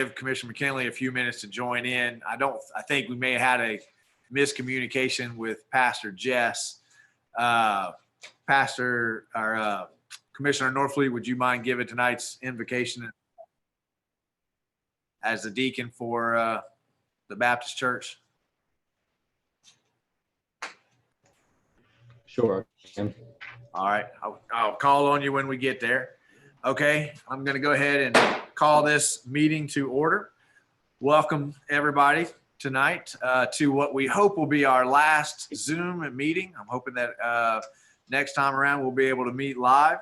give Commissioner McKinley a few minutes to join in. I think we may have had a miscommunication with Pastor Jess. Commissioner Norfleet, would you mind giving tonight's invocation as the deacon for the Baptist Church? Sure. All right. I'll call on you when we get there. Okay. I'm going to go ahead and call this meeting to order. Welcome everybody tonight to what we hope will be our last Zoom meeting. I'm hoping that next time around we'll be able to meet live.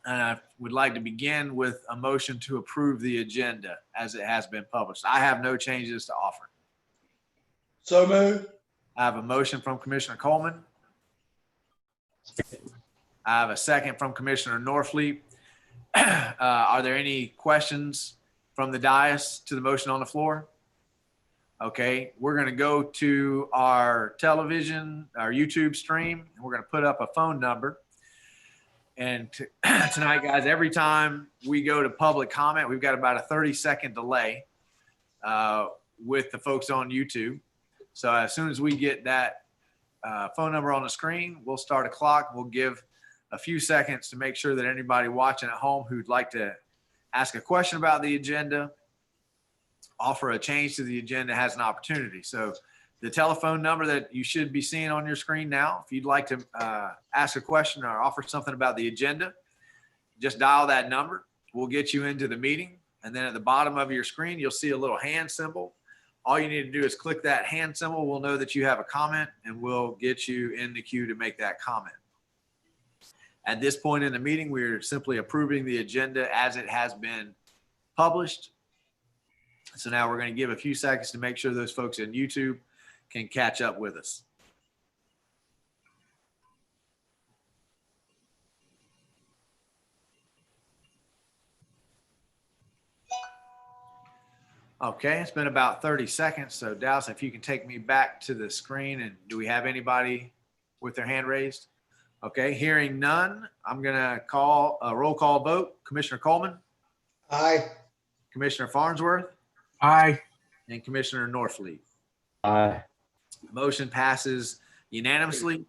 And I would like to begin with a motion to approve the agenda as it has been published. I have no changes to offer. So moved. I have a motion from Commissioner Coleman. I have a second from Commissioner Norfleet. Are there any questions from the dais to the motion on the floor? Okay, we're going to go to our television, our YouTube stream, and we're going to put up a phone number. And tonight, guys, every time we go to public comment, we've got about a 30-second delay with the folks on YouTube. So as soon as we get that phone number on the screen, we'll start a clock. We'll give a few seconds to make sure that anybody watching at home who'd like to ask a question about the agenda, offer a change to the agenda, has an opportunity. So the telephone number that you should be seeing on your screen now, if you'd like to ask a question or offer something about the agenda, just dial that number. We'll get you into the meeting. And then at the bottom of your screen, you'll see a little hand symbol. All you need to do is click that hand symbol. We'll know that you have a comment and we'll get you in the queue to make that comment. At this point in the meeting, we're simply approving the agenda as it has been published. So now we're going to give a few seconds to make sure those folks in YouTube can catch up with us. Okay, it's been about 30 seconds. So Dallas, if you can take me back to the screen, and do we have anybody with their hand raised? Okay, hearing none, I'm going to call a roll call vote. Commissioner Coleman? Aye. Commissioner Farnsworth? Aye. And Commissioner Norfleet? Aye. Motion passes unanimously.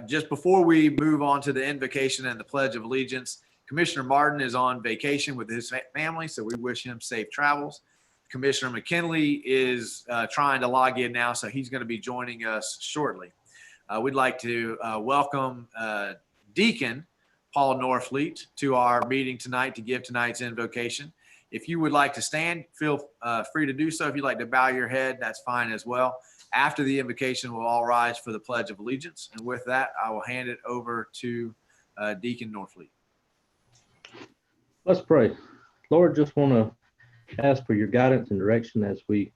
Just before we move on to the invocation and the Pledge of Allegiance, Commissioner Martin is on vacation with his family, so we wish him safe travels. Commissioner McKinley is trying to log in now, so he's going to be joining us shortly. We'd like to welcome Deacon Paul Norfleet to our meeting tonight to give tonight's invocation. If you would like to stand, feel free to do so. If you'd like to bow your head, that's fine as well. After the invocation, we'll all rise for the Pledge of Allegiance. And with that, I will hand it over to Deacon Norfleet. Let's pray. Lord, just want to ask for your guidance and direction as we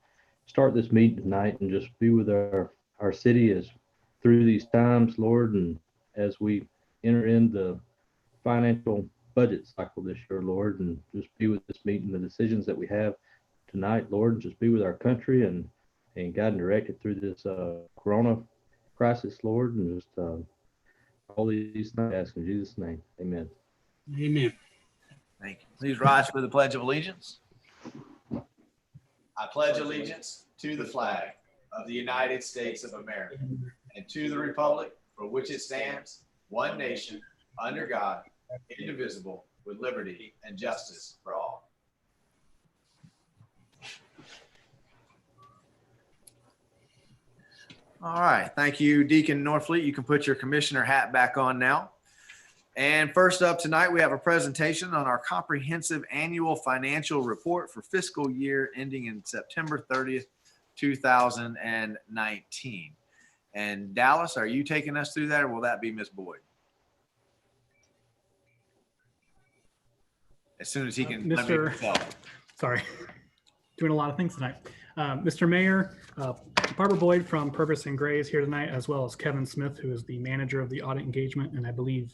start this meeting tonight, and just be with our city as through these times, Lord, and as we enter in the financial budget cycle this year, Lord, and just be with this meeting, the decisions that we have tonight, Lord, and just be with our country and guide and direct it through this corona crisis, Lord, and just all these things I ask in Jesus' name. Amen. Amen. Thank you. Please rise for the Pledge of Allegiance. I pledge allegiance to the flag of the United States of America and to the republic for which it stands, one nation, under God, indivisible, with liberty and justice for all. All right. Thank you, Deacon Norfleet. You can put your commissioner hat back on now. And first up tonight, we have a presentation on our comprehensive annual financial report for fiscal year ending in September 30th, 2019. And Dallas, are you taking us through that, or will that be Ms. Boyd? As soon as he can. Sorry, doing a lot of things tonight. Mr. Mayor, Barbara Boyd from Purvis and Gray is here tonight, as well as Kevin Smith, who is the manager of the audit engagement. And I believe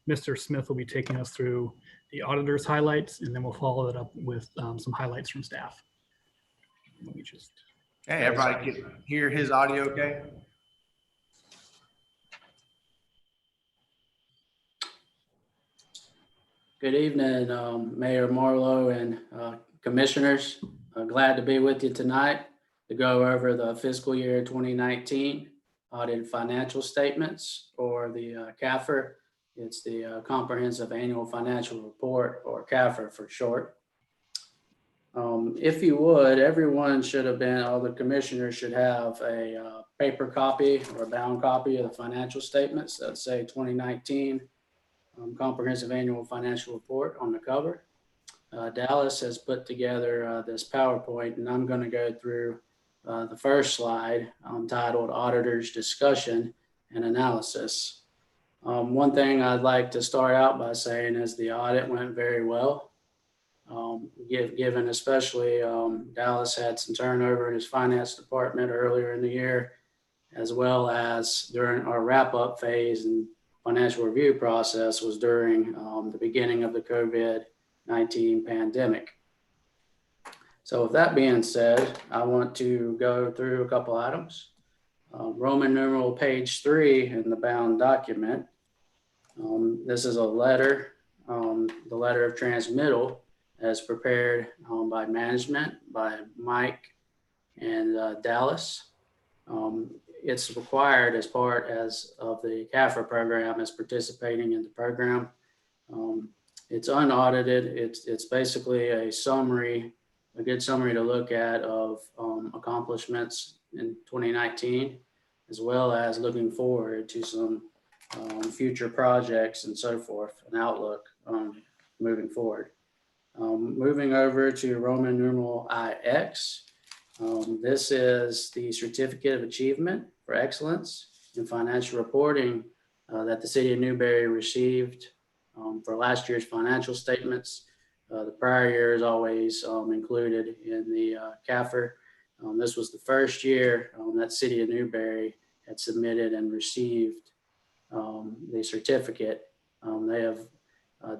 Mr. Smith will be taking us through the auditor's highlights, and then we'll follow it up with some highlights from staff. Let me just. Okay, everybody can hear his audio okay? Good evening, Mayor Marlowe and Commissioners, glad to be with you tonight to go over the fiscal year 2019 audited financial statements, or the CAFR. It's the Comprehensive Annual Financial Report, or CAFR for short. If you would, everyone should have been, all the commissioners should have a paper copy or a bound copy of the financial statements that say 2019 Comprehensive Annual Financial Report on the cover. Dallas has put together this PowerPoint, and I'm going to go through the first slide titled Auditor's Discussion and Analysis. One thing I'd like to start out by saying is the audit went very well. Given especially Dallas had some turnover in his finance department earlier in the year, as well as during our wrap-up phase and financial review process was during the beginning of the COVID-19 pandemic. So with that being said, I want to go through a couple items. Roman numeral page 3 in the bound document. This is a letter, the letter of transmittal as prepared by management, by Mike and Dallas. It's required as part of the CAFR program as participating in the program. It's unaudited. It's basically a summary, a good summary to look at of accomplishments in 2019, as well as looking forward to some future projects and so forth, an outlook moving forward. Moving over to Roman numeral IX. This is the Certificate of Achievement for Excellence in Financial Reporting that the City of Newberry received for last year's financial statements. The prior year is always included in the CAFR. This was the first year that City of Newberry had submitted and received the certificate.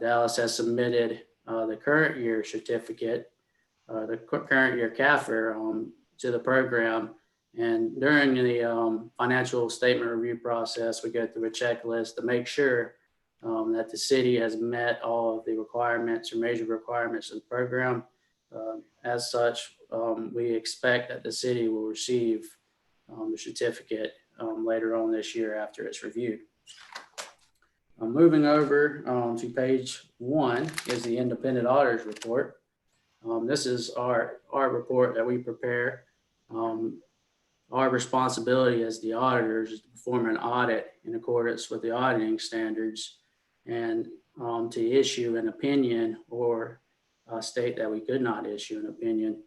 Dallas has submitted the current year certificate, the current year CAFR to the program. And during the financial statement review process, we go through a checklist to make sure that the city has met all of the requirements or major requirements of the program. As such, we expect that the city will receive the certificate later on this year after it's reviewed. Moving over to page 1 is the independent auditor's report. This is our report that we prepare. Our responsibility as the auditors is to perform an audit in accordance with the auditing standards and to issue an opinion or state that we could not issue an opinion.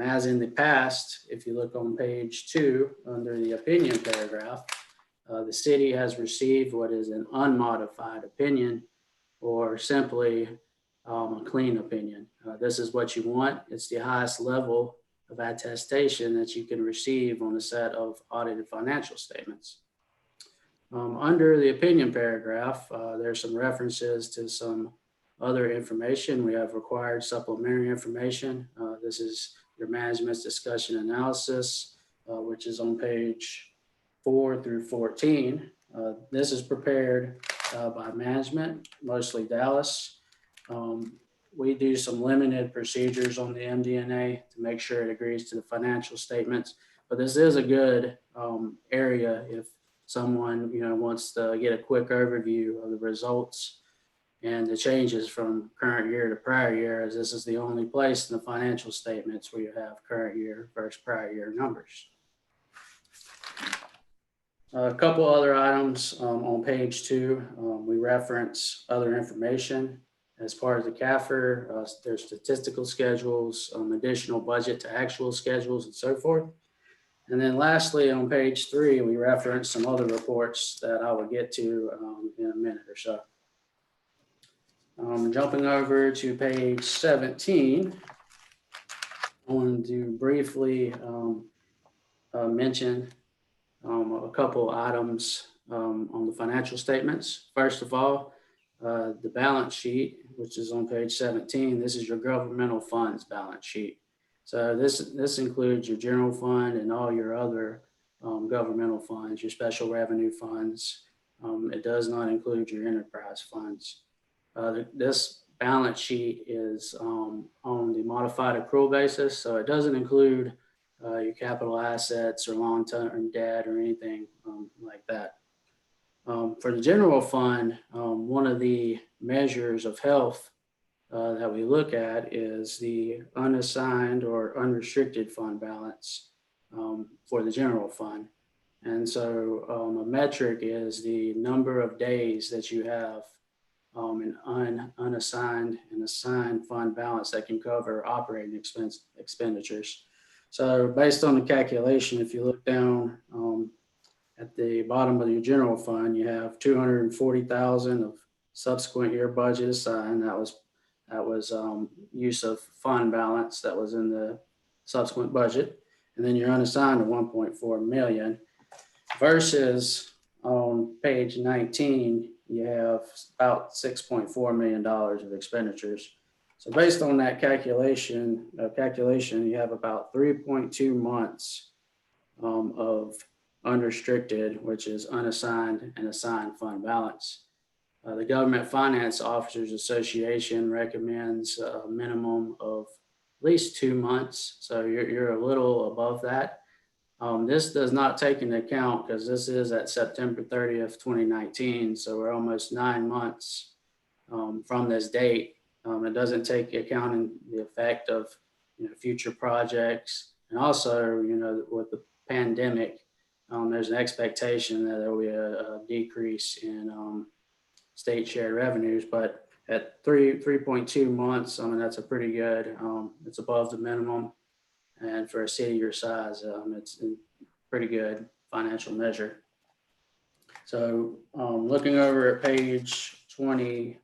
As in the past, if you look on page 2 under the opinion paragraph, the city has received what is an unmodified opinion, or simply a clean opinion. This is what you want. It's the highest level of attestation that you can receive on a set of audited financial statements. Under the opinion paragraph, there's some references to some other information. We have required supplementary information. This is your management's discussion analysis, which is on page 4 through 14. This is prepared by management, mostly Dallas. We do some limited procedures on the MD&A to make sure it agrees to the financial statements, but this is a good area if someone wants to get a quick overview of the results and the changes from current year to prior year, as this is the only place in the financial statements where you have current year versus prior year numbers. A couple other items on page 2. We reference other information as part of the CAFR. There's statistical schedules, additional budget to actual schedules, and so forth. And then lastly, on page 3, we reference some other reports that I will get to in a minute or so. Jumping over to page 17, I wanted to briefly mention a couple items on the financial statements. First of all, the balance sheet, which is on page 17, this is your governmental funds balance sheet. So this includes your general fund and all your other governmental funds, your special revenue funds. It does not include your enterprise funds. This balance sheet is on the modified accrual basis. So it doesn't include your capital assets or long-term debt or anything like that. For the general fund, one of the measures of health that we look at is the unassigned or unrestricted fund balance for the general fund. And so a metric is the number of days that you have an unassigned and assigned fund balance that can cover operating expenditures. So based on the calculation, if you look down at the bottom of your general fund, you have 240,000 of subsequent year budget assigned. That was use of fund balance that was in the subsequent budget. And then you're unassigned to 1.4 million versus on page 19, you have about $6.4 million of expenditures. So based on that calculation, you have about 3.2 months of unrestricted, which is unassigned and assigned fund balance. The Government Finance Officers Association recommends a minimum of at least 2 months. So you're a little above that. This does not take into account, because this is at September 30th, 2019. So we're almost 9 months from this date. It doesn't take account in the effect of future projects. And also, with the pandemic, there's an expectation that there will be a decrease in state share revenues, but at 3.2 months, that's a pretty good, it's above the minimum. And for a city your size, it's a pretty good financial measure. So looking over at page 23,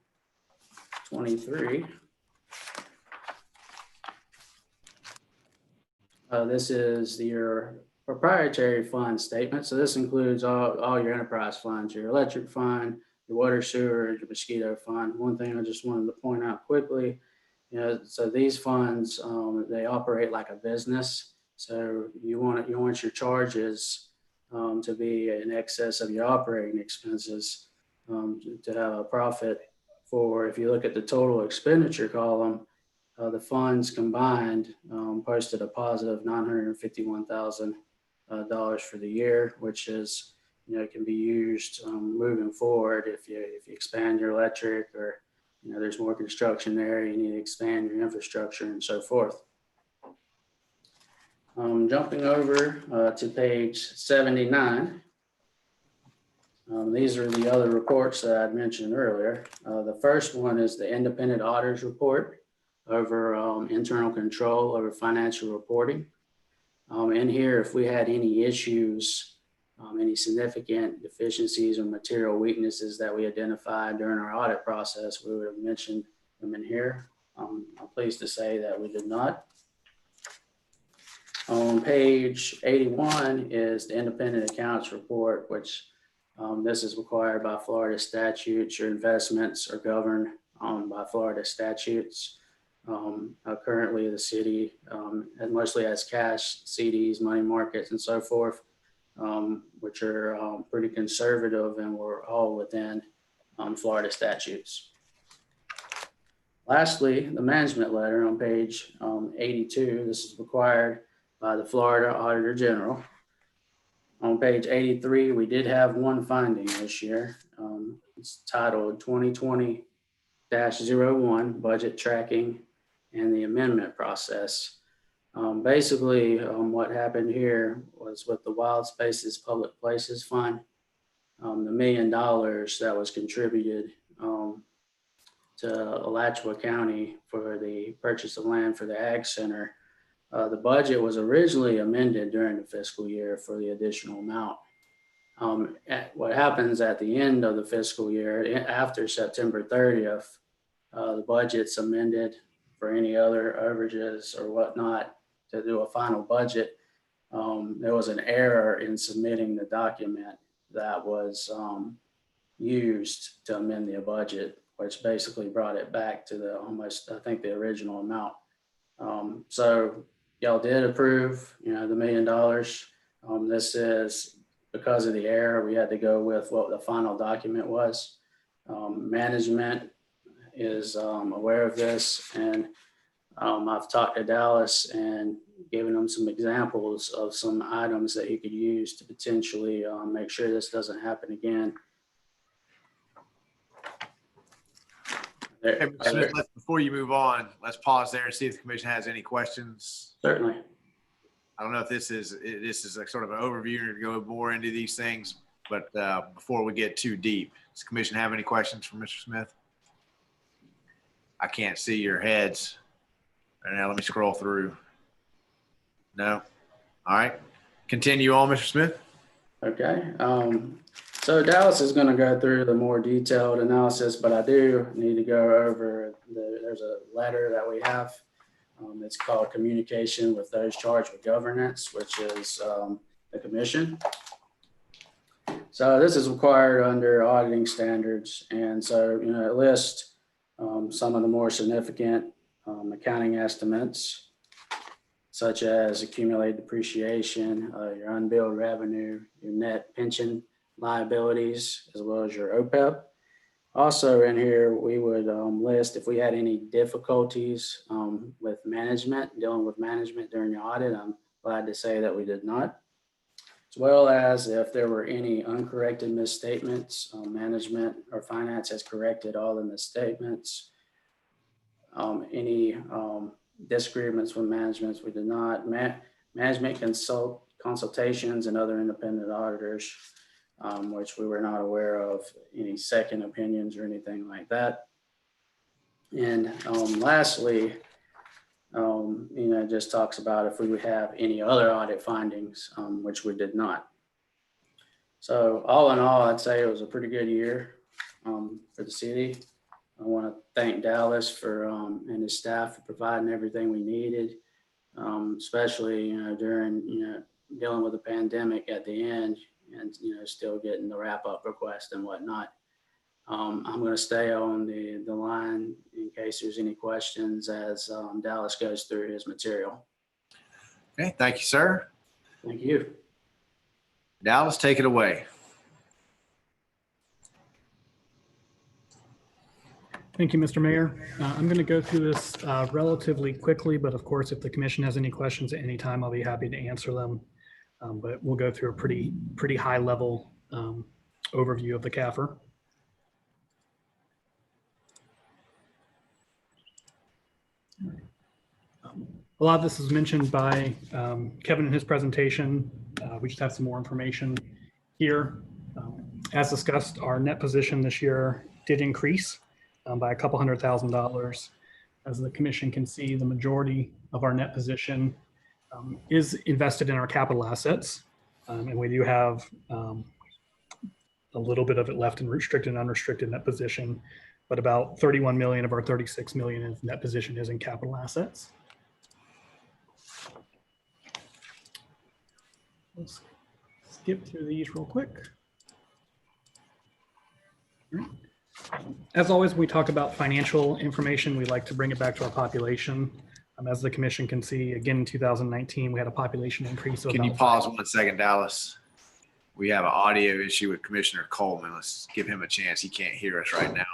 this is your proprietary fund statement. So this includes all your enterprise funds, your electric fund, your water, sewer, your mosquito fund. One thing I just wanted to point out quickly, so these funds, they operate like a business. So you want your charges to be in excess of your operating expenses to have a profit. For, if you look at the total expenditure column, the funds combined posted a positive $951,000 for the year, which is, can be used moving forward if you expand your electric, or there's more construction there, you need to expand your infrastructure and so forth. Jumping over to page 79. These are the other reports that I mentioned earlier. The first one is the independent auditors report over internal control over financial reporting. In here, if we had any issues, any significant deficiencies or material weaknesses that we identified during our audit process, we would have mentioned them in here. I'm pleased to say that we did not. On page 81 is the independent accounts report, which this is required by Florida statutes. Your investments are governed by Florida statutes. Currently, the city mostly has cash, CDs, money markets, and so forth, which are pretty conservative, and we're all within Florida statutes. Lastly, the management letter on page 82. This is required by the Florida Auditor General. On page 83, we did have one finding this year. It's titled 2020-01 Budget Tracking and the Amendment Process. Basically, what happened here was with the Wild Spaces Public Places Fund, the $1 million that was contributed to Alachua County for the purchase of land for the Ag Center. The budget was originally amended during the fiscal year for the additional amount. What happens at the end of the fiscal year, after September 30th, the budget's amended for any other overages or whatnot to do a final budget. There was an error in submitting the document that was used to amend the budget, which basically brought it back to the almost, I think, the original amount. So y'all did approve, the $1 million. This is because of the error. We had to go with what the final document was. Management is aware of this, and I've talked to Dallas and given him some examples of some items that he could use to potentially make sure this doesn't happen again. Hey, Mr. Smith, before you move on, let's pause there and see if the commission has any questions. Certainly. I don't know if this is a sort of an overview to go more into these things, but before we get too deep, does the commission have any questions for Mr. Smith? I can't see your heads. Right now, let me scroll through. No. All right. Continue on, Mr. Smith. Okay. So Dallas is going to go through the more detailed analysis, but I do need to go over there's a letter that we have. It's called Communication with Those Charged with Governance, which is the commission. So this is required under auditing standards. And so, it lists some of the more significant accounting estimates, such as accumulated depreciation, your unbilled revenue, your net pension liabilities, as well as your OPEB. Also in here, we would list if we had any difficulties with management, dealing with management during the audit. I'm glad to say that we did not. As well as if there were any uncorrected misstatements, management or finance has corrected all the misstatements. Any disagreements with management, we did not. Management consultations and other independent auditors, which we were not aware of any second opinions or anything like that. And lastly, it just talks about if we would have any other audit findings, which we did not. So all in all, I'd say it was a pretty good year for the city. I want to thank Dallas for and his staff for providing everything we needed, especially during dealing with the pandemic at the end, and still getting the wrap-up request and whatnot. I'm going to stay on the line in case there's any questions as Dallas goes through his material. Okay, thank you, sir. Thank you. Dallas, take it away. Thank you, Mr. Mayor. I'm going to go through this relatively quickly, but of course, if the commission has any questions at any time, I'll be happy to answer them. But we'll go through a pretty high level overview of the CAFR. A lot of this is mentioned by Kevin in his presentation. We just have some more information here. As discussed, our net position this year did increase by a couple $100,000. As the commission can see, the majority of our net position is invested in our capital assets. And we do have a little bit of it left in restricted and unrestricted net position, but about 31 million of our 36 million in net position is in capital assets. Let's skip through these real quick. As always, when we talk about financial information, we like to bring it back to our population. As the commission can see, again, in 2019, we had a population increase. Can you pause 1 second, Dallas? We have an audio issue with Commissioner Coleman. Let's give him a chance. He can't hear us right now.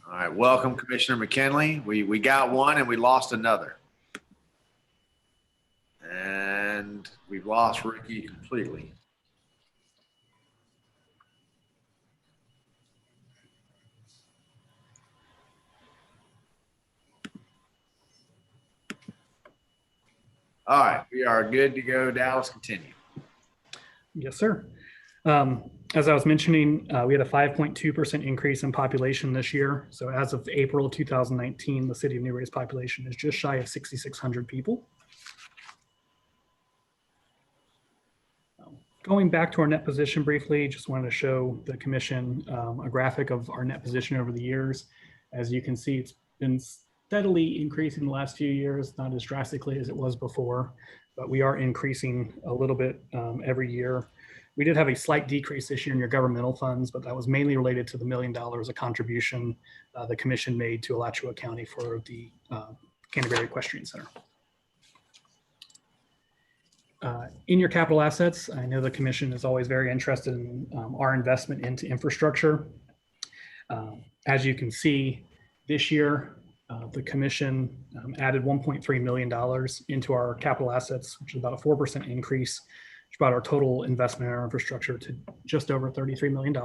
All right, welcome, Commissioner McKinley. We got one and we lost another. And we've lost Ricky completely. All right, we are good to go. Dallas, continue. Yes, sir. As I was mentioning, we had a 5.2% increase in population this year. So as of April 2019, the city of New Ray's population is just shy of 6,600 people. Going back to our net position briefly, just wanted to show the commission a graphic of our net position over the years. As you can see, it's been steadily increasing the last few years, not as drastically as it was before, but we are increasing a little bit every year. We did have a slight decrease this year in your governmental funds, but that was mainly related to the $1 million of contribution the commission made to Alachua County for the Canterbury Equestrian Center. In your capital assets, I know the commission is always very interested in our investment into infrastructure. As you can see, this year, the commission added $1.3 million into our capital assets, which is about a 4% increase, which brought our total investment in our infrastructure to just over $33 million.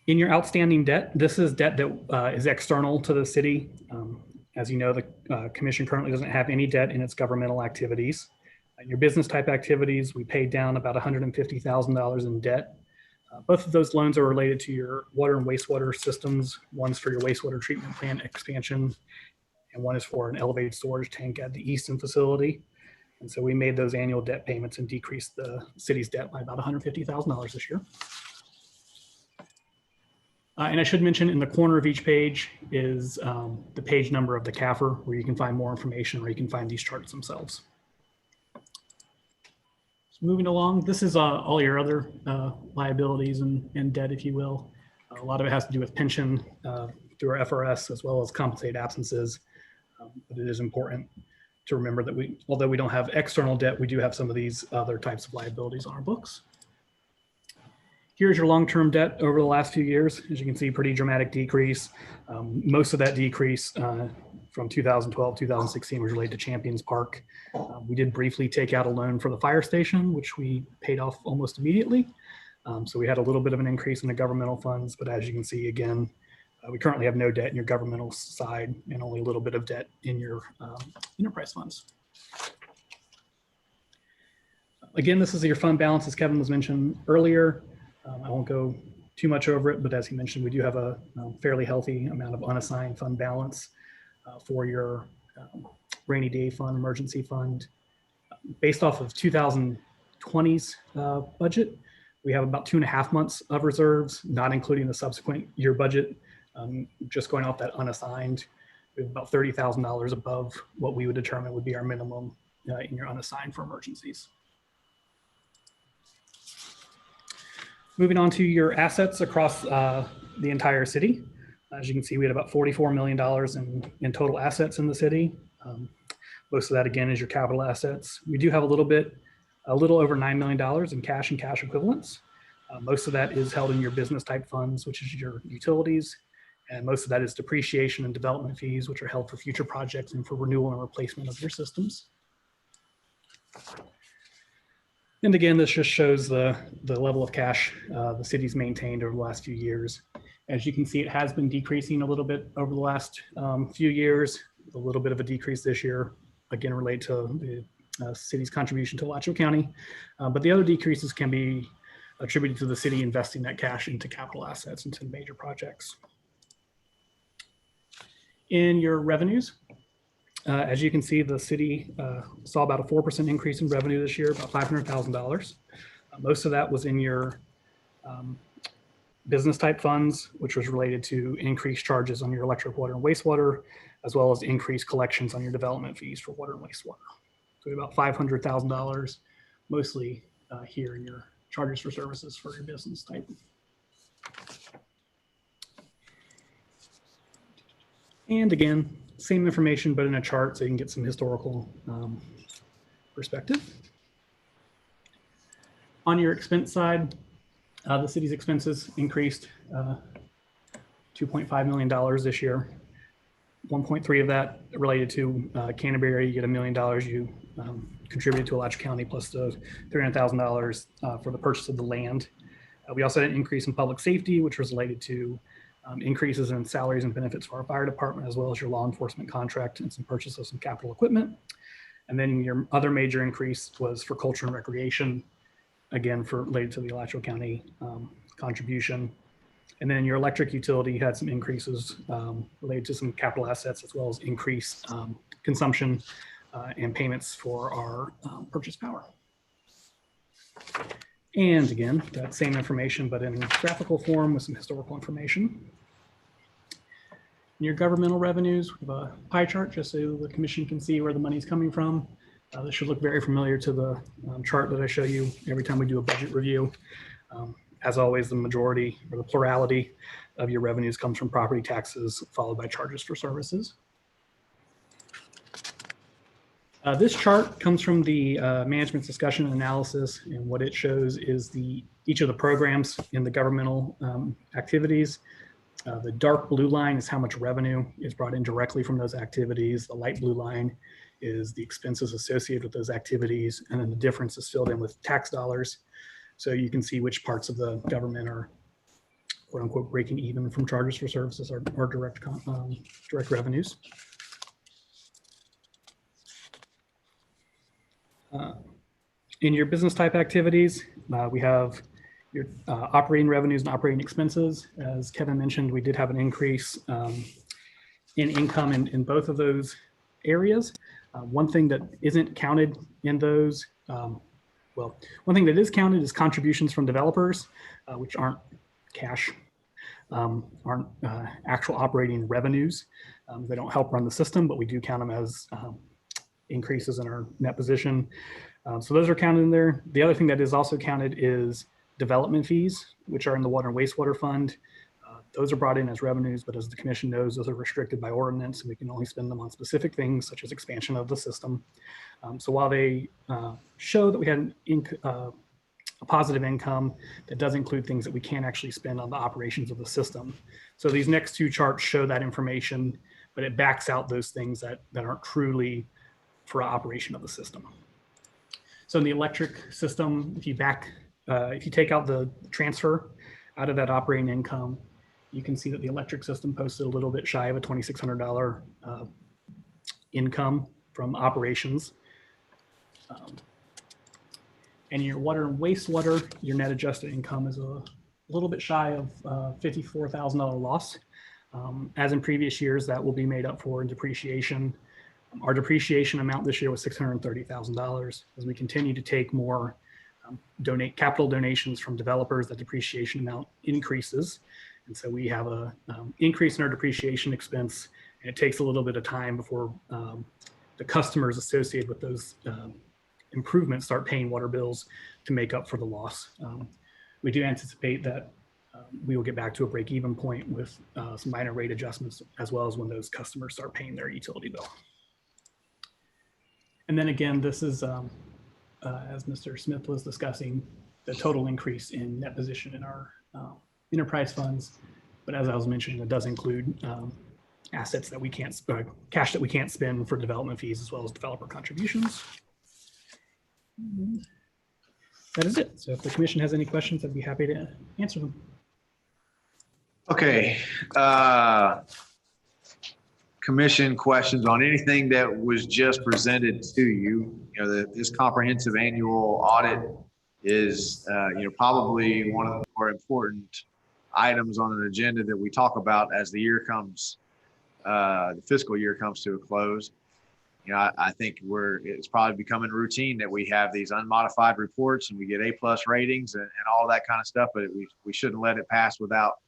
In your outstanding debt, this is debt that is external to the city. As you know, the commission currently doesn't have any debt in its governmental activities. Your business type activities, we paid down about $150,000 in debt. Both of those loans are related to your water and wastewater systems. One's for your wastewater treatment plant expansion, and one is for an elevated storage tank at the Easton facility. And so we made those annual debt payments and decreased the city's debt by about $150,000 this year. And I should mention in the corner of each page is the page number of the CAFR, where you can find more information, or you can find these charts themselves. So moving along, this is all your other liabilities and debt, if you will. A lot of it has to do with pension through our FRS, as well as compensated absences. But it is important to remember that although we don't have external debt, we do have some of these other types of liabilities on our books. Here's your long-term debt over the last few years. As you can see, pretty dramatic decrease. Most of that decrease from 2012, 2016 was related to Champions Park. We did briefly take out a loan for the fire station, which we paid off almost immediately. So we had a little bit of an increase in the governmental funds, but as you can see, again, we currently have no debt in your governmental side and only a little bit of debt in your enterprise funds. Again, this is your fund balance, as Kevin was mentioned earlier. I won't go too much over it, but as he mentioned, we do have a fairly healthy amount of unassigned fund balance for your rainy day fund, emergency fund. Based off of 2020's budget, we have about 2.5 months of reserves, not including the subsequent year budget. Just going off that unassigned, we have about $30,000 above what we would determine would be our minimum in your unassigned for emergencies. Moving on to your assets across the entire city. As you can see, we had about $44 million in total assets in the city. Most of that, again, is your capital assets. We do have a little over $9 million in cash and cash equivalents. Most of that is held in your business type funds, which is your utilities. And most of that is depreciation and development fees, which are held for future projects and for renewal and replacement of your systems. And again, this just shows the level of cash the city's maintained over the last few years. As you can see, it has been decreasing a little bit over the last few years, a little bit of a decrease this year, again, related to the city's contribution to Alachua County. But the other decreases can be attributed to the city investing that cash into capital assets, into major projects. In your revenues, as you can see, the city saw about a 4% increase in revenue this year, about $500,000. Most of that was in your business type funds, which was related to increased charges on your electric, water, and wastewater, as well as increased collections on your development fees for water and wastewater. So about $500,000, mostly here in your charges for services for your business type. And again, same information, but in a chart so you can get some historical perspective. On your expense side, the city's expenses increased $2.5 million this year. 1.3 of that related to Canterbury. You get $1 million you contributed to Alachua County, plus the $300,000 for the purchase of the land. We also had an increase in public safety, which was related to increases in salaries and benefits for our fire department, as well as your law enforcement contract and some purchase of some capital equipment. And then your other major increase was for culture and recreation, again, related to the Alachua County contribution. And then your electric utility had some increases related to some capital assets, as well as increased consumption and payments for our purchase power. And again, that same information, but in graphical form with some historical information. In your governmental revenues, we have a pie chart just so the commission can see where the money's coming from. This should look very familiar to the chart that I show you every time we do a budget review. As always, the majority or the plurality of your revenues comes from property taxes, followed by charges for services. This chart comes from the management's discussion and analysis, and what it shows is each of the programs in the governmental activities. The dark blue line is how much revenue is brought in directly from those activities. The light blue line is the expenses associated with those activities, and then the difference is filled in with tax dollars. So you can see which parts of the government are quote unquote breaking even from charges for services or direct revenues. In your business type activities, we have your operating revenues and operating expenses. As Kevin mentioned, we did have an increase in income in both of those areas. One thing that isn't counted in those, one thing that is counted is contributions from developers, which aren't cash, aren't actual operating revenues. They don't help run the system, but we do count them as increases in our net position. So those are counted in there. The other thing that is also counted is development fees, which are in the water and wastewater fund. Those are brought in as revenues, but as the commission knows, those are restricted by ordinance, and we can only spend them on specific things such as expansion of the system. So while they show that we had a positive income, that does include things that we can't actually spend on the operations of the system. So these next two charts show that information, but it backs out those things that aren't truly for operation of the system. So in the electric system, if you take out the transfer out of that operating income, you can see that the electric system posted a little bit shy of a $2,600 income from operations. And your water and wastewater, your net adjusted income is a little bit shy of $54,000 loss. As in previous years, that will be made up for in depreciation. Our depreciation amount this year was $630,000. As we continue to take more capital donations from developers, that depreciation amount increases. And so we have a increase in our depreciation expense, and it takes a little bit of time before the customers associated with those improvements start paying water bills to make up for the loss. We do anticipate that we will get back to a break-even point with some minor rate adjustments, as well as when those customers start paying their utility bill. And then again, this is, as Mr. Smith was discussing, the total increase in net position in our enterprise funds. But as I was mentioning, it does include assets that we can't, cash that we can't spend for development fees, as well as developer contributions. That is it. So if the commission has any questions, I'd be happy to answer them. Okay. Commission questions on anything that was just presented to you. You know, this comprehensive annual audit is, probably one of the more important items on an agenda that we talk about as the year comes, the fiscal year comes to a close. You know, I think it's probably becoming routine that we have these unmodified reports and we get A+ ratings and all that kind of stuff, but we shouldn't let it pass without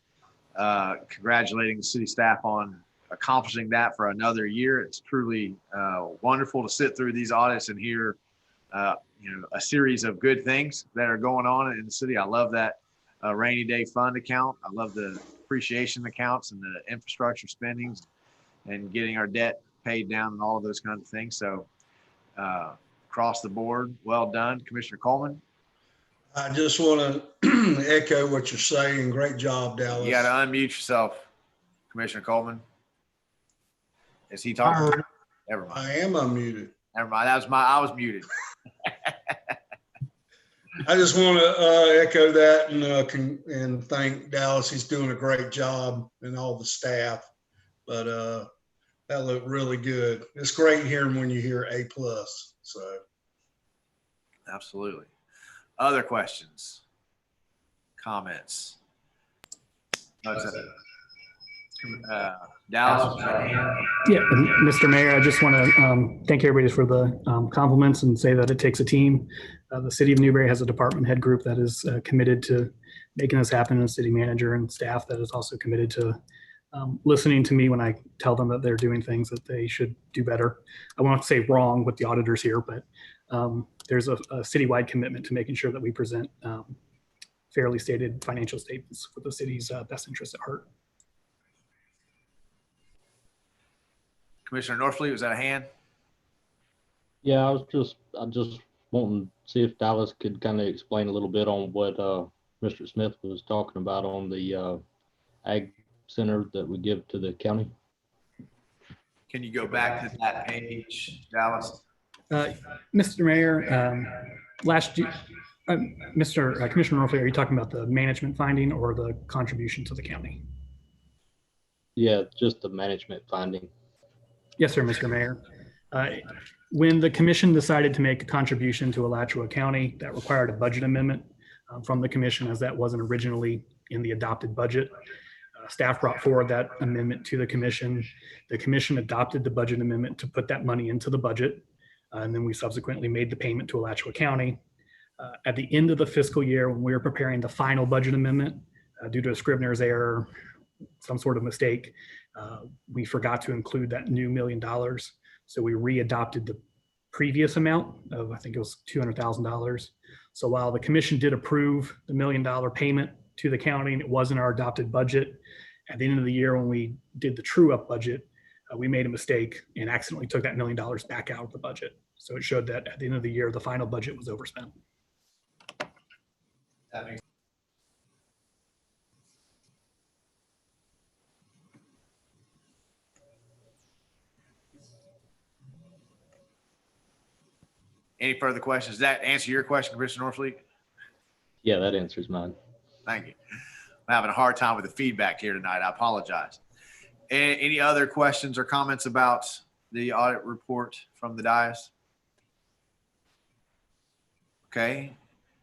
congratulating the city staff on accomplishing that for another year. It's truly wonderful to sit through these audits and hear, a series of good things that are going on in the city. I love that rainy day fund account. I love the appreciation accounts and the infrastructure spendings and getting our debt paid down and all of those kinds of things. So across the board, well done, Commissioner Coleman. I just want to echo what you're saying. Great job, Dallas. You got to unmute yourself, Commissioner Coleman. Is he talking? Never mind. I am unmuted. Never mind. I was muted. I just want to echo that and thank Dallas. He's doing a great job and all the staff. But that looked really good. It's great hearing when you hear A+. So Absolutely. Other questions, comments? Dallas. Yeah, and Mr. Mayor, I just want to thank everybody for the compliments and say that it takes a team. The city of Newberry has a department head group that is committed to making this happen, and a city manager and staff that is also committed to listening to me when I tell them that they're doing things that they should do better. I won't say wrong with the auditors here, but there's a citywide commitment to making sure that we present fairly stated financial statements with the city's best interest at heart. Commissioner Norfleet, was that a hand? Yeah, I just wanting to see if Dallas could kind of explain a little bit on what Mr. Smith was talking about on the ag center that we give to the county. Can you go back to that page, Dallas? Mr. Mayor, last year, Commissioner Norfleet, are you talking about the management finding or the contribution to the county? Yeah, just the management finding. Yes, sir, Mr. Mayor. When the commission decided to make a contribution to Alachua County, that required a budget amendment from the commission, as that wasn't originally in the adopted budget. Staff brought forward that amendment to the commission. The commission adopted the budget amendment to put that money into the budget. And then we subsequently made the payment to Alachua County. At the end of the fiscal year, when we were preparing the final budget amendment, due to a Scrivener's error, some sort of mistake, we forgot to include that new $1 million. So we readopted the previous amount of, I think it was $200,000. So while the commission did approve the $1 million payment to the county and it wasn't our adopted budget, at the end of the year when we did the true up budget, we made a mistake and accidentally took that $1 million back out of the budget. So it showed that at the end of the year, the final budget was overspent. That makes Any further questions? Does that answer your question, Commissioner Norfleet? Yeah, that answers mine. Thank you. I'm having a hard time with the feedback here tonight. I apologize. Any other questions or comments about the audit report from the dais? Okay.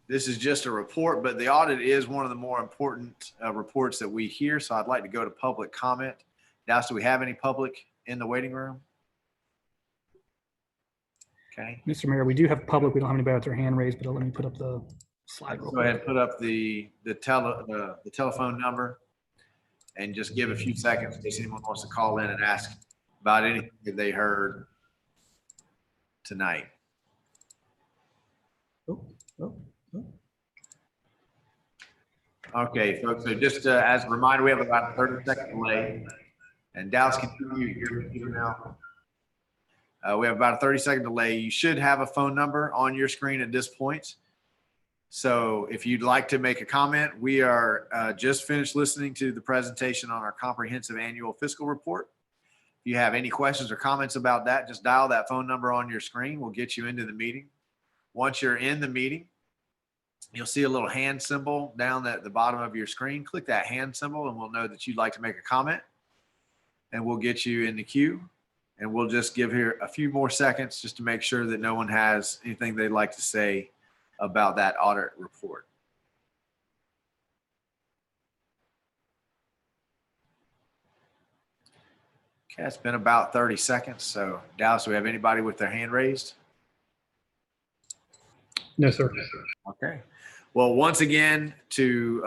This is just a report, but the audit is one of the more important reports that we hear. So I'd like to go to public comment. Dallas, do we have any public in the waiting room? Okay. Mr. Mayor, we do have public. We don't have anybody with their hand raised, but let me put up the slide. Go ahead and put up the telephone number and just give a few seconds in case anyone wants to call in and ask about anything that they heard tonight. Okay, folks, so just as a reminder, we have about a 30-second delay. And Dallas, can you mute your computer now? We have about a 30-second delay. You should have a phone number on your screen at this point. So if you'd like to make a comment, we are just finished listening to the presentation on our comprehensive annual fiscal report. If you have any questions or comments about that, just dial that phone number on your screen. We'll get you into the meeting. Once you're in the meeting, you'll see a little hand symbol down at the bottom of your screen. Click that hand symbol and we'll know that you'd like to make a comment. And we'll get you in the queue. And we'll just give here a few more seconds just to make sure that no one has anything they'd like to say about that audit report. Okay, it's been about 30 seconds. So Dallas, do we have anybody with their hand raised? No, sir. Okay. Well, once again, to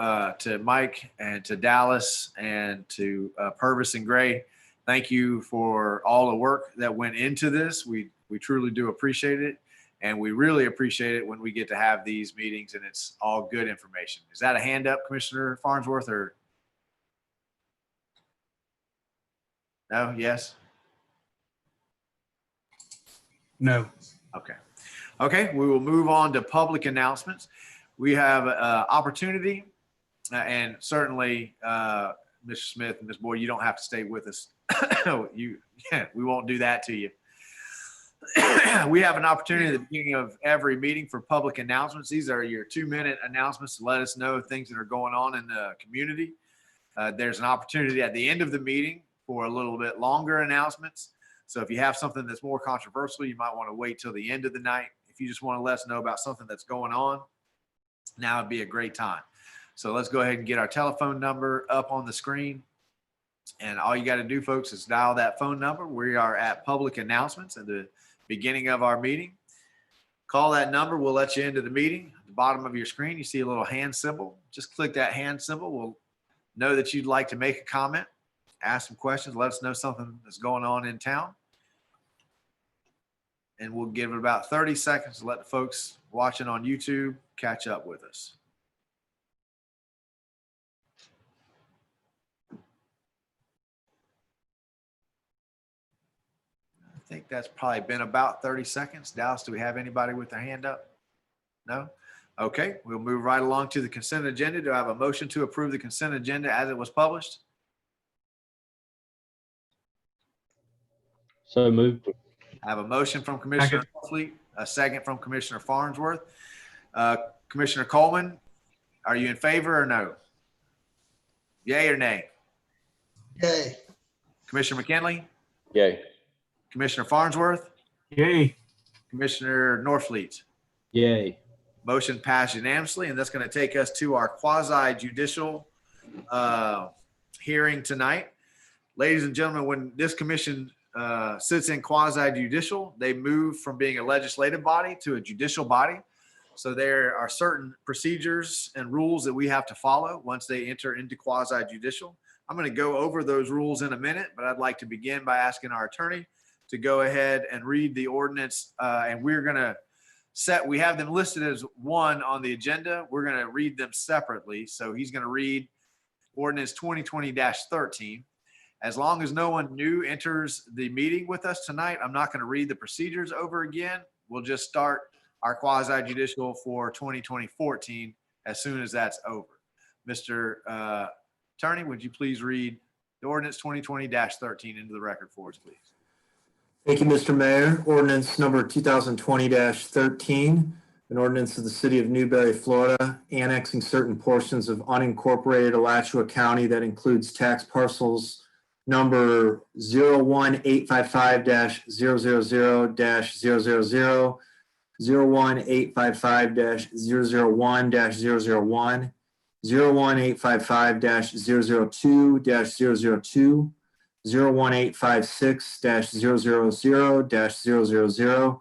Mike and to Dallas and to Purvis and Gray, thank you for all the work that went into this. We truly do appreciate it. And we really appreciate it when we get to have these meetings and it's all good information. Is that a hand up, Commissioner Farnsworth, or? No, yes? No. Okay. Okay, we will move on to public announcements. We have opportunity and certainly Mr. Smith and Ms. Boyd, you don't have to stay with us. We won't do that to you. We have an opportunity at the beginning of every meeting for public announcements. These are your 2-minute announcements to let us know things that are going on in the community. There's an opportunity at the end of the meeting for a little bit longer announcements. So if you have something that's more controversial, you might want to wait till the end of the night. If you just want to let us know about something that's going on, now would be a great time. So let's go ahead and get our telephone number up on the screen. And all you got to do, folks, is dial that phone number. We are at public announcements at the beginning of our meeting. Call that number. We'll let you into the meeting. At the bottom of your screen, you see a little hand symbol. Just click that hand symbol. We'll know that you'd like to make a comment. ask some questions, let us know something that's going on in town. And we'll give it about 30 seconds to let the folks watching on YouTube catch up with us. I think that's probably been about 30 seconds. Dallas, do we have anybody with their hand up? No? Okay, we'll move right along to the consent agenda. Do I have a motion to approve the consent agenda as it was published? So moved. I have a motion from Commissioner Fleet, a second from Commissioner Farnsworth. Commissioner Coleman, are you in favor or no? Yay or nay? Yay. Commissioner McKinley, Yay. Commissioner Farnsworth, Yay. Commissioner Norfleet. Yay. Motion passed unanimously, and that's going to take us to our quasi-judicial hearing tonight. Ladies and gentlemen, when this commission sits in quasi-judicial, they move from being a legislative body to a judicial body. So there are certain procedures and rules that we have to follow once they enter into quasi-judicial. I'm going to go over those rules in a minute, but I'd like to begin by asking our attorney to go ahead and read the ordinance. And we're going to we have them listed as one on the agenda. We're going to read them separately. So he's going to read ordinance 2020-13. As long as no one new enters the meeting with us tonight, I'm not going to read the procedures over again. We'll just start our quasi-judicial for 2020-14 as soon as that's over. Mr. Attorney, would you please read the ordinance 2020-13 into the record for us, please? Thank you, Mr. Mayor. Ordinance number 2020-13, an ordinance of the city of Newberry, Florida, annexing certain portions of unincorporated Alachua County that includes tax parcels number 01855-000-000, 01855-001-001, 01855-002-002, 01856-000-000,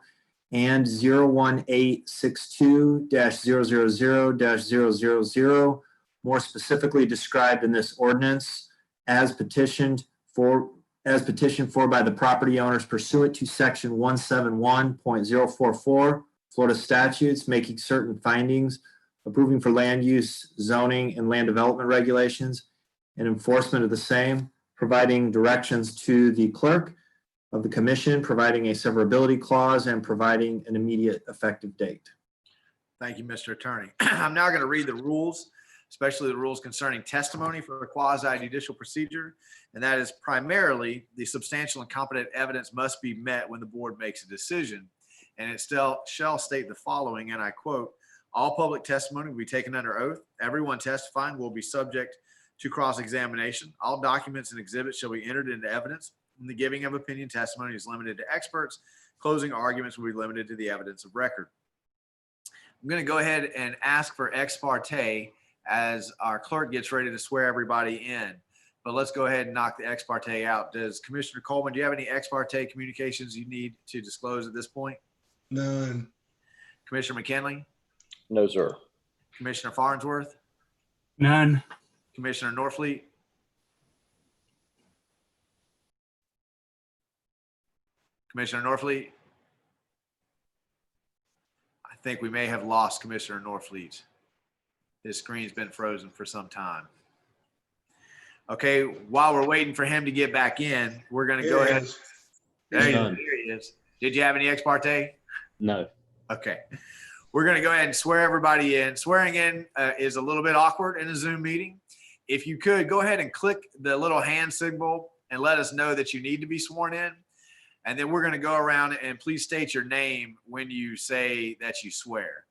and 01862-000-000, more specifically described in this ordinance as petitioned for by the property owners pursuant to section 171.044 Florida statutes, making certain findings, approving for land use, zoning, and land development regulations, and enforcement of the same, providing directions to the clerk of the commission, providing a severability clause, and providing an immediate effective date. Thank you, Mr. Attorney. I'm now going to read the rules, especially the rules concerning testimony for a quasi-judicial procedure. And that is primarily the substantial and competent evidence must be met when the board makes a decision. And it still shall state the following, and I quote, all public testimony will be taken under oath. Everyone testifying will be subject to cross-examination. All documents and exhibits shall be entered into evidence. And the giving of opinion testimony is limited to experts. Closing arguments will be limited to the evidence of record. I'm going to go ahead and ask for ex parte as our clerk gets ready to swear everybody in. But let's go ahead and knock the ex parte out. Does Commissioner Coleman, do you have any ex parte communications you need to disclose at this point? None. Commissioner McKinley? No, sir. Commissioner Farnsworth? None. Commissioner Norfleet? Commissioner Norfleet? I think we may have lost Commissioner Norfleet. His screen's been frozen for some time. Okay, while we're waiting for him to get back in, we're going to go ahead. There he is. Did you have any ex parte? No. Okay. We're going to go ahead and swear everybody in. Swearing in is a little bit awkward in a Zoom meeting. If you could, go ahead and click the little hand signal and let us know that you need to be sworn in. And then we're going to go around and please state your name when you say that you swear.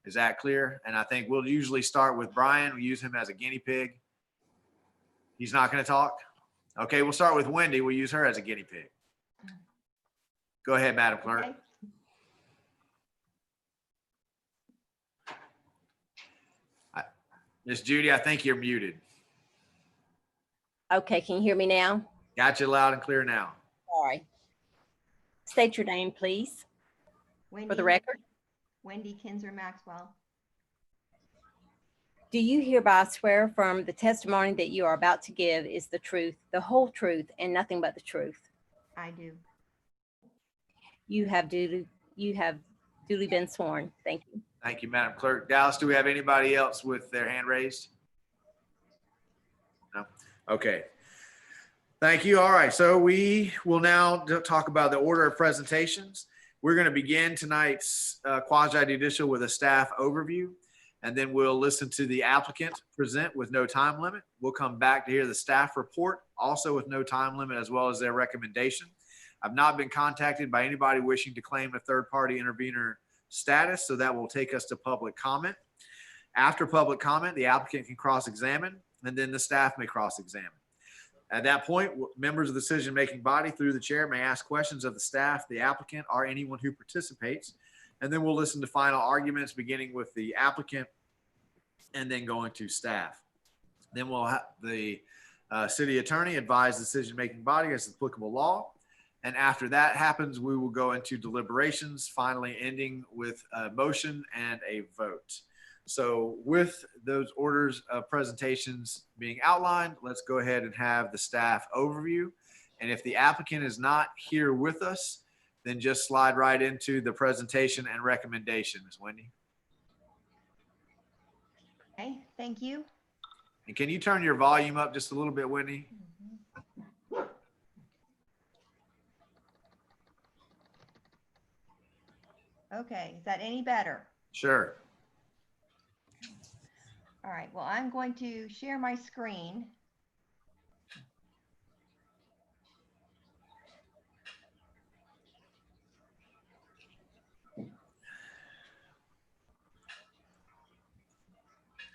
Is that clear? And I think we'll usually start with Brian. We use him as a guinea pig. He's not going to talk? Okay, we'll start with Wendy. We'll use her as a guinea pig. Go ahead, Madam Clerk. Okay. Miss Judy, I think you're muted. Okay, can you hear me now? Got you loud and clear now. Sorry. State your name, please, for the record. Wendy Kinzer Maxwell. Do you hereby swear affirm the testimony that you are about to give is the truth, the whole truth, and nothing but the truth? I do. You have duly been sworn. Thank you. Thank you, Madam Clerk. Dallas, do we have anybody else with their hand raised? No? Okay. Thank you. All right. So we will now talk about the order of presentations. We're going to begin tonight's quasi judicial with a staff overview, and then we'll listen to the applicant present with no time limit. We'll come back to hear the staff report, also with no time limit, as well as their recommendation. I've not been contacted by anybody wishing to claim a third-party intervener status, so that will take us to public comment. After public comment, the applicant can cross-examine, and then the staff may cross-examine. At that point, members of the decision-making body through the chair may ask questions of the staff, the applicant, or anyone who participates, and then we'll listen to final arguments beginning with the applicant and then going to staff. Then we'll have the city attorney advise the decision-making body as applicable law. And after that happens, we will go into deliberations, finally ending with a motion and a vote. So with those orders of presentations being outlined, let's go ahead and have the staff overview. And if the applicant is not here with us, then just slide right into the presentation and recommendation, Ms. Wendy. Okay, thank you. And can you turn your volume up just a little bit, Wendy? Okay, is that any better? Sure. All right, well, I'm going to share my screen.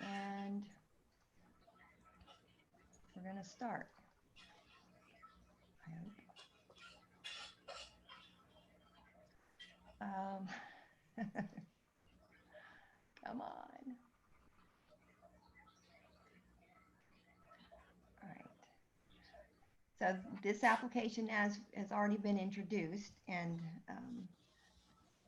And we're going to start. I hope. Come on. All right. So this application has already been introduced, and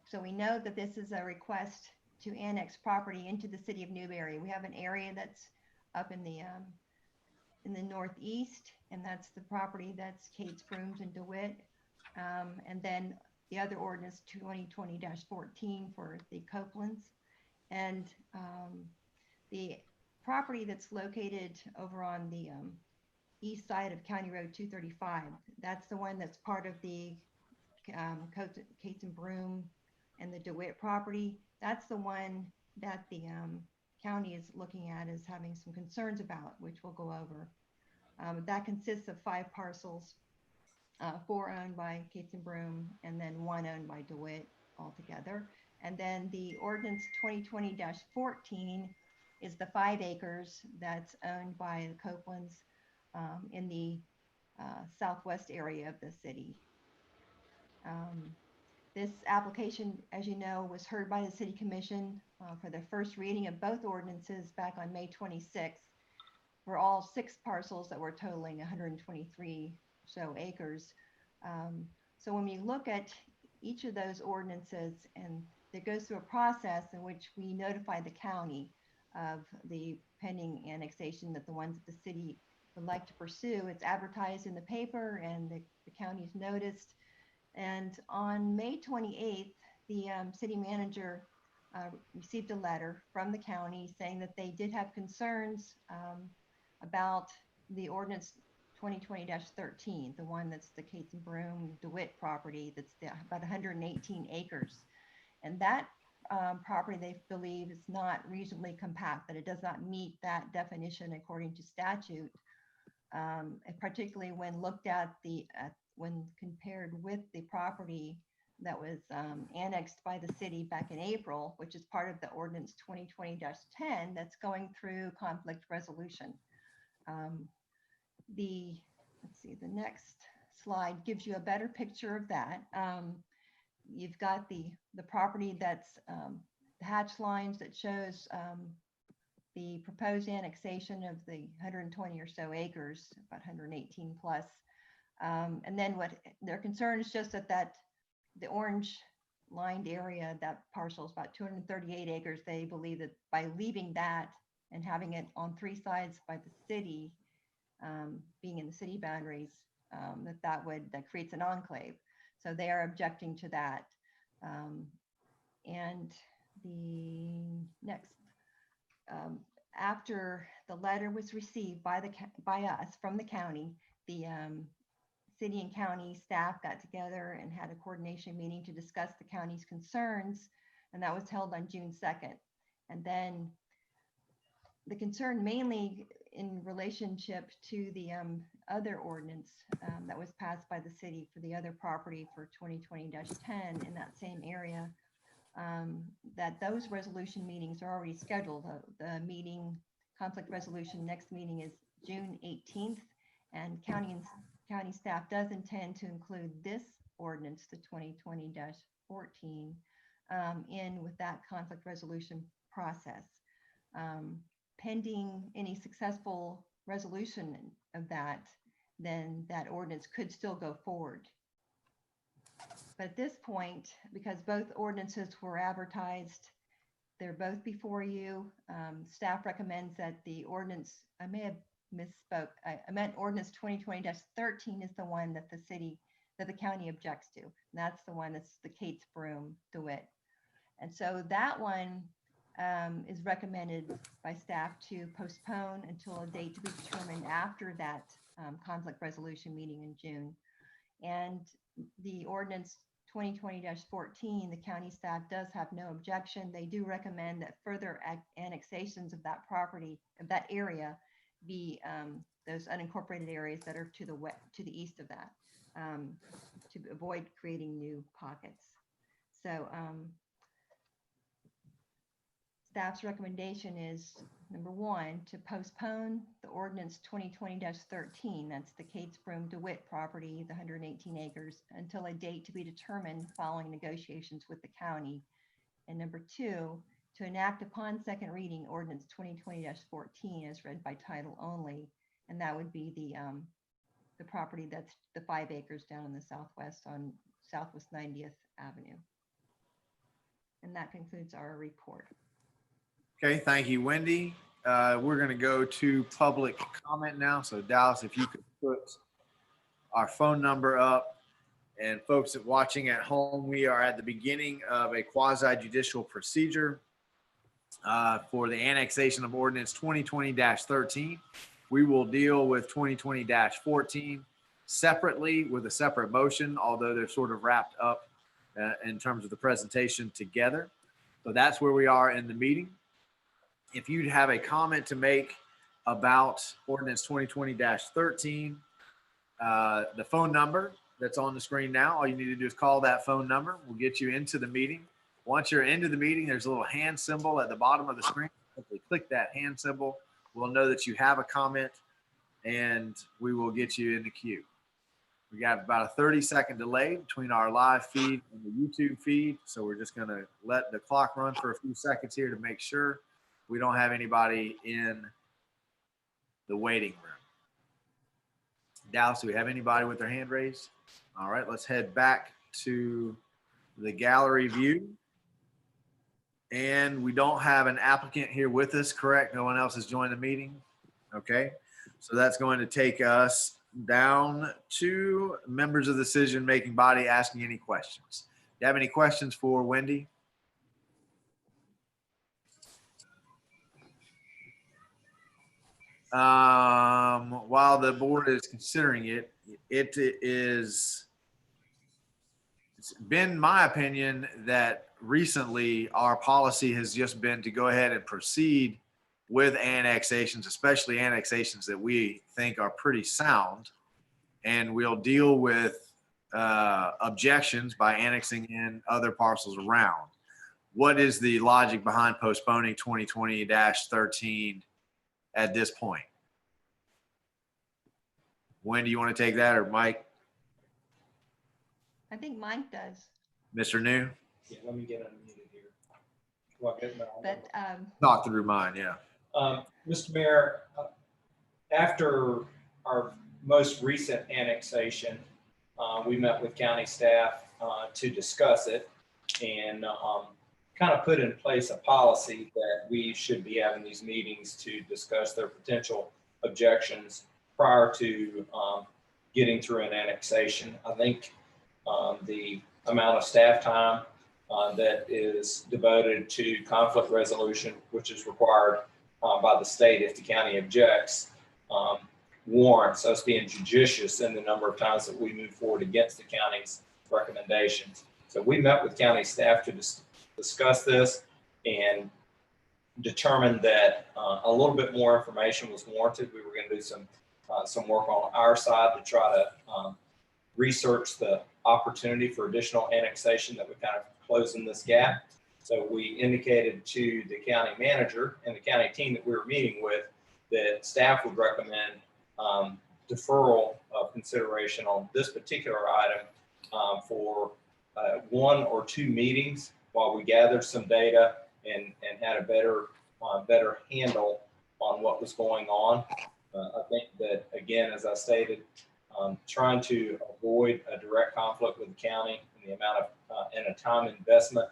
so we know that this is a request to annex property into the city of Newberry. We have an area that's up in the northeast, and that's the property that's Kate's Brooms and DeWitt, and then the other ordinance 2020-14 for the Copelands, and the property that's located over on the east side of County Road 235. That's the one that's part of the Kate's and Broom and the DeWitt property. That's the one that the county is looking at as having some concerns about, which we'll go over. That consists of 5 parcels, 4 owned by Kate's and Broom, and then 1 owned by DeWitt altogether. And then the ordinance 2020-14 is the 5 acres that's owned by the Copelands in the southwest area of the city. This application, as you know, was heard by the City Commission for the first reading of both ordinances back on May 26th for all 6 parcels that were totaling 123 or so acres. So when we look at each of those ordinances, and it goes through a process in which we notify the county of the pending annexation, that the ones that the city would like to pursue. It's advertised in the paper, and the county's noticed. And on May 28th, the city manager received a letter from the county saying that they did have concerns about the ordinance 2020-13, the one that's the Kate's and Broom DeWitt property, that's about 118 acres. And that property, they believe, is not reasonably compact, that it does not meet that definition according to statute, particularly when looked at when compared with the property that was annexed by the city back in April, which is part of the ordinance 2020-10 that's going through conflict resolution. Let's see, the next slide gives you a better picture of that. You've got the property that's the hatch lines that shows the proposed annexation of the 120 or so acres, about 118 plus. And then what their concern is just that the orange lined area, that parcel is about 238 acres. They believe that by leaving that and having it on 3 sides by the city, being in the city boundaries, that creates an enclave. So they are objecting to that. And the next, after the letter was received by us from the county, the city and county staff got together and had a coordination meeting to discuss the county's concerns, and that was held on June 2nd. And then the concern mainly in relationship to the other ordinance that was passed by the city for the other property for 2020-10 in that same area, that those resolution meetings are already scheduled. The meeting, conflict resolution, next meeting is June 18th, and county staff does intend to include this ordinance, the 2020-14, in with that conflict resolution process. Pending any successful resolution of that, then that ordinance could still go forward. But at this point, because both ordinances were advertised, they're both before you. Staff recommends that the ordinance, I may have misspoke, I meant ordinance 2020-13 is the one that the county objects to. And that's the one that's the Kate's Broom DeWitt. And so that one is recommended by staff to postpone until a date to be determined after that conflict resolution meeting in June. And the ordinance 2020-14, the county staff does have no objection. They do recommend that further annexations of that property, of that area, be those unincorporated areas that are to the east of that, to avoid creating new pockets. So staff's recommendation is, number 1, to postpone the ordinance 2020-13, that's the Kate's Broom DeWitt property, the 118 acres, until a date to be determined following negotiations with the county. And number 2, to enact upon second reading ordinance 2020-14 as read by title only, and that would be the property that's the 5 acres down in the southwest on Southwest 90th Avenue. And that concludes our report. Okay, thank you, Wendy. We're going to go to public comment now. So Dallas, if you could put our phone number up, and folks that watching at home, we are at the beginning of a quasi-judicial procedure for the annexation of ordinance 2020-13. We will deal with 2020-14 separately with a separate motion, although they're sort of wrapped up in terms of the presentation together. So that's where we are in the meeting. If you'd have a comment to make about ordinance 2020-13, the phone number that's on the screen now, all you need to do is call that phone number. We'll get you into the meeting. Once you're into the meeting, there's a little hand symbol at the bottom of the screen. Simply click that hand symbol. We'll know that you have a comment, and we will get you in the queue. We got about a 30-second delay between our live feed and the YouTube feed, so we're just going to let the clock run for a few seconds here to make sure we don't have anybody in the waiting room. Dallas, do we have anybody with their hand raised? All right, let's head back to the gallery view. And we don't have an applicant here with us, correct? No one else has joined the meeting? Okay, so that's going to take us down to members of the decision-making body asking any questions. Do you have any questions for Wendy? While the board is considering it, it's been my opinion that recently our policy has just been to go ahead and proceed with annexations, especially annexations that we think are pretty sound, and we'll deal with objections by annexing in other parcels around. What is the logic behind postponing 2020-13 at this point? When do you want to take that, or Mike? I think Mike does, Mr. New? Yeah, let me get unmuted here. Well, but Talk through mine, yeah. Mr. Mayor, after our most recent annexation, we met with county staff to discuss it, and kind of put in place a policy that we should be having these meetings to discuss their potential objections prior to getting through an annexation. I think the amount of staff time that is devoted to conflict resolution, which is required by the state if the county objects, warrants us being judicious in the number of times that we move forward against the county's recommendations. So we met with county staff to discuss this and determined that a little bit more information was warranted. We were going to do some work on our side to try to research the opportunity for additional annexation that would kind of close in this gap. So we indicated to the county manager and the county team that we were meeting with that staff would recommend deferral of consideration on this particular item for 1 or 2 meetings while we gathered some data and had a better handle on what was going on. I think that, again, as I stated, trying to avoid a direct conflict with the county and the amount of and a time investment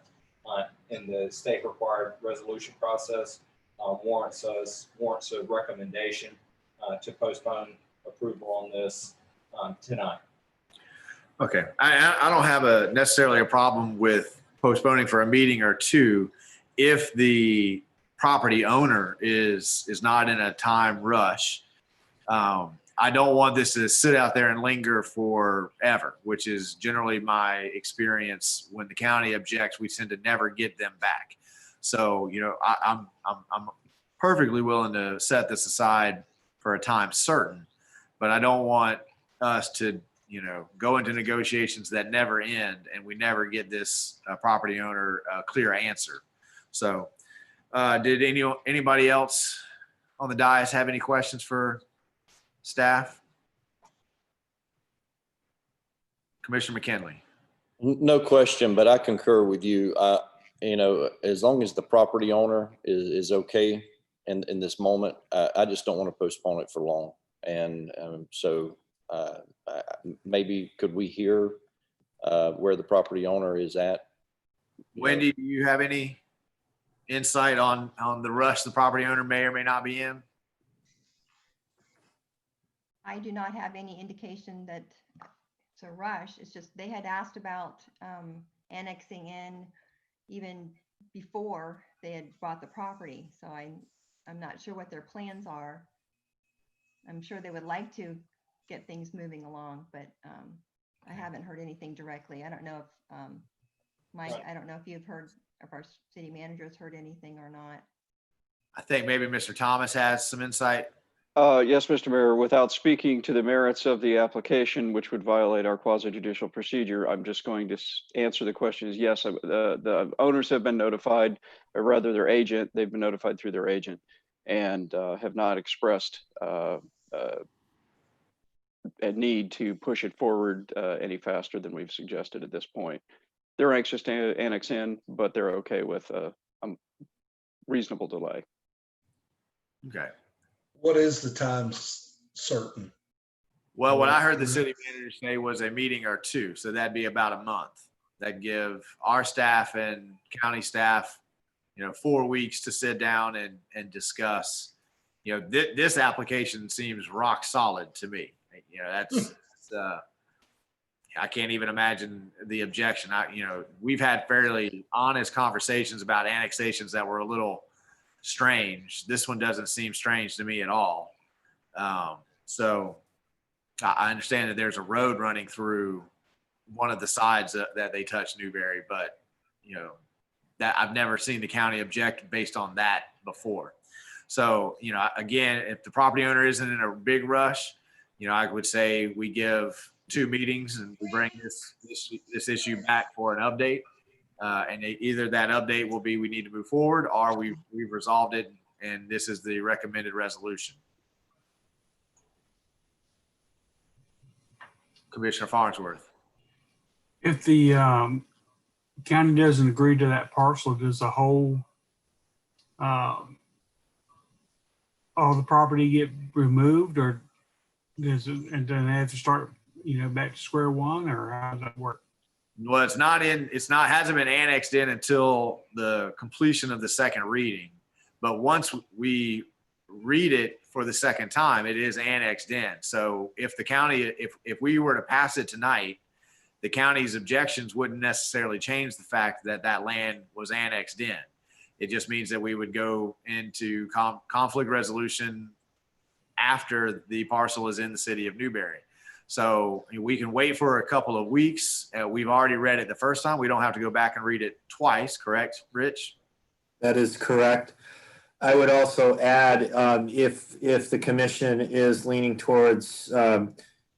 in the state required resolution process warrants a recommendation to postpone approval on this tonight. Okay, I don't have necessarily a problem with postponing for a meeting or 2 if the property owner is not in a time rush. I don't want this to sit out there and linger forever, which is generally my experience. When the county objects, we tend to never get them back. So, you know, I'm perfectly willing to set this aside for a time certain, but I don't want us to, you know, go into negotiations that never end and we never get this property owner a clear answer. So, did anybody else on the dais have any questions for staff? Commissioner McKinley. No question, but I concur with you. You know, as long as the property owner is okay in this moment, I just don't want to postpone it for long. And so maybe could we hear where the property owner is at? Wendy, do you have any insight on the rush the property owner may or may not be in? I do not have any indication that it's a rush. It's just they had asked about annexing in even before they had bought the property. So I'm not sure what their plans are. I'm sure they would like to get things moving along, but I haven't heard anything directly. I don't know if Mike, I don't know if you've heard, if our city manager's heard anything or not. I think maybe Mr. Thomas has some insight. Yes, Mr. Mayor, without speaking to the merits of the application, which would violate our quasi-judicial procedure, I'm just going to answer the question is yes, the owners have been notified, or rather their agent, they've been notified through their agent and have not expressed a need to push it forward any faster than we've suggested at this point. They're anxious to annex in, but they're okay with a reasonable delay. Okay. What is the time certain? Well, what I heard the city manager say was a meeting or 2. So that'd be about a month. That'd give our staff and county staff, 4 weeks to sit down and discuss. This application seems rock solid to me. That's I can't even imagine the objection. We've had fairly honest conversations about annexations that were a little strange. This one doesn't seem strange to me at all. So I understand that there's a road running through one of the sides that they touch Newberry, but that I've never seen the county object based on that before. So, again, if the property owner isn't in a big rush, I would say we give 2 meetings and we bring this issue back for an update. And either that update will be we need to move forward, or we've resolved it and this is the recommended resolution. Commissioner Farnsworth. If the county doesn't agree to that parcel, does the whole all the property get removed, or does it, and then they have to start back to square one, or how does that work? Well, hasn't been annexed in until the completion of the second reading. But once we read it for the second time, it is annexed in. So if the county, if we were to pass it tonight, the county's objections wouldn't necessarily change the fact that that land was annexed in. It just means that we would go into conflict resolution after the parcel is in the city of Newberry. So we can wait for a couple of weeks. We've already read it the first time. We don't have to go back and read it twice, correct, Rich? That is correct. I would also add, if the commission is leaning towards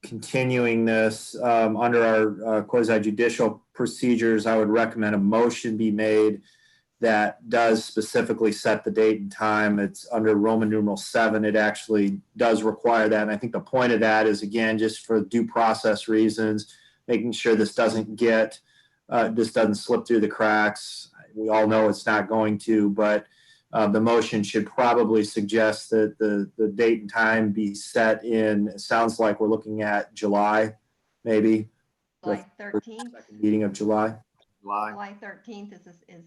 continuing this under our quasi judicial procedures, I would recommend a motion be made that does specifically set the date and time. It's under Roman numeral 7. It actually does require that. And I think the point of that is, again, just for due process reasons, making sure this doesn't slip through the cracks. We all know it's not going to, but the motion should probably suggest that the date and time be set in, it sounds like we're looking at July, maybe. July 13th. Second meeting of July. July 13th is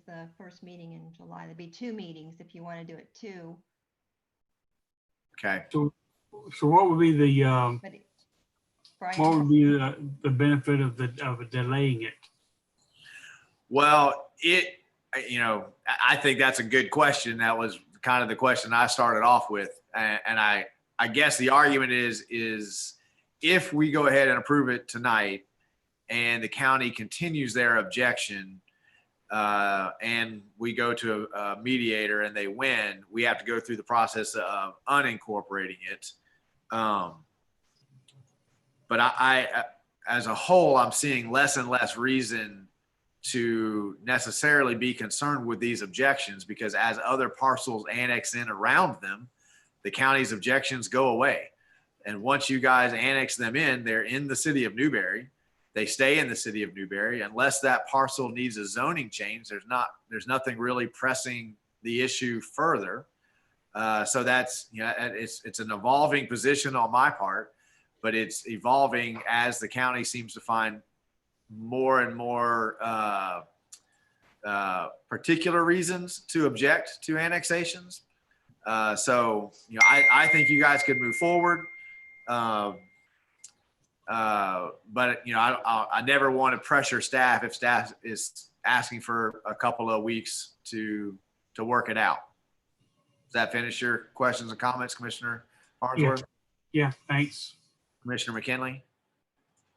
the first meeting in July. There'd be 2 meetings if you want to do it 2. Okay. So what would be the, But Brian, what would be the benefit of delaying it? Well, I think that's a good question. That was kind of the question I started off with. And I guess the argument is if we go ahead and approve it tonight and the county continues their objection and we go to a mediator and they win, we have to go through the process of unincorporating it. But I as a whole, I'm seeing less and less reason to necessarily be concerned with these objections, because as other parcels annex in around them, the county's objections go away. And once you guys annex them in, they're in the city of Newberry. They stay in the city of Newberry. Unless that parcel needs a zoning change, there's nothing really pressing the issue further. So that's, it's an evolving position on my part, but it's evolving as the county seems to find more and more particular reasons to object to annexations. So, I think you guys could move forward. But, I never want to pressure staff if staff is asking for a couple of weeks to work it out. Does that finish your questions and comments, Commissioner Farnsworth? Yeah, thanks. Commissioner McKinley?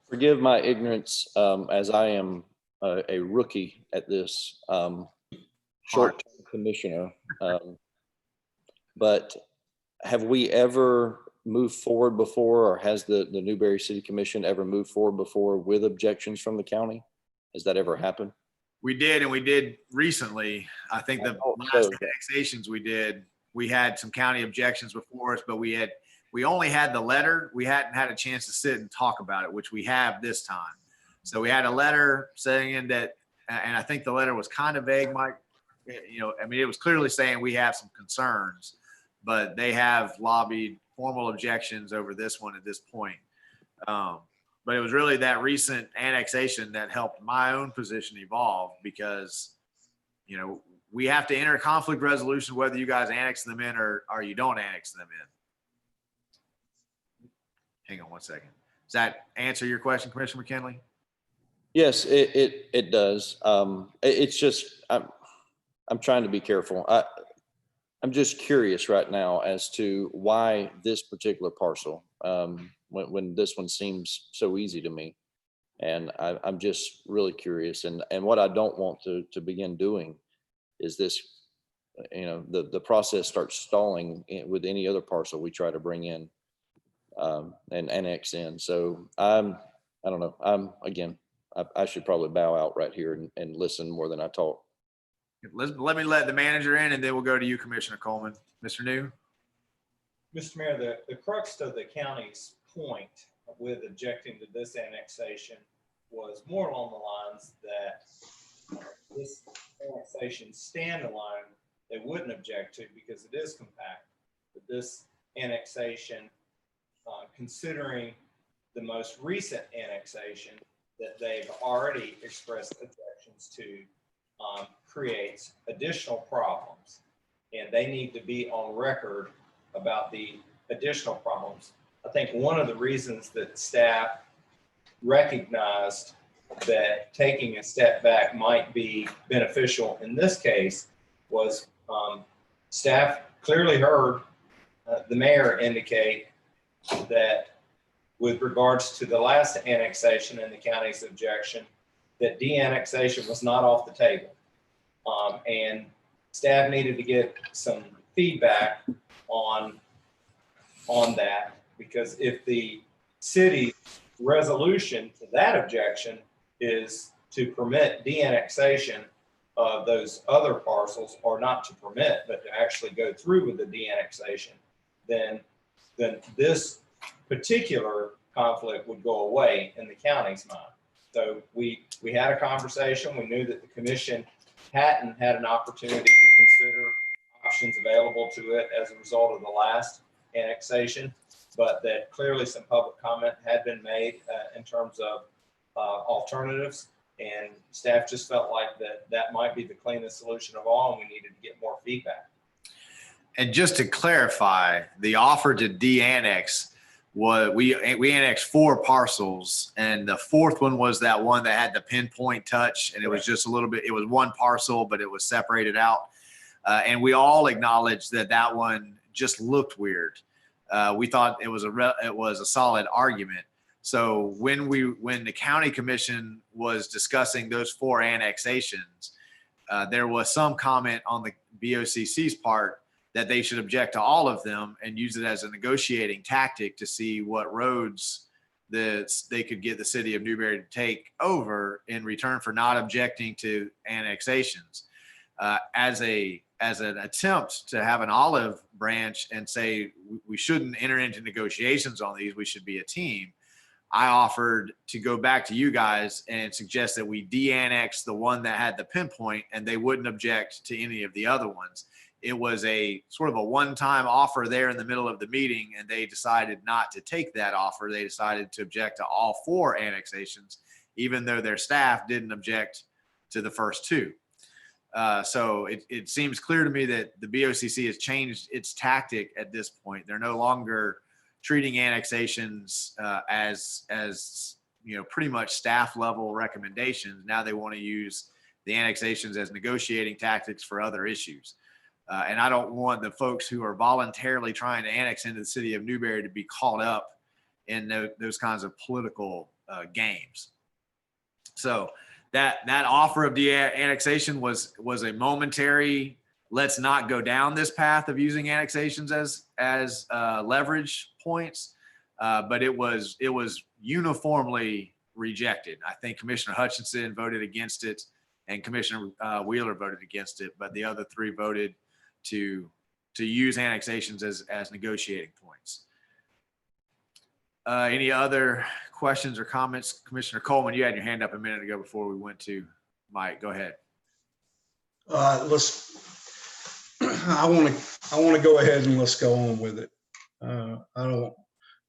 Forgive my ignorance, as I am a rookie at this, short-term commissioner. But have we ever moved forward before, or has the Newberry City Commission ever moved forward before with objections from the county? Has that ever happened? We did, and we did recently. I think the last annexations we had some county objections before us, but we only had the letter. We hadn't had a chance to sit and talk about it, which we have this time. So we had a letter saying that, and I think the letter was kind of vague, Mike. It was clearly saying we have some concerns, but they have lobbied formal objections over this one at this point. But it was really that recent annexation that helped my own position evolve, because, we have to enter a conflict resolution whether you guys annex them in or you don't annex them in. Hang on one second. Does that answer your question, Commissioner McKinley? Yes, it does. It's just, I'm trying to be careful. I'm just curious right now as to why this particular parcel, when this one seems so easy to me. And I'm just really curious. And what I don't want to begin doing is this, the process starts stalling with any other parcel we try to bring in and annex in. So I don't know. I should probably bow out right here and listen more than I talk. Let me let the manager in, and then we'll go to you, Commissioner Coleman. Mr. New? Mr. Mayor, the crux of the county's point with objecting to this annexation was more along the lines that this annexation standalone, they wouldn't object to because it is compact. But this annexation, considering the most recent annexation, that they've already expressed objections to creates additional problems. And they need to be on record about the additional problems. I think one of the reasons that staff recognized that taking a step back might be beneficial in this case was staff clearly heard the mayor indicate that with regards to the last annexation and the county's objection, that de-annexation was not off the table. And staff needed to get some feedback on that, because if the city's resolution to that objection is to permit de-annexation of those other parcels, or not to permit, but to actually go through with the de-annexation, then this particular conflict would go away in the county's mind. So we had a conversation. We knew that the commission hadn't had an opportunity to consider options available to it as a result of the last annexation, but that clearly some public comment had been made in terms of alternatives, and staff just felt like that might be the cleanest solution of all, and we needed to get more feedback. And just to clarify, the offer to de-annex was, we annexed 4 parcels, and the 4th one was that one that had the pinpoint touch, and it was just a little bit, it was one parcel, but it was separated out. And we all acknowledged that one just looked weird. We thought it was a solid argument. So when the county commission was discussing those 4 annexations, there was some comment on the BOCC's part that they should object to all of them and use it as a negotiating tactic to see what roads they could get the city of Newberry to take over in return for not objecting to annexations. As an attempt to have an olive branch and say we shouldn't enter into negotiations on these, we should be a team, I offered to go back to you guys and suggest that we de-annex the one that had the pinpoint, and they wouldn't object to any of the other ones. It was a sort of a one-time offer there in the middle of the meeting, and they decided not to take that offer. They decided to object to all 4 annexations, even though their staff didn't object to the first 2. So it seems clear to me that the BOCC has changed its tactic at this point. They're no longer treating annexations as pretty much staff level recommendations. Now they want to use the annexations as negotiating tactics for other issues. And I don't want the folks who are voluntarily trying to annex into the city of Newberry to be caught up in those kinds of political games. So that offer of de-annexation was a momentary, let's not go down this path of using annexations as leverage points, but it was uniformly rejected. I think Commissioner Hutchinson voted against it, and Commissioner Wheeler voted against it, but the other 3 voted to use annexations as negotiating points. Any other questions or comments? Commissioner Coleman, you had your hand up a minute ago before we went to Mike. Go ahead. I want to go ahead and let's go on with it. I don't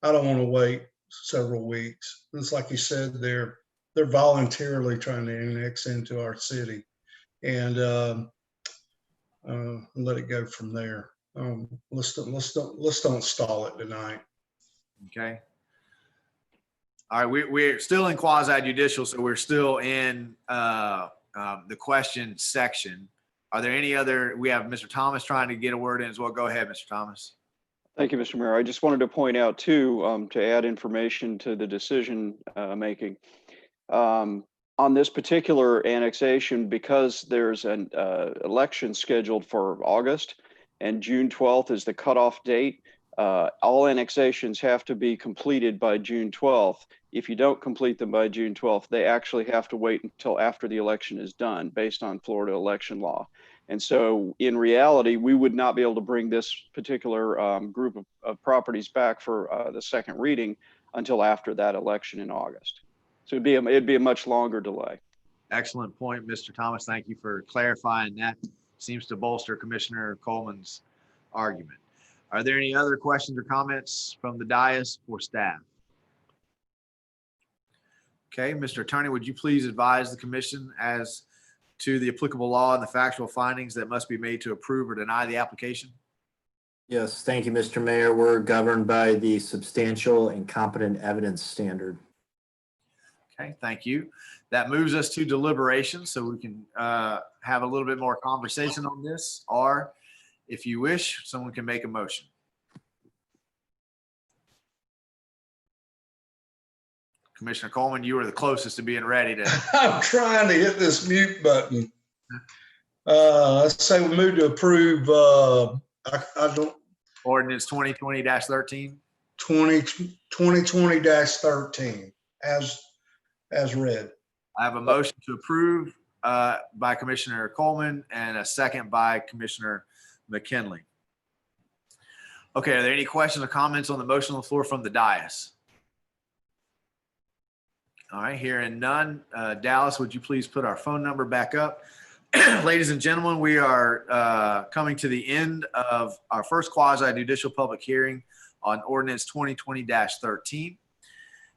want to wait several weeks. It's like you said, they're voluntarily trying to annex into our city, and let it go from there. Let's don't stall it tonight. Okay. All right, we're still in quasi judicial, so we're still in the question section. Are there any other? We have Mr. Thomas trying to get a word in as well. Go ahead, Mr. Thomas. Thank you, Mr. Mayor. I just wanted to point out too, to add information to the decision making. On this particular annexation, because there's an election scheduled for August and June 12th is the cutoff date, all annexations have to be completed by June 12th. If you don't complete them by June 12th, they actually have to wait until after the election is done based on Florida election law. And so in reality, we would not be able to bring this particular group of properties back for the second reading until after that election in August. So it'd be a much longer delay. Excellent point, Mr. Thomas. Thank you for clarifying that. Seems to bolster Commissioner Coleman's argument. Are there any other questions or comments from the dais or staff? Okay, Mr. Attorney, would you please advise the commission as to the applicable law and the factual findings that must be made to approve or deny the application? Yes, thank you, Mr. Mayor. We're governed by the substantial and competent evidence standard. Okay, thank you. That moves us to deliberation, so we can have a little bit more conversation on this, or if you wish, someone can make a motion. Commissioner Coleman, you were the closest to being ready to. I'm trying to hit this mute button. Let's say we move to approve, I don't, Ordinance 2020-13. 2020-13 as read. I have a motion to approve by Commissioner Coleman and a second by Commissioner McKinley. Okay, are there any questions or comments on the motion on the floor from the dais? All right, hearing none. Dallas, would you please put our phone number back up? Ladies and gentlemen, we are coming to the end of our first quasi judicial public hearing on ordinance 2020-13.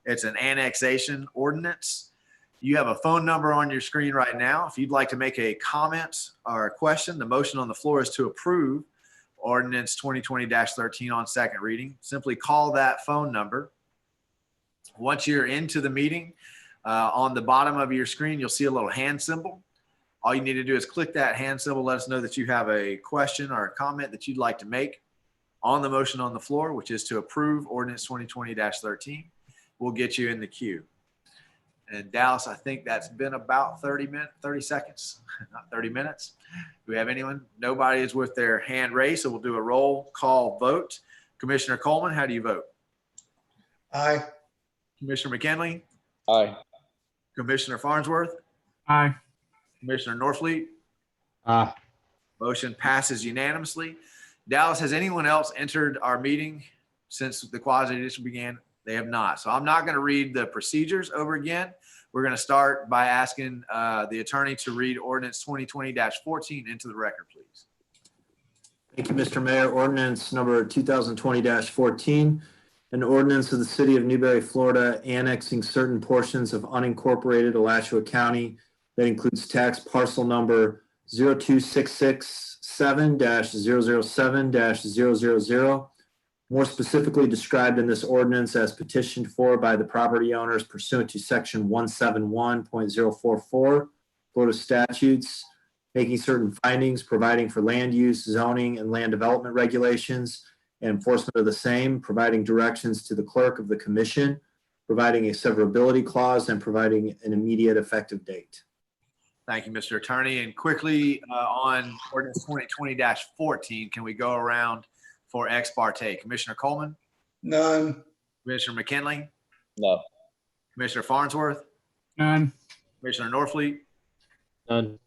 It's an annexation ordinance. You have a phone number on your screen right now. If you'd like to make a comment or a question, the motion on the floor is to approve ordinance 2020-13 on second reading. Simply call that phone number. Once you're into the meeting, on the bottom of your screen, you'll see a little hand symbol. All you need to do is click that hand symbol. Let us know that you have a question or a comment that you'd like to make on the motion on the floor, which is to approve ordinance 2020-13. We'll get you in the queue. And Dallas, I think that's been about 30 seconds, not 30 minutes. Do we have anyone? Nobody is with their hand raised, so we'll do a roll call vote. Commissioner Coleman, how do you vote? Aye. Commissioner McKinley? Aye. Commissioner Farnsworth? Aye. Commissioner Norfleet? Aye. Motion passes unanimously. Dallas, has anyone else entered our meeting since the quasi-judicial began? They have not. So I'm not going to read the procedures over again. We're going to start by asking the attorney to read ordinance 2020-14 into the record, please. Thank you, Mr. Mayor. Ordinance number 2020-14, an ordinance of the city of Newberry, Florida, annexing certain portions of unincorporated Alachua County that includes tax parcel number 02667-007-000, more specifically described in this ordinance as petitioned for by the property owners pursuant to section 171.044 Florida statutes, making certain findings, providing for land use, zoning, and land development regulations, and enforcement of the same, providing directions to the clerk of the commission, providing a severability clause, and providing an immediate effective date. Thank you, Mr. Attorney. And quickly on ordinance 2020-14, can we go around for ex parte? Commissioner Coleman? None. Commissioner McKinley? No. Commissioner Farnsworth? None. Commissioner Norfleet? None.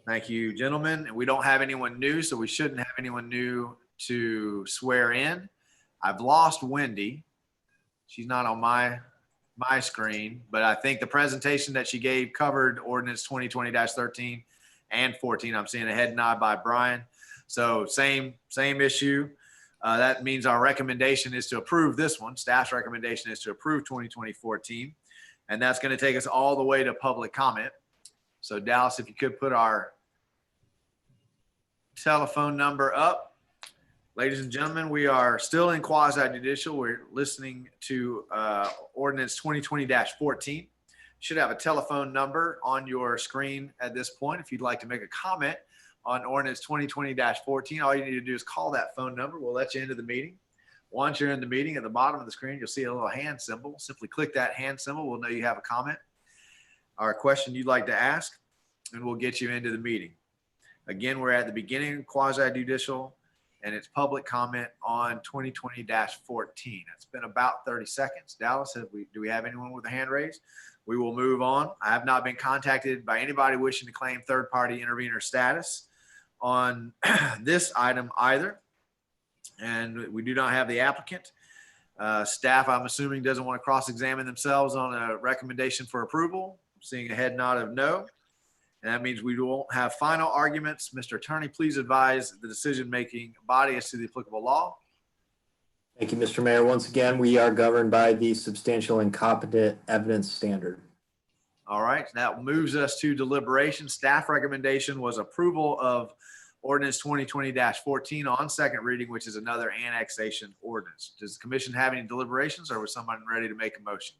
Thank you, gentlemen. And we don't have anyone new, so we shouldn't have anyone new to swear in. I've lost Wendy. She's not on my screen, but I think the presentation that she gave covered ordinance 2020-13 and 14. I'm seeing a head nod by Brian. So same issue. That means our recommendation is to approve this one. Staff's recommendation is to approve 2020-14, and that's going to take us all the way to public comment. So Dallas, if you could put our telephone number up. Ladies and gentlemen, we are still in quasi-judicial. We're listening to ordinance 2020-14. You should have a telephone number on your screen at this point. If you'd like to make a comment on ordinance 2020-14, all you need to do is call that phone number. We'll let you into the meeting. Once you're in the meeting, at the bottom of the screen, you'll see a little hand symbol. Simply click that hand symbol. We'll know you have a comment or a question you'd like to ask, and we'll get you into the meeting. Again, we're at the beginning of quasi-judicial, and it's public comment on 2020-14. It's been about 30 seconds. Dallas, do we have anyone with a hand raised? We will move on. I have not been contacted by anybody wishing to claim third-party intervener status on this item either. And we do not have the applicant. Staff, I'm assuming, doesn't want to cross-examine themselves on a recommendation for approval. I'm seeing a head nod of no. And that means we won't have final arguments. Mr. Attorney, please advise the decision-making body as to the applicable law. Thank you, Mr. Mayor. Once again, we are governed by the substantial and competent evidence standard. All right, that moves us to deliberation. Staff recommendation was approval of ordinance 2020-14 on second reading, which is another annexation ordinance. Does the commission have any deliberations, or was someone ready to make a motion?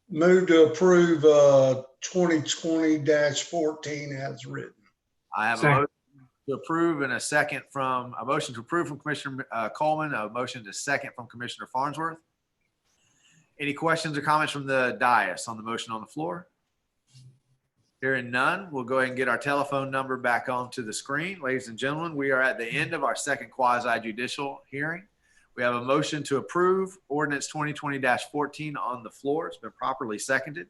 Move to approve 2020-14 as written. I have a Second. motion to approve and a motion to approve from Commissioner Coleman, a motion to second from Commissioner Farnsworth. Any questions or comments from the dais on the motion on the floor? Hearing none, we'll go ahead and get our telephone number back onto the screen. Ladies and gentlemen, we are at the end of our second quasi judicial hearing. We have a motion to approve ordinance 2020-14 on the floor. It's been properly seconded.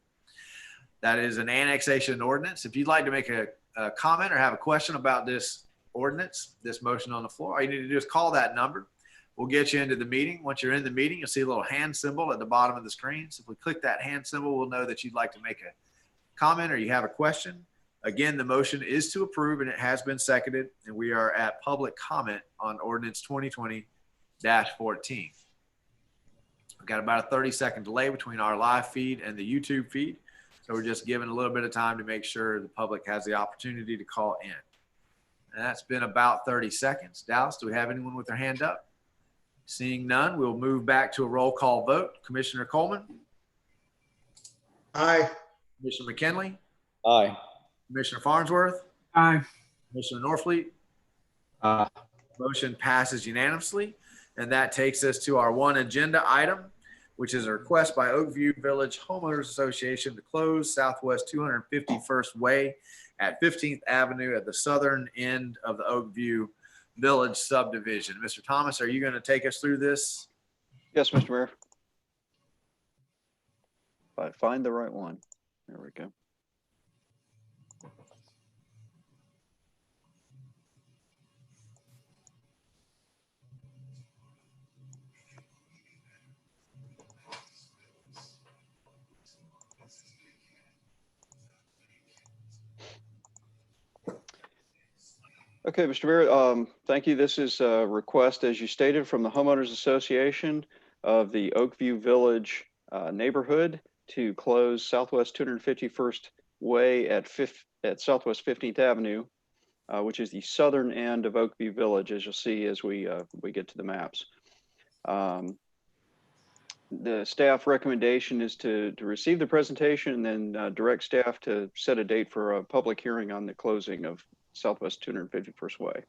That is an annexation ordinance. If you'd like to make a comment or have a question about this ordinance, this motion on the floor, all you need to do is call that number. We'll get you into the meeting. Once you're in the meeting, you'll see a little hand symbol at the bottom of the screen. So if we click that hand symbol, we'll know that you'd like to make a comment or you have a question. Again, the motion is to approve and it has been seconded, and we are at public comment on ordinance 2020-14. We've got about a 30-second delay between our live feed and the YouTube feed. So we're just giving a little bit of time to make sure the public has the opportunity to call in. And that's been about 30 seconds. Dallas, do we have anyone with their hand up? Seeing none, we'll move back to a roll call vote. Commissioner Coleman? Aye. Commissioner McKinley? Aye. Commissioner Farnsworth? Aye. Commissioner Norfleet? Motion passes unanimously. And that takes us to our one agenda item, which is a request by Oakview Village Homeowners Association to close Southwest 251st Way at 15th Avenue at the southern end of the Oakview Village subdivision. Mr. Thomas, are you going to take us through this? Yes, Mr. Mayor. If I find the right one. There we go. Okay, Mr. Mayor, thank you. This is a request, as you stated, from the Homeowners Association of the Oakview Village neighborhood to close Southwest 251st Way at Southwest 15th Avenue, which is the southern end of Oakview Village, as you'll see as we get to the maps. The staff recommendation is to receive the presentation and then direct staff to set a date for a public hearing on the closing of Southwest 251st Way.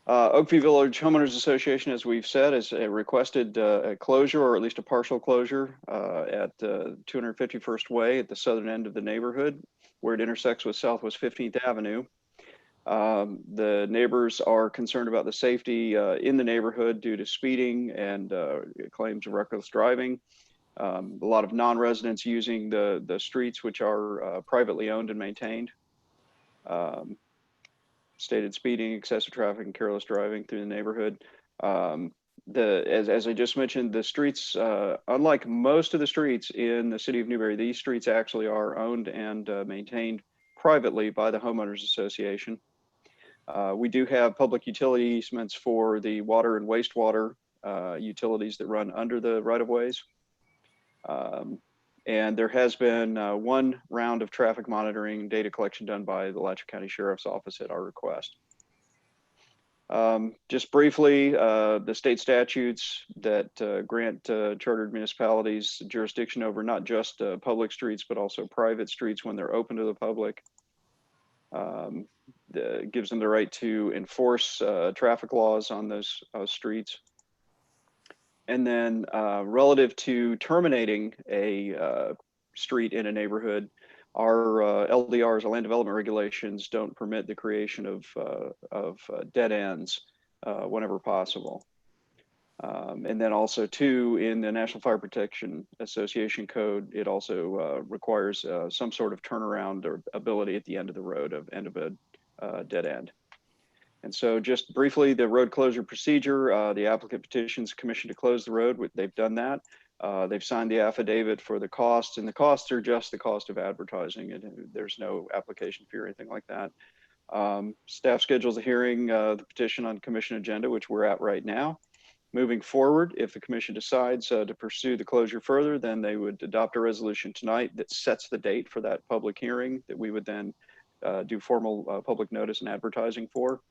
Oakview Village Homeowners Association, as we've said, has requested a closure, or at least a partial closure, at 251st Way at the southern end of the neighborhood, where it intersects with Southwest 15th Avenue. The neighbors are concerned about the safety in the neighborhood due to speeding and claims of reckless driving. A lot of non-residents using the streets, which are privately owned and maintained. Stated speeding, excessive traffic, and careless driving through the neighborhood. As I just mentioned, the streets, unlike most of the streets in the city of Newberry, these streets actually are owned and maintained privately by the Homeowners Association. We do have public utility easements for the water and wastewater utilities that run under the right-of-ways. And there has been one round of traffic monitoring data collection done by the Alachua County Sheriff's Office at our request. Just briefly, the state statutes that grant chartered municipalities jurisdiction over not just public streets, but also private streets when they're open to the public. Gives them the right to enforce traffic laws on those streets. And then relative to terminating a street in a neighborhood, our LDRs, our land development regulations, don't permit the creation of dead ends whenever possible. And then also too, in the National Fire Protection Association code, it also requires some sort of turnaround or ability at the end of the road, end of a dead end. And so just briefly, the road closure procedure, the applicant petitions commission to close the road. They've done that. They've signed the affidavit for the costs, and the costs are just the cost of advertising it. There's no application fee or anything like that. Staff schedules a hearing, the petition on commission agenda, which we're at right now. Moving forward, if the commission decides to pursue the closure further, then they would adopt a resolution tonight that sets the date for that public hearing that we would then do formal public notice and advertising for.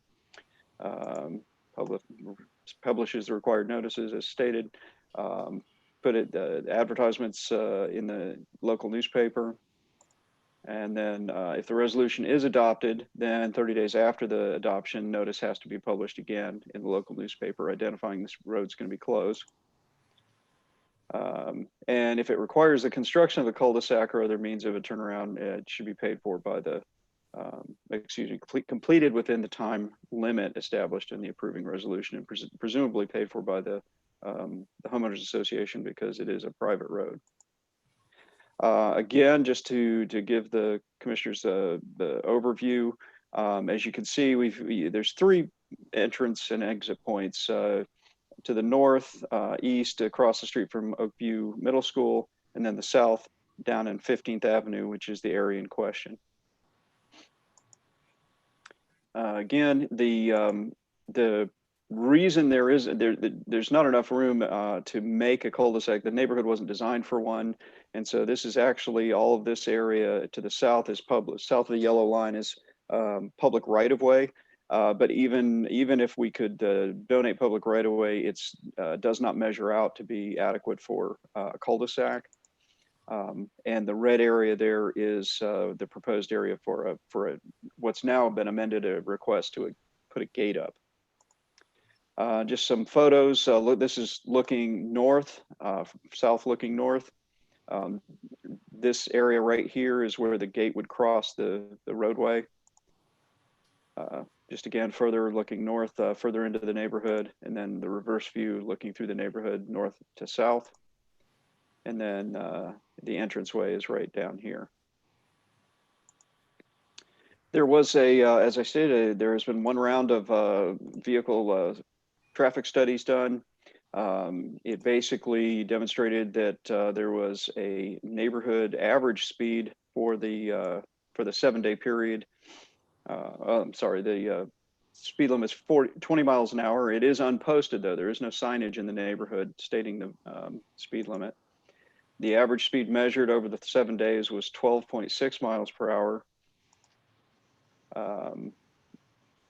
Publishes the required notices as stated. Put it advertisements in the local newspaper. And then if the resolution is adopted, then 30 days after the adoption, notice has to be published again in the local newspaper identifying this road's going to be closed. And if it requires the construction of the cul-de-sac or other means of a turnaround, it should be paid for by the, completed within the time limit established in the approving resolution and presumably paid for by the homeowners association because it is a private road. Again, just to give the commissioners the overview, as you can see, there's 3 entrance and exit points to the north, east, across the street from Oakview Middle School, and then the south down in 15th Avenue, which is the area in question. Again, the reason there's not enough room to make a cul-de-sac, the neighborhood wasn't designed for one. And so this is actually all of this area to the south is public, south of the yellow line is public right of way. But even if we could donate public right of way, it does not measure out to be adequate for a cul-de-sac. And the red area there is the proposed area for what's now been amended, a request to put a gate up. Just some photos. This is looking north, south looking north. This area right here is where the gate would cross the roadway. Just again, further looking north, further into the neighborhood, and then the reverse view looking through the neighborhood north to south. And then the entranceway is right down here. There was as I stated, there has been one round of vehicle traffic studies done. It basically demonstrated that there was a neighborhood average speed for the 7-day period. I'm sorry, the speed limit is 20 miles an hour. It is unposted though. There is no signage in the neighborhood stating the speed limit. The average speed measured over the 7 days was 12.6 miles per hour.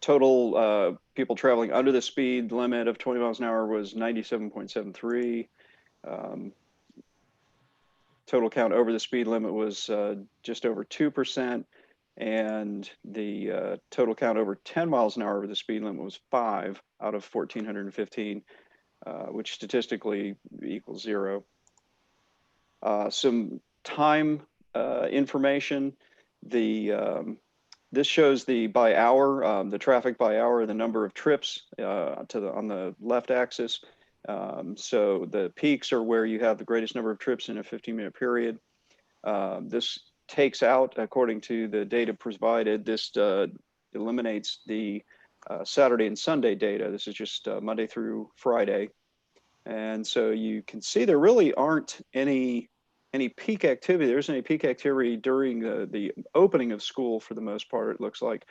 Total people traveling under the speed limit of 20 miles an hour was 97.73. Total count over the speed limit was just over 2%. And the total count over 10 miles an hour over the speed limit was 5 out of 1,415, which statistically equals 0. Some time information. This shows the by hour, the traffic by hour, the number of trips on the left axis. So the peaks are where you have the greatest number of trips in a 15-minute period. This takes out, according to the data provided, this eliminates the Saturday and Sunday data. This is just Monday through Friday. And so you can see there really aren't any peak activity. There isn't any peak activity during the opening of school for the most part, it looks like.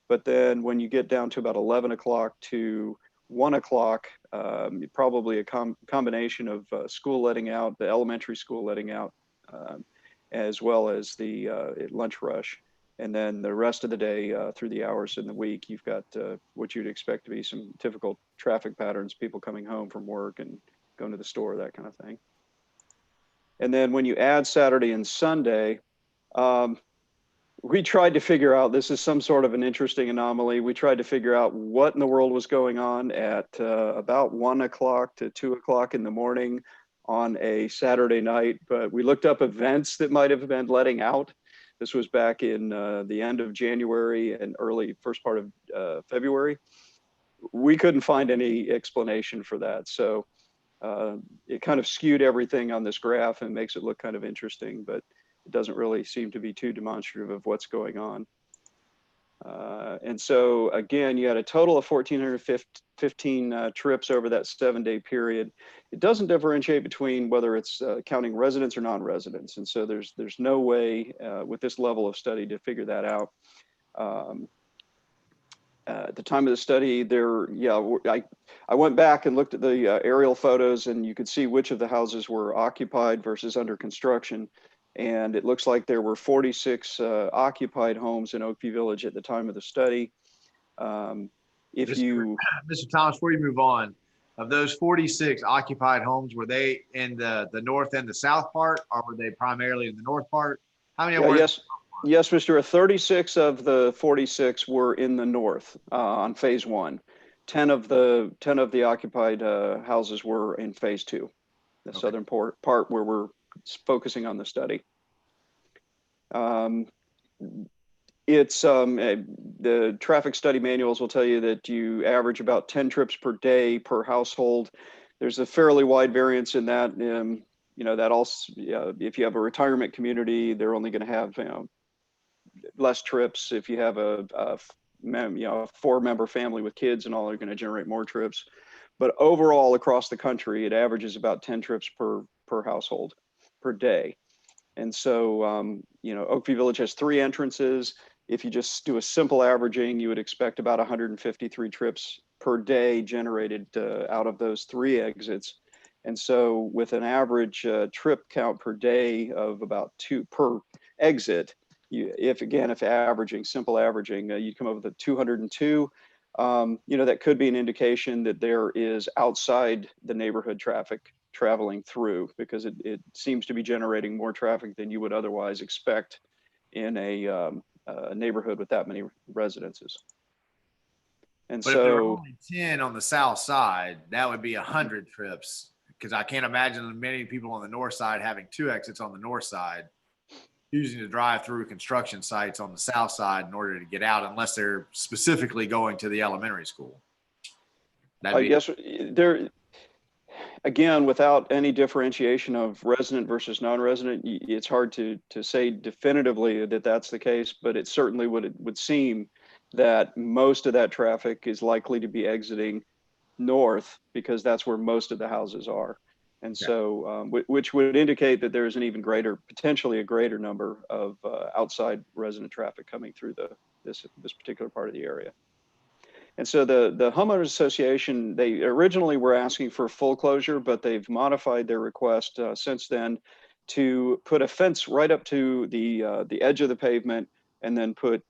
But then when you get down to about 11 o'clock to 1 o'clock, probably a combination of school letting out, the elementary school letting out, as well as the lunch rush. And then the rest of the day through the hours in the week, you've got what you'd expect to be some typical traffic patterns, people coming home from work and going to the store, that kind of thing. And then when you add Saturday and Sunday, we tried to figure out, this is some sort of an interesting anomaly. We tried to figure out what in the world was going on at about 1 o'clock to 2 o'clock in the morning on a Saturday night, but we looked up events that might have been letting out. This was back in the end of January and early first part of February. We couldn't find any explanation for that. So it kind of skewed everything on this graph and makes it look kind of interesting, but it doesn't really seem to be too demonstrative of what's going on. And so again, you had a total of 1,415 trips over that 7-day period. It doesn't differentiate between whether it's counting residents or non-residents. And so there's no way with this level of study to figure that out. At the time of the study, I went back and looked at the aerial photos, and you could see which of the houses were occupied versus under construction. And it looks like there were 46 occupied homes in Oakview Village at the time of the study. Mr. Thomas, before you move on, of those 46 occupied homes, were they in the north and the south part, or were they primarily in the north part? How many were? Yes, Mr. 36 of the 46 were in the north on phase 1. 10 of the occupied houses were in phase 2, the southern part where we're focusing on the study. The traffic study manuals will tell you that you average about 10 trips per day per household. There's a fairly wide variance in that. That also, if you have a retirement community, they're only going to have less trips. If you have a 4-member family with kids and all, they're going to generate more trips. But overall, across the country, it averages about 10 trips per household per day. And so, Oakview Village has 3 entrances. If you just do a simple averaging, you would expect about 153 trips per day generated out of those 3 exits. And so with an average trip count per day of about 2 per exit, if averaging, simple averaging, you come up with a 202. That could be an indication that there is outside the neighborhood traffic traveling through, because it seems to be generating more traffic than you would otherwise expect in a neighborhood with that many residences. And but if there were only 10 on the south side, that would be 100 trips, because I can't imagine many people on the north side having 2 exits on the north side, using to drive through construction sites on the south side in order to get out, unless they're specifically going to the elementary school. Yes, again, without any differentiation of resident versus non-resident, it's hard to say definitively that that's the case, but it certainly would seem that most of that traffic is likely to be exiting north, because that's where most of the houses are. And so, which would indicate that there's an even greater, potentially a greater number of outside resident traffic coming through this particular part of the area. And so the homeowners association, they originally were asking for full closure, but they've modified their request since then to put a fence right up to the edge of the pavement, and then put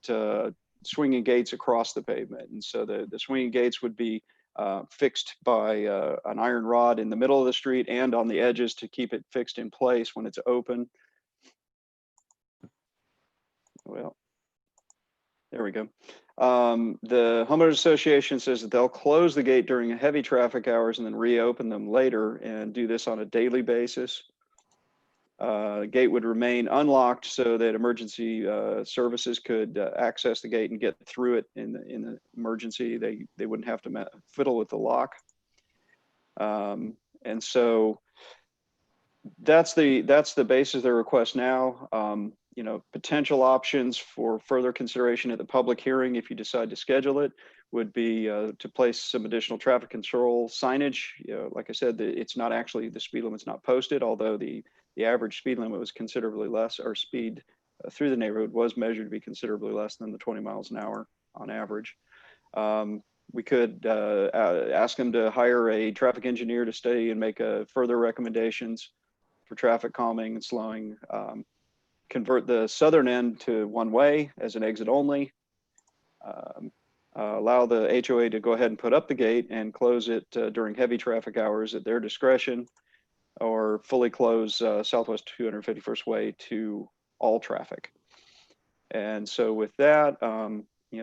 swinging gates across the pavement. And so the swinging gates would be fixed by an iron rod in the middle of the street and on the edges to keep it fixed in place when it's open. Well, there we go. The homeowners association says that they'll close the gate during heavy traffic hours and then reopen them later, and do this on a daily basis. The gate would remain unlocked so that emergency services could access the gate and get through it in the emergency. They wouldn't have to fiddle with the lock. And so that's the basis of their request now. Potential options for further consideration at the public hearing, if you decide to schedule it, would be to place some additional traffic control signage. Like I said, it's not actually, the speed limit's not posted, although the average speed limit was considerably less, or speed through the neighborhood was measured to be considerably less than the 20 miles an hour on average. We could ask them to hire a traffic engineer to study and make further recommendations for traffic calming and slowing. Convert the southern end to one-way as an exit only. Allow the HOA to go ahead and put up the gate and close it during heavy traffic hours at their discretion, or fully close Southwest 251st Way to all traffic. And so with that,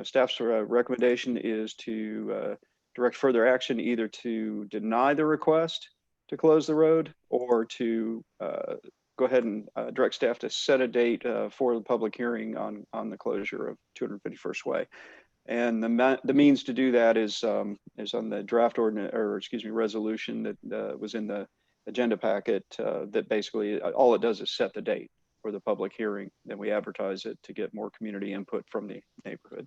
staff's recommendation is to direct further action, either to deny the request to close the road, or to go ahead and direct staff to set a date for the public hearing on the closure of 251st Way. And the means to do that is on the draft ordinance, or excuse me, resolution that was in the agenda packet, that basically all it does is set the date for the public hearing. Then we advertise it to get more community input from the neighborhood.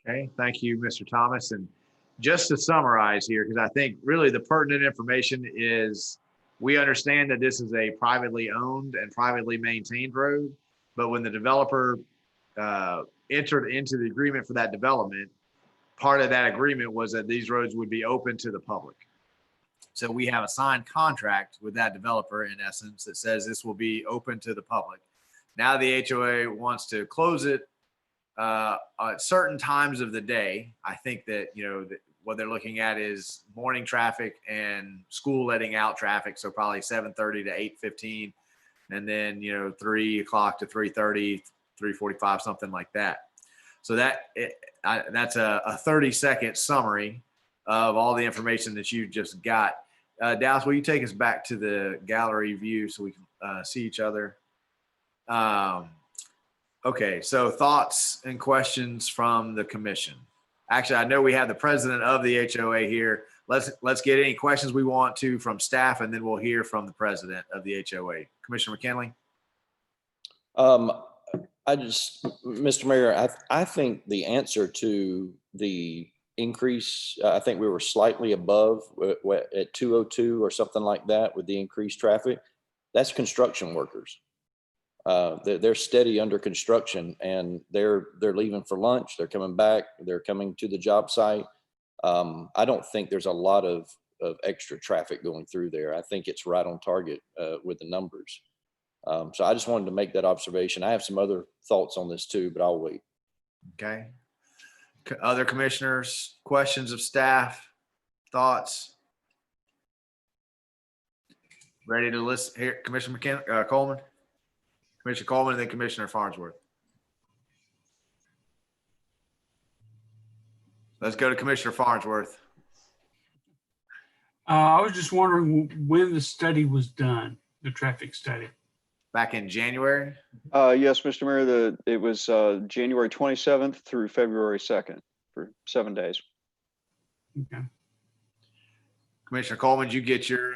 Okay, thank you, Mr. Thomas. And just to summarize here, because I think really the pertinent information is, we understand that this is a privately owned and privately maintained road, but when the developer entered into the agreement for that development, part of that agreement was that these roads would be open to the public. So we have a signed contract with that developer in essence that says this will be open to the public. Now the HOA wants to close it at certain times of the day. I think that, what they're looking at is morning traffic and school letting out traffic. So probably 7:30 to 8:15, and then, 3 o'clock to 3:30, 3:45, something like that. So that's a 30-second summary of all the information that you just got. Dallas, will you take us back to the gallery view so we can see each other? Okay, so thoughts and questions from the commission. Actually, I know we have the president of the HOA here. Let's get any questions we want to from staff, and then we'll hear from the president of the HOA. Commissioner McKinley? Mr. Mayor, I think the answer to the increase, I think we were slightly above at 202 or something like that with the increased traffic. That's construction workers. They're steady under construction, and they're leaving for lunch. They're coming back. They're coming to the job site. I don't think there's a lot of extra traffic going through there. I think it's right on target with the numbers. So I just wanted to make that observation. I have some other thoughts on this too, but I'll wait. Okay. Other commissioners, questions of staff, thoughts? Ready to listen here, Commissioner Coleman? Commissioner Coleman and then Commissioner Farnsworth. Let's go to Commissioner Farnsworth. I was just wondering when the study was done, the traffic study. Back in January? Yes, Mr. Mayor, it was January 27th through February 2nd for 7 days. Okay. Commissioner Coleman, did you get your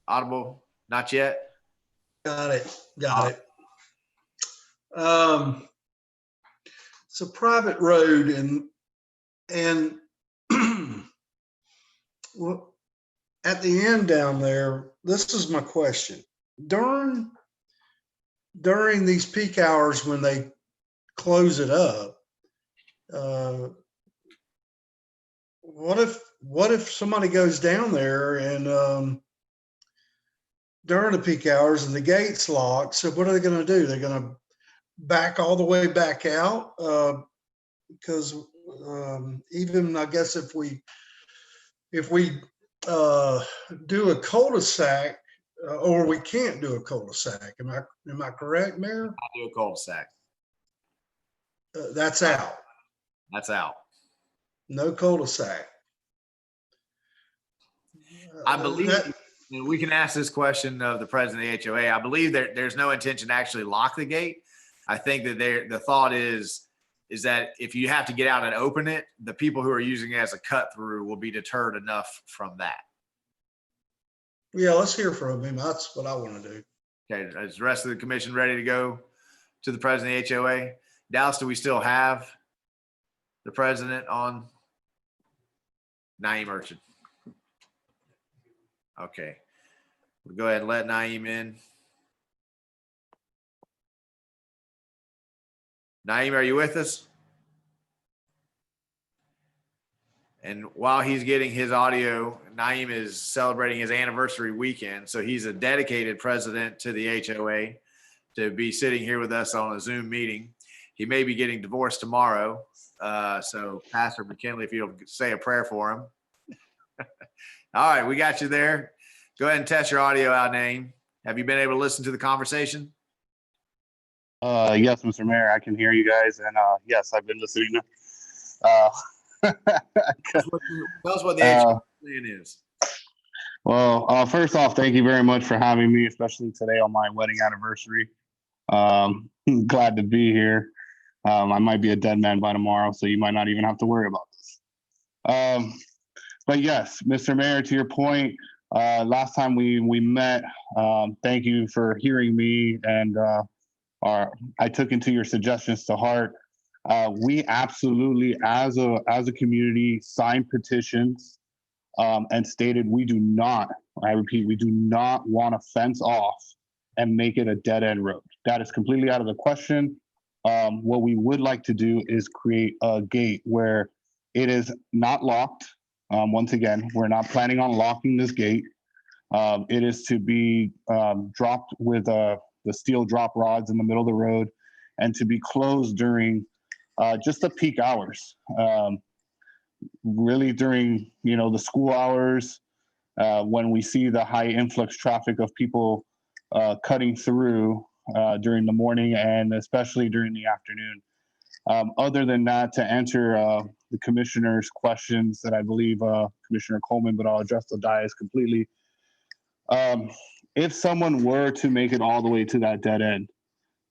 audible? Not yet? Got it. It's a private road, and well, at the end down there, this is my question. During these peak hours when they close it up, what if somebody goes down there and during the peak hours and the gate's locked? So what are they going to do? They're going to back all the way back out, because even I guess if we do a cul-de-sac, or we can't do a cul-de-sac. Am I correct, Mayor? I'll do a cul-de-sac. That's out. That's out. No cul-de-sac. I believe we can ask this question of the president of the HOA. I believe there's no intention to actually lock the gate. I think that the thought is that if you have to get out and open it, the people who are using it as a cut through will be deterred enough from that. Yeah, let's hear from him. That's what I want to do. Okay, is the rest of the commission ready to go to the president of the HOA? Dallas, do we still have the president on? Naeem Urchin. Okay, we'll go ahead and let Naeem in. Naeem, are you with us? And while he's getting his audio, Naeem is celebrating his anniversary weekend. So he's a dedicated president to the HOA to be sitting here with us on a Zoom meeting. He may be getting divorced tomorrow. So Pastor McKinley, if you'll say a prayer for him. All right, we got you there. Go ahead and test your audio out, Naeem. Have you been able to listen to the conversation? Yes, Mr. Mayor, I can hear you guys, and yes, I've been listening. Tell us what the HOA plan is. Well, first off, thank you very much for having me, especially today on my wedding anniversary. Glad to be here. I might be a dead man by tomorrow, so you might not even have to worry about this. But yes, Mr. Mayor, to your point, last time we met, thank you for hearing me, and I took into your suggestions to heart. We absolutely, as a community, signed petitions and stated we do not, I repeat, we do not want to fence off and make it a dead end road. That is completely out of the question. What we would like to do is create a gate where it is not locked. Once again, we're not planning on locking this gate. It is to be dropped with the steel drop rods in the middle of the road, and to be closed during just the peak hours. Really during the school hours, when we see the high influx traffic of people cutting through during the morning and especially during the afternoon. Other than that, to answer the commissioner's questions that I believe Commissioner Coleman, but I'll address the dais completely. If someone were to make it all the way to that dead end,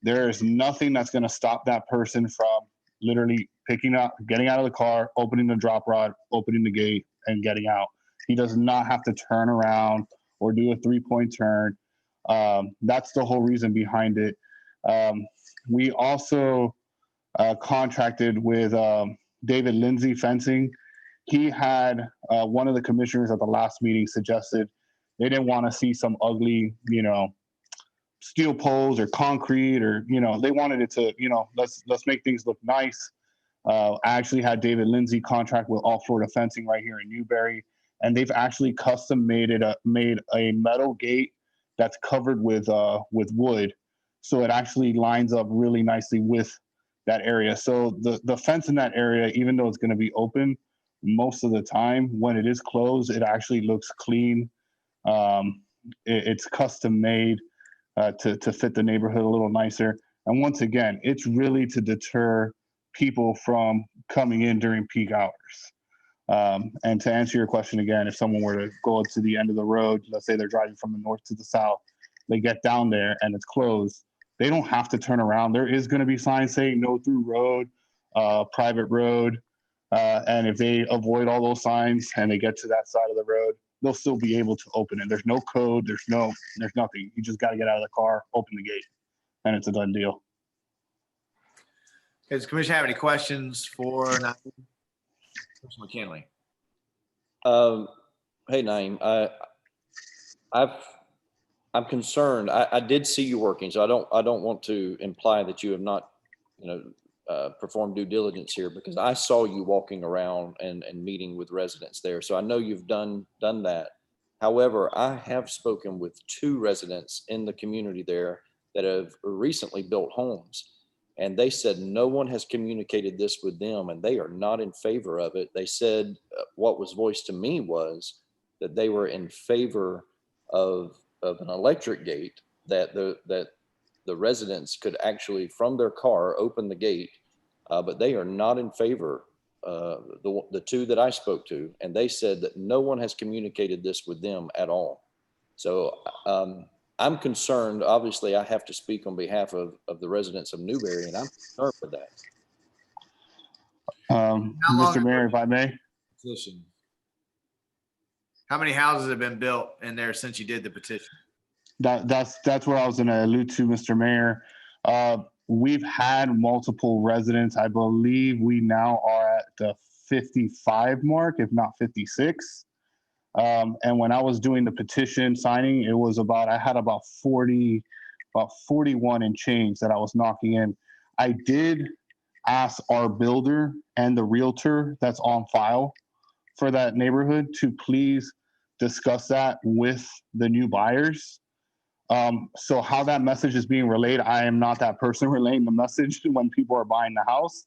there is nothing that's going to stop that person from literally getting out of the car, opening the drop rod, opening the gate, and getting out. He does not have to turn around or do a 3-point turn. That's the whole reason behind it. We also contracted with David Lindsay Fencing. He had one of the commissioners at the last meeting suggested they didn't want to see some ugly, steel poles or concrete, or they wanted it to, let's make things look nice. I actually had David Lindsay contract with All Florida Fencing right here in Newberry, and they've actually custom made a metal gate that's covered with wood, so it actually lines up really nicely with that area. So the fence in that area, even though it's going to be open most of the time, when it is closed, it actually looks clean. It's custom made to fit the neighborhood a little nicer. And once again, it's really to deter people from coming in during peak hours. And to answer your question again, if someone were to go to the end of the road, let's say they're driving from the north to the south, they get down there and it's closed, they don't have to turn around. There is going to be signs saying no through road, private road. And if they avoid all those signs and they get to that side of the road, they'll still be able to open it. There's no code. There's nothing. You just got to get out of the car, open the gate, and it's a done deal. Does the commission have any questions for Commissioner McKinley? Hey, Naeem, I'm concerned. I did see you working, so I don't want to imply that you have not, performed due diligence here, because I saw you walking around and meeting with residents there. So I know you've done that. However, I have spoken with 2 residents in the community there that have recently built homes, and they said no one has communicated this with them, and they are not in favor of it. They said what was voiced to me was that they were in favor of an electric gate, that the residents could actually from their car open the gate, but they are not in favor. The 2 that I spoke to, and they said that no one has communicated this with them at all. So I'm concerned. Obviously, I have to speak on behalf of the residents of Newberry, and I'm concerned with that. Mr. Mayor, if I may. Petition. How many houses have been built in there since you did the petition? That's what I was going to allude to, Mr. Mayor. We've had multiple residents. I believe we now are at the 55 mark, if not 56. And when I was doing the petition signing, it was I had about 41 and change that I was knocking in. I did ask our builder and the realtor that's on file for that neighborhood to please discuss that with the new buyers. So how that message is being relayed, I am not that person relaying the message when people are buying the house.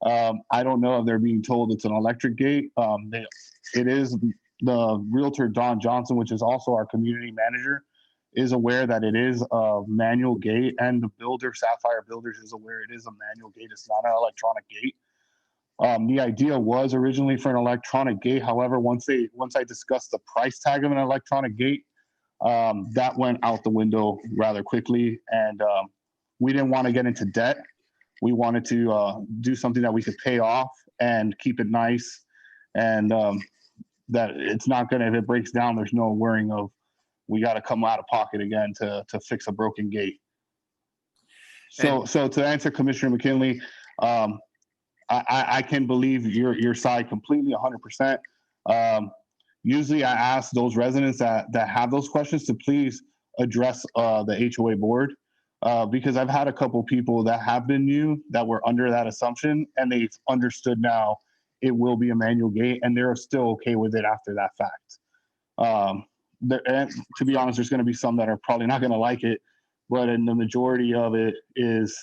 I don't know if they're being told it's an electric gate. It is the realtor, Don Johnson, which is also our community manager, is aware that it is a manual gate, and the builder, Sapphire Builders, is aware it is a manual gate. It's not an electronic gate. The idea was originally for an electronic gate. However, once I discussed the price tag of an electronic gate, that went out the window rather quickly, and we didn't want to get into debt. We wanted to do something that we could pay off and keep it nice, and that it's not gonna, if it breaks down, there's no worrying of we got to come out of pocket again to fix a broken gate. So to answer Commissioner McKinley, I can believe your side completely, 100%. Usually I ask those residents that have those questions to please address the HOA board. because I've had a couple people that have been new that were under that assumption, and they've understood now it will be a manual gate, and they're still okay with it after that fact. And to be honest, there's going to be some that are probably not going to like it, but in the majority of it is,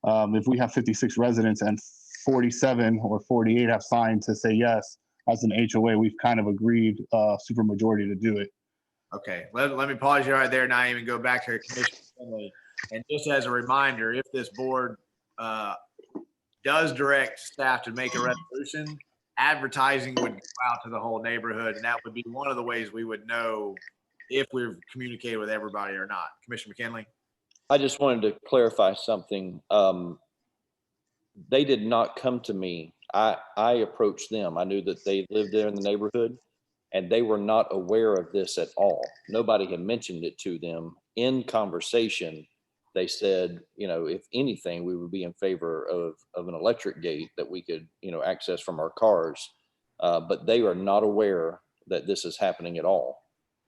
if we have 56 residents and 47 or 48 have signed to say yes as an HOA, we've kind of agreed super majority to do it. Okay, let me pause you right there, Naeem, and go back to Commissioner Finley. And just as a reminder, if this board does direct staff to make a resolution, advertising would go out to the whole neighborhood, and that would be one of the ways we would know if we've communicated with everybody or not. Commissioner McKinley? I just wanted to clarify something. They did not come to me. I approached them. I knew that they lived there in the neighborhood, and they were not aware of this at all. Nobody had mentioned it to them. In conversation, they said, you know, if anything, we would be in favor of an electric gate that we could, you know, access from our cars. But they are not aware that this is happening at all.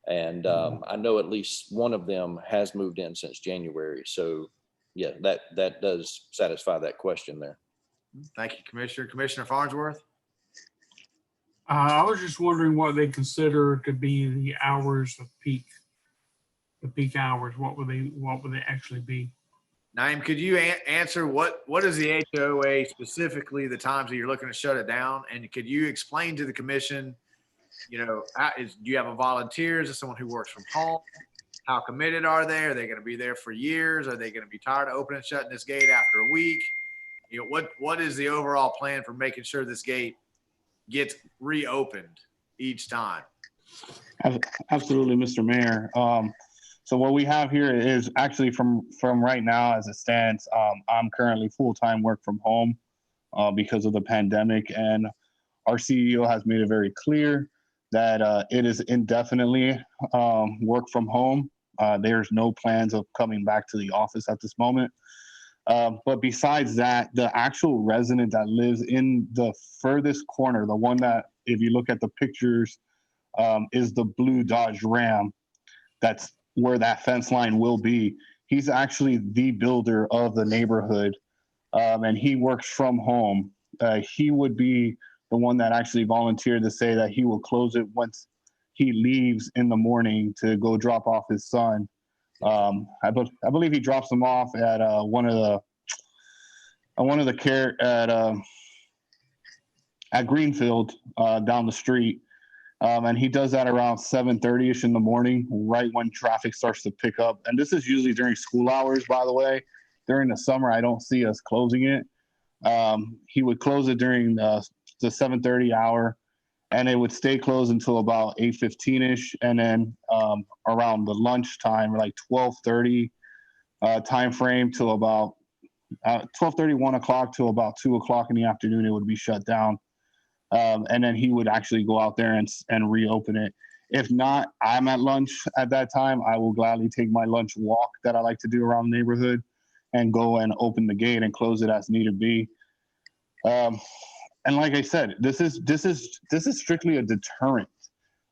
And I know at least one of them has moved in since January. So yeah, that does satisfy that question there. Thank you, Commissioner. Commissioner Farnsworth? I was just wondering what they consider to be the hours of peak. The peak hours, what would they actually be? Naeem, could you answer what is the HOA specifically, the times that you're looking to shut it down? And could you explain to the commission, you know, do you have a volunteer? Is it someone who works from home? How committed are they? Are they going to be there for years? Are they going to be tired of opening and shutting this gate after a week? You know, what is the overall plan for making sure this gate gets reopened each time? Absolutely, Mr. Mayor. So what we have here is actually from right now as it stands, I'm currently full-time work from home because of the pandemic, and our CEO has made it very clear that it is indefinitely work from home. There's no plans of coming back to the office at this moment. But besides that, the actual resident that lives in the furthest corner, the one that, if you look at the pictures, is the blue Dodge Ram. That's where that fence line will be. He's actually the builder of the neighborhood, and he works from home. He would be the one that actually volunteered to say that he will close it once he leaves in the morning to go drop off his son. I believe he drops him off at one of the care at Greenfield down the street. And he does that around 7:30ish in the morning, right when traffic starts to pick up. And this is usually during school hours, by the way. During the summer, I don't see us closing it. He would close it during the 7:30 hour, and it would stay closed until about 8:15ish. And then around the lunchtime, like 12:30 time frame till about 12:30, 1 o'clock till about 2 o'clock in the afternoon, it would be shut down. And then he would actually go out there and reopen it. If not, I'm at lunch at that time. I will gladly take my lunch walk that I like to do around the neighborhood and go and open the gate and close it as needed be. And like I said, this is strictly a deterrent.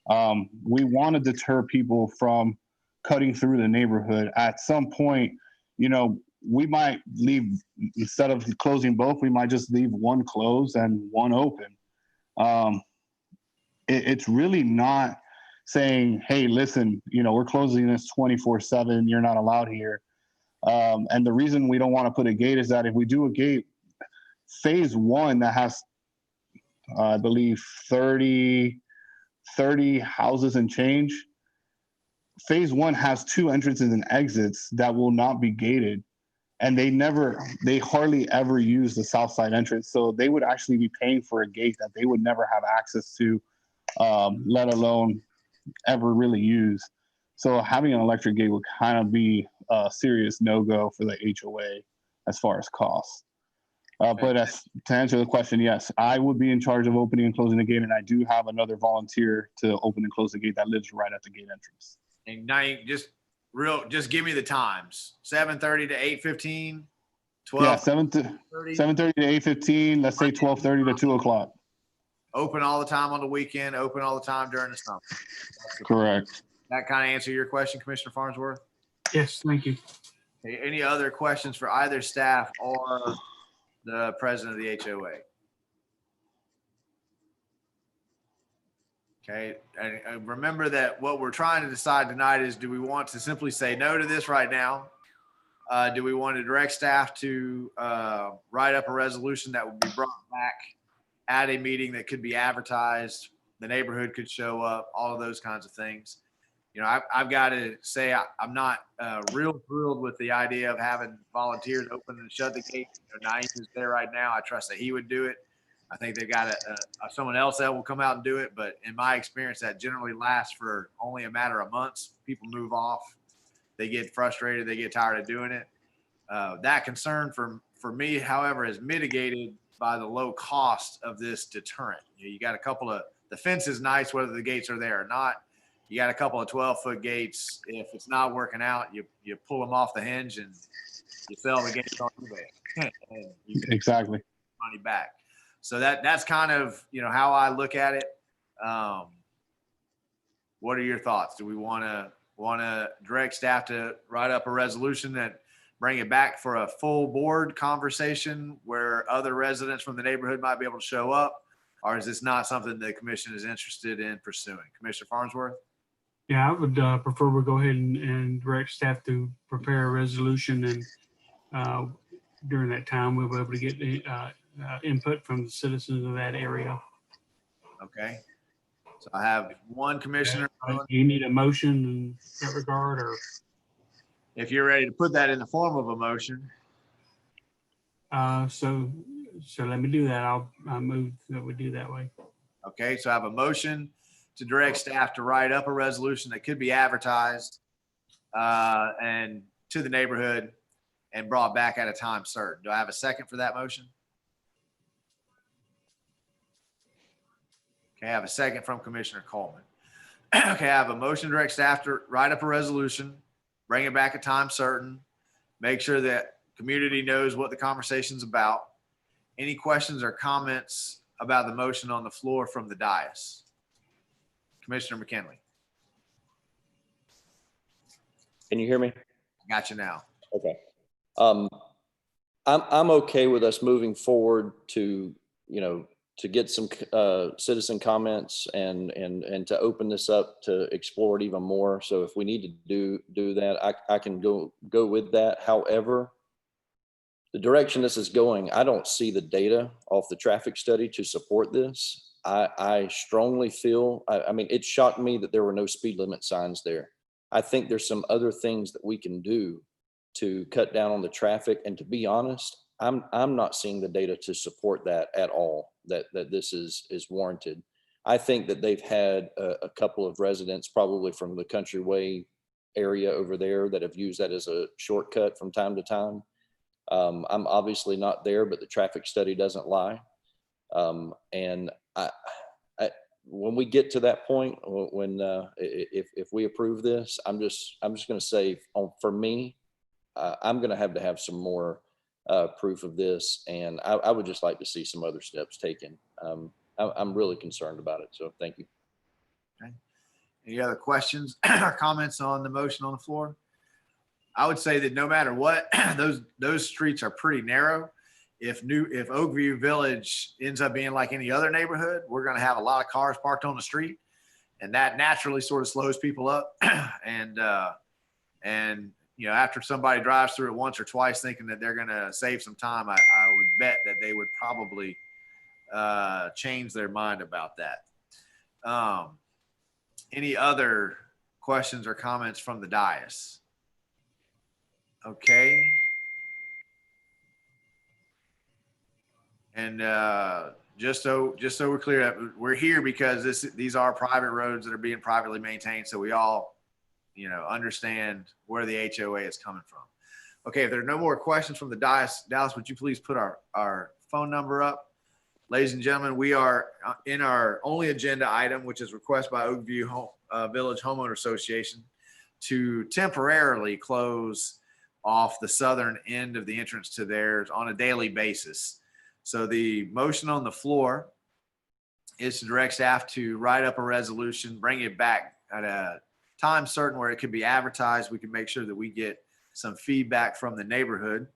We want to deter people from cutting through the neighborhood. At some point, you know, we might leave, instead of closing both, we might just leave one closed and one open. It's really not saying, hey, listen, you know, we're closing this 24/7. You're not allowed here. And the reason we don't want to put a gate is that if we do a gate, phase one that has, I believe, 30 houses and change, phase one has 2 entrances and exits that will not be gated. And they hardly ever use the south side entrance. So they would actually be paying for a gate that they would never have access to, let alone ever really use. So having an electric gate would kind of be a serious no-go for the HOA as far as costs. But to answer the question, yes, I would be in charge of opening and closing the gate, and I do have another volunteer to open and close the gate that lives right at the gate entrance. And now just give me the times. 7:30 to 8:15, 12. Yeah, 7:30 to 8:15. Let's say 12:30 to 2 o'clock. Open all the time on the weekend, open all the time during the summer. Correct. That kind of answer your question, Commissioner Farnsworth? Yes, thank you. Okay, any other questions for either staff or the president of the HOA? Okay, and remember that what we're trying to decide tonight is, do we want to simply say no to this right now? Do we want to direct staff to write up a resolution that would be brought back at a meeting that could be advertised? The neighborhood could show up, all of those kinds of things. You know, I've got to say, I'm not real thrilled with the idea of having volunteers open and shut the gate. You know, Naeem is there right now. I trust that he would do it. I think they've got someone else that will come out and do it. But in my experience, that generally lasts for only a matter of months. People move off. They get frustrated. They get tired of doing it. That concern for me, however, is mitigated by the low cost of this deterrent. You got a couple of, the fence is nice whether the gates are there or not. You got a couple of 12-foot gates. If it's not working out, you pull them off the hinge and you sell the gates on eBay. And you get Exactly. money back. So that's kind of, you know, how I look at it. What are your thoughts? Do we want to direct staff to write up a resolution that bring it back for a full board conversation where other residents from the neighborhood might be able to show up? Or is this not something the commission is interested in pursuing? Commissioner Farnsworth? Yeah, I would prefer we go ahead and direct staff to prepare a resolution, and during that time, we'll be able to get the input from the citizens of that area. Okay. So I have one commissioner. Do you need a motion in that regard, or? If you're ready to put that in the form of a motion. So let me do that. I'll move that we do that way. Okay, so I have a motion to direct staff to write up a resolution that could be advertised and to the neighborhood and brought back at a time certain. Do I have a second for that motion? Okay, I have a second from Commissioner Coleman. Okay, I have a motion to direct staff to write up a resolution, bring it back at time certain, make sure that community knows what the conversation's about. Any questions or comments about the motion on the floor from the dais? Commissioner McKinley. Can you hear me? I got you now. Okay. I'm okay with us moving forward to, you know, to get some citizen comments and to open this up to explore it even more. So if we need to do that, I can go with that. However, the direction this is going, I don't see the data off the traffic study to support this. I strongly feel, I mean, it shocked me that there were no speed limit signs there. I think there's some other things that we can do to cut down on the traffic. And to be honest, I'm not seeing the data to support that at all, that this is warranted. I think that they've had a couple of residents, probably from the Countryway area over there, that have used that as a shortcut from time to time. I'm obviously not there, but the traffic study doesn't lie. And when we get to that point, when if we approve this, I'm just going to say, for me, I'm going to have some more proof of this, and I would just like to see some other steps taken. I'm really concerned about it, so thank you. Okay. Any other questions or comments on the motion on the floor? I would say that no matter what, those streets are pretty narrow. If Oakview Village ends up being like any other neighborhood, we're going to have a lot of cars parked on the street, and that naturally sort of slows people up. And you know, after somebody drives through it once or twice thinking that they're going to save some time, I would bet that they would probably change their mind about that. Any other questions or comments from the dais? Okay. And just so we're clear, we're here because these are private roads that are being privately maintained. So we all, you know, understand where the HOA is coming from. Okay, if there are no more questions from the dais, Dallas, would you please put our phone number up? Ladies and gentlemen, we are in our only agenda item, which is request by Oakview Village Homeowner Association to temporarily close off the southern end of the entrance to theirs on a daily basis. So the motion on the floor is to direct staff to write up a resolution, bring it back at a time certain where it could be advertised. We can make sure that we get some feedback from the neighborhood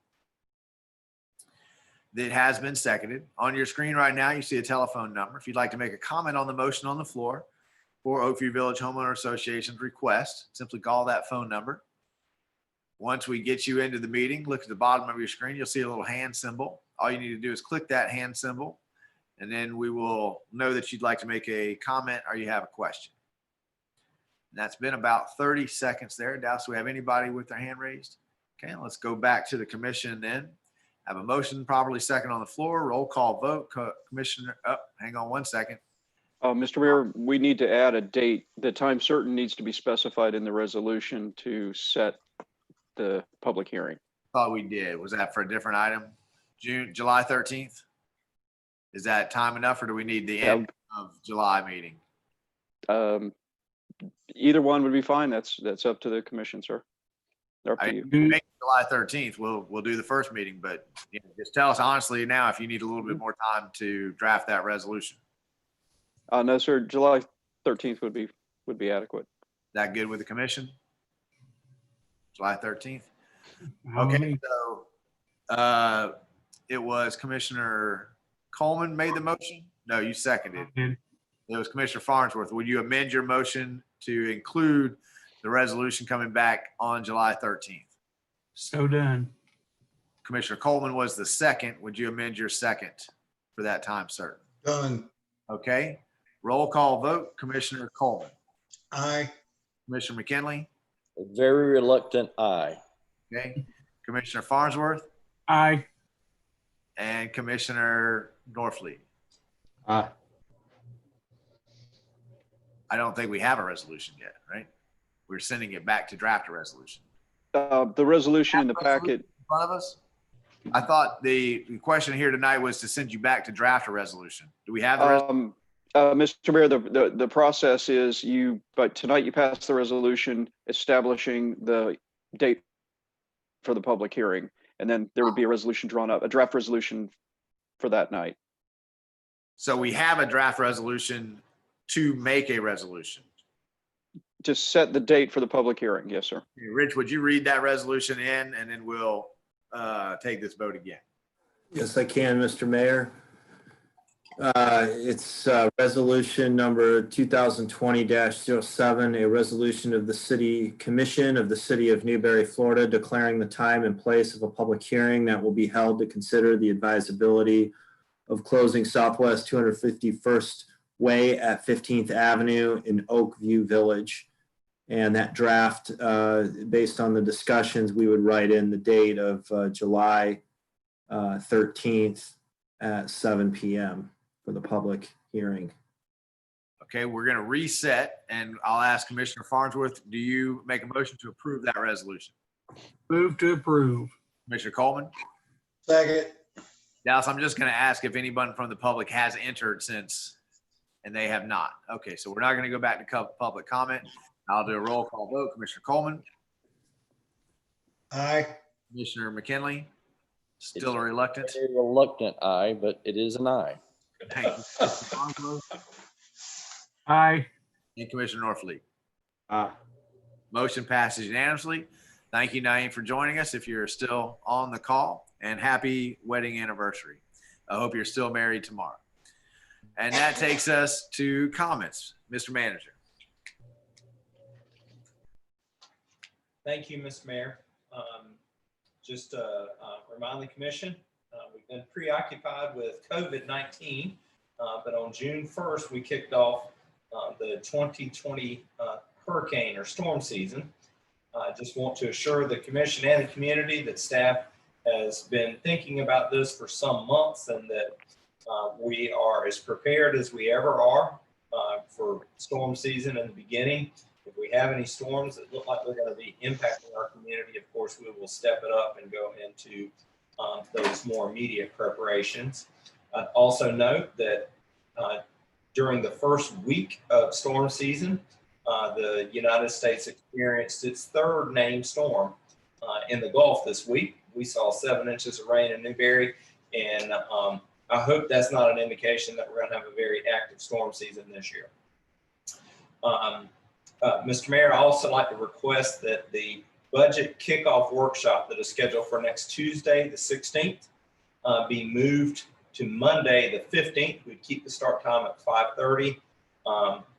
that has been seconded. On your screen right now, you see a telephone number. If you'd like to make a comment on the motion on the floor for Oakview Village Homeowner Association's request, simply call that phone number. Once we get you into the meeting, look at the bottom of your screen, you'll see a little hand symbol. All you need to do is click that hand symbol, and then we will know that you'd like to make a comment or you have a question. And that's been about 30 seconds there. Dallas, do we have anybody with their hand raised? Okay, let's go back to the commission then. Have a motion properly second on the floor. Roll call vote. Commissioner, hang on one second. Mr. Mayor, we need to add a date. The time certain needs to be specified in the resolution to set the public hearing. Thought we did. Was that for a different item? July 13th? Is that time enough, or do we need the end of July meeting? Either one would be fine. That's up to the commission, sir. Up to you. Make July 13th. We'll do the first meeting, but just tell us honestly now if you need a little bit more time to draft that resolution. No, sir. July 13th would be adequate. That good with the commission? July 13th? Okay. Okay, so it was Commissioner Coleman made the motion? No, you seconded. It was Commissioner Farnsworth. Would you amend your motion to include the resolution coming back on July 13th? So done. Commissioner Coleman was the second. Would you amend your second for that time certain? Done. Okay. Roll call vote. Commissioner Coleman. Aye. Commissioner McKinley. A very reluctant aye. Okay. Commissioner Farnsworth Aye. and Commissioner Norfleet. Aye. I don't think we have a resolution yet, right? We're sending it back to draft a resolution. The resolution in the packet. In front of us? I thought the question here tonight was to send you back to draft a resolution. Do we have the resolution? Mr. Mayor, the process is but tonight you passed the resolution establishing the date for the public hearing, and then there would be a resolution drawn up, a draft resolution for that night. So we have a draft resolution to make a resolution. Just set the date for the public hearing. Yes, sir. Rich, would you read that resolution in, and then we'll take this vote again? Yes, I can, Mr. Mayor. It's resolution number 2020-07, a resolution of the City Commission of the City of Newberry, Florida, declaring the time and place of a public hearing that will be held to consider the advisability of closing Southwest 251st Way at 15th Avenue in Oakview Village. And that draft, based on the discussions, we would write in the date of July 13th at 7 p.m. for the public hearing. Okay, we're going to reset, and I'll ask Commissioner Farnsworth, do you make a motion to approve that resolution? Move to approve. Commissioner Coleman? Second. Dallas, I'm just going to ask if anyone from the public has entered since, and they have not. Okay, so we're not going to go back to public comment. I'll do a roll call vote. Commissioner Coleman? Aye. Commissioner McKinley? Still a reluctant? A reluctant aye, but it is an aye. Thank you. Commissioner Farnsworth Aye. and Commissioner Norfleet. Aye. Motion passes unanimously. Thank you, Naeem, for joining us if you're still on the call, and happy wedding anniversary. I hope you're still married tomorrow. And that takes us to comments. Mr. Manager. Thank you, Mr. Mayor. Just to remind the commission, we've been preoccupied with COVID-19, but on June 1st, we kicked off the 2020 hurricane or storm season. I just want to assure the commission and the community that staff has been thinking about this for some months, and that we are as prepared as we ever are for storm season in the beginning. If we have any storms that look like they're going to be impacting our community, of course, we will step it up and go into those more immediate preparations. I'd also note that during the first week of storm season, the United States experienced its third named storm in the Gulf this week. We saw 7 inches of rain in Newberry, and I hope that's not an indication that we're going to have a very active storm season this year. Mr. Mayor, I also like to request that the budget kickoff workshop that is scheduled for next Tuesday, the 16th, be moved to Monday, the 15th. We'd keep the start time at 5:30.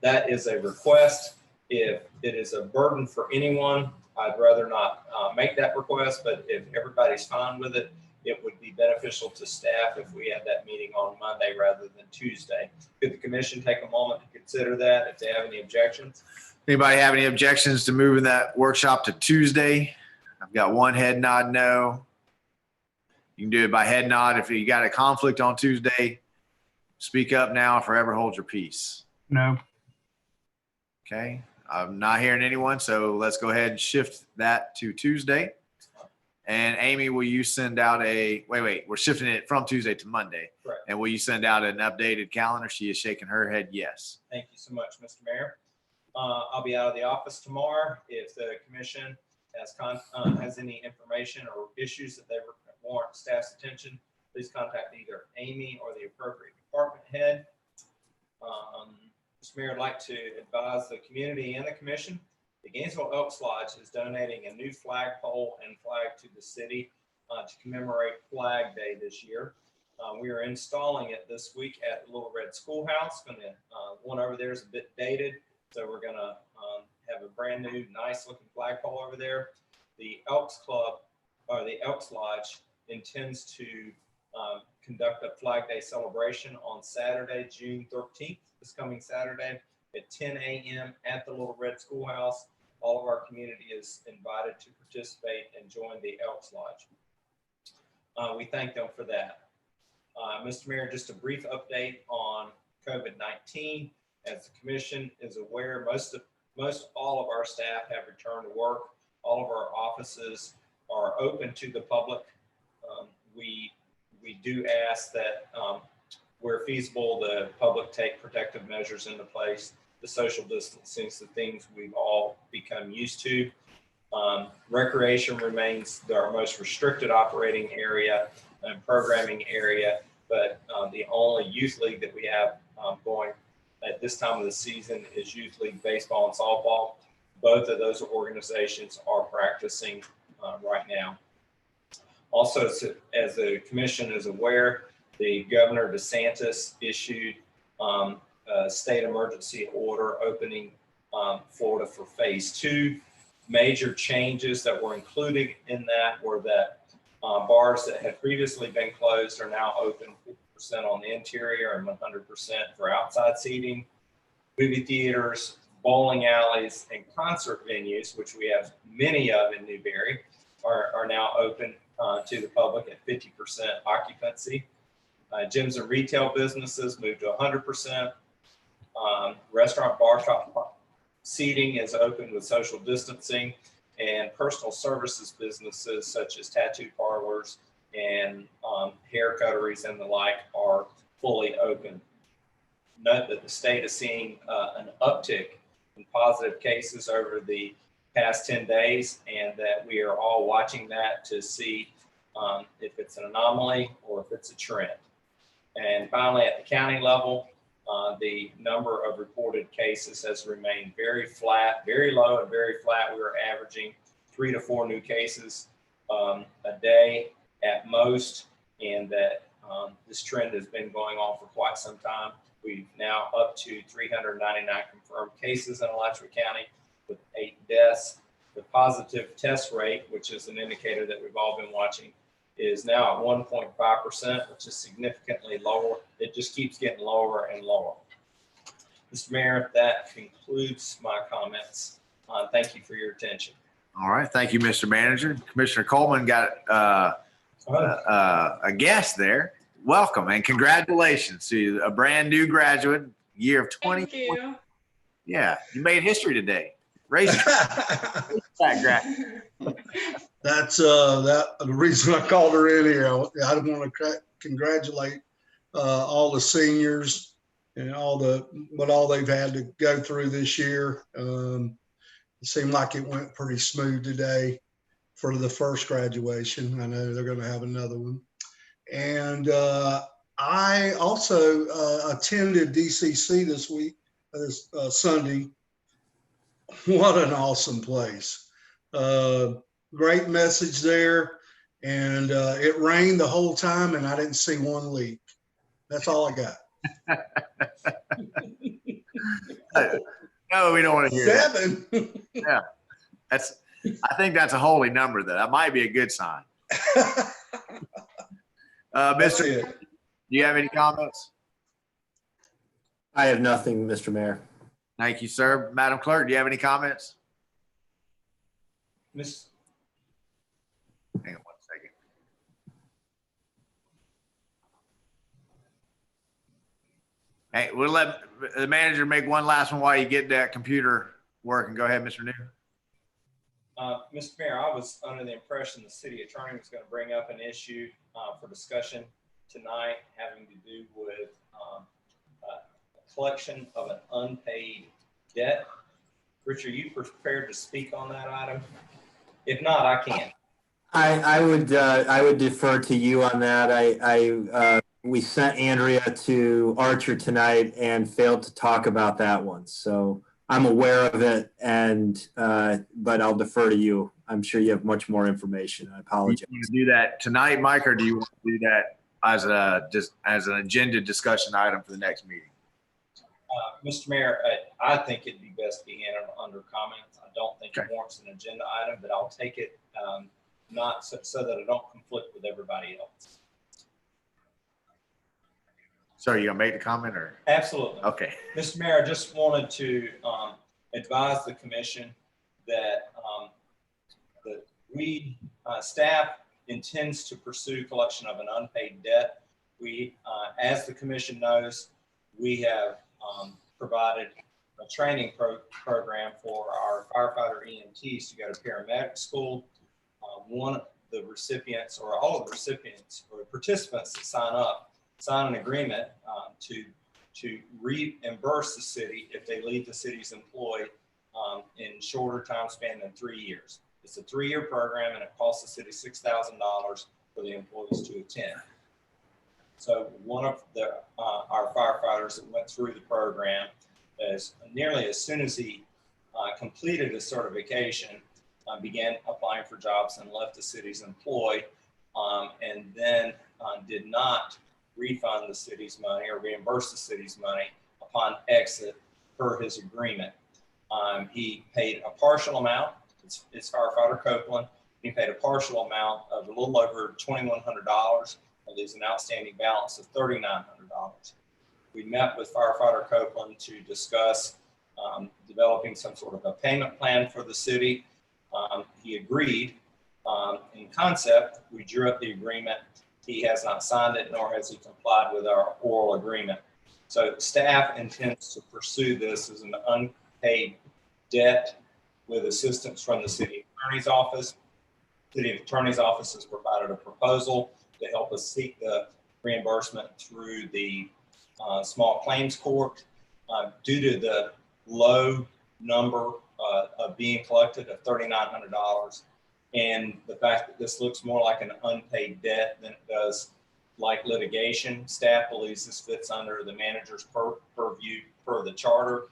That is a request. If it is a burden for anyone, I'd rather not make that request, but if everybody's fine with it, it would be beneficial to staff if we had that meeting on Monday rather than Tuesday. Could the commission take a moment to consider that if they have any objections? Anybody have any objections to moving that workshop to Tuesday? I've got one head nod no. You can do it by head nod. If you got a conflict on Tuesday, speak up now or forever hold your peace. No. Okay, I'm not hearing anyone, so let's go ahead and shift that to Tuesday. And Amy, will you send out wait, we're shifting it from Tuesday to Monday. Correct. And will you send out an updated calendar? She is shaking her head yes. Thank you so much, Mr. Mayor. I'll be out of the office tomorrow. If the commission has any information or issues that they warrant staff's attention, please contact either Amy or the appropriate department head. Mr. Mayor, I'd like to advise the community and the commission, the Gainesville Elks Lodge is donating a new flagpole and flag to the city to commemorate Flag Day this year. We are installing it this week at the Little Red Schoolhouse. One over there is a bit dated, so we're gonna have a brand new, nice looking flagpole over there. The Elks Club, or the Elks Lodge, intends to conduct a Flag Day celebration on Saturday, June 13th, this coming Saturday at 10 a.m. at the Little Red Schoolhouse. All of our community is invited to participate and join the Elks Lodge. We thank them for that. Mr. Mayor, just a brief update on COVID-19. As the commission is aware, most all of our staff have returned to work. All of our offices are open to the public. We do ask that where feasible, the public take protective measures into place. The social distancing is the things we've all become used to. Recreation remains our most restricted operating area and programming area, but the only youth league that we have going at this time of the season is Youth League Baseball and Softball. Both of those organizations are practicing right now. Also, as the commission is aware, the Governor DeSantis issued a state emergency order opening Florida for phase 2. Major changes that were included in that were that bars that had previously been closed are now open 50% on the interior and 100% for outside seating. Movie theaters, bowling alleys, and concert venues, which we have many of in Newberry, are now open to the public at 50% occupancy. Gyms and retail businesses moved to 100%. Restaurant, bar, shop seating is open with social distancing, and personal services businesses such as tattoo parlors and hair cutteries and the like are fully open. Note that the state is seeing an uptick in positive cases over the past 10 days, and that we are all watching that to see if it's an anomaly or if it's a trend. And finally, at the county level, the number of reported cases has remained very flat, very low and very flat. We were averaging 3 to 4 new cases a day at most, and that this trend has been going on for quite some time. We've now up to 399 confirmed cases in Alachua County with 8 deaths. The positive test rate, which is an indicator that we've all been watching, is now at 1.5%, which is significantly lower. It just keeps getting lower and lower. Mr. Mayor, that concludes my comments. Thank you for your attention. All right, thank you, Mr. Manager. Commissioner Coleman got a guest there. Welcome and congratulations to a brand new graduate, year of 20. Thank you. Yeah, you made history today. Raise your grad. That's the reason I called her in here. I want to congratulate all the seniors and all they've had to go through this year. It seemed like it went pretty smooth today for the first graduation. I know they're going to have another one. And I also attended DCC this Sunday. What an awesome place. Great message there. And it rained the whole time and I didn't see one leak. That's all I got. No, we don't want to hear that. 7. Yeah, I think that's a holy number, though. That might be a good sign. That's Mr. it. Do you have any comments? I have nothing, Mr. Mayor. Thank you, sir. Madam Clerk, do you have any comments? Miss, Hang on one second. Hey, we'll let the manager make one last one while you get that computer working. Go ahead, Mr. New. Mr. Mayor, I was under the impression the city attorney was going to bring up an issue for discussion tonight having to do with a collection of an unpaid debt. Rich, are you prepared to speak on that item? If not, I can. I would defer to you on that. We sent Andrea to Archer tonight and failed to talk about that one. So I'm aware of it, but I'll defer to you. I'm sure you have much more information. I apologize. Do you want to do that tonight, Mike, or do you want to do that as an agenda discussion item for the next meeting? Mr. Mayor, I think it'd be best to be handled under comments. I don't think it warrants an agenda item, but I'll take it not so that I don't conflict with everybody else. So are you gonna make the comment or? Absolutely. Okay. Mr. Mayor, I just wanted to advise the commission that we staff intends to pursue collection of an unpaid debt. We, as the commission knows, we have provided a training program for our firefighter EMTs to go to paramedic school. One of the recipients, or all of the recipients or participants that sign an agreement to reimburse the city if they leave the city's employ in shorter time span than 3 years. It's a 3-year program and it costs the city $6,000 for the employees to attend. So one of our firefighters that went through the program, nearly as soon as he completed his certification, began applying for jobs and left the city's employ, and then did not refund the city's money or reimburse the city's money upon exit per his agreement. He paid a partial amount. It's firefighter Copeland. He paid a partial amount of a little over $2,100. And there's an outstanding balance of $3,900. We met with firefighter Copeland to discuss developing some sort of a payment plan for the city. He agreed in concept. We drew up the agreement. He has not signed it, nor has he complied with our oral agreement. So staff intends to pursue this as an unpaid debt with assistance from the city attorney's office. City attorney's office has provided a proposal to help us seek the reimbursement through the small claims court. Due to the low number of being collected of $3,900 and the fact that this looks more like an unpaid debt than it does like litigation, staff believes this fits under the manager's purview per the charter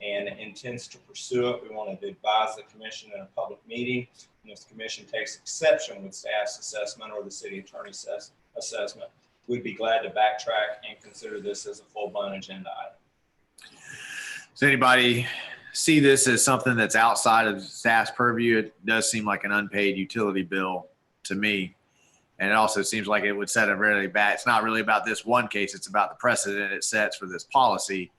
and intends to pursue it. We want to advise the commission in a public meeting. And if the commission takes exception with staff's assessment or the city attorney's assessment, we'd be glad to backtrack and consider this as a full-blown agenda item. Does anybody see this as something that's outside of staff's purview? It does seem like an unpaid utility bill to me. And it also seems like it would set a really bad, it's not really about this one case, it's about the precedent it sets for this policy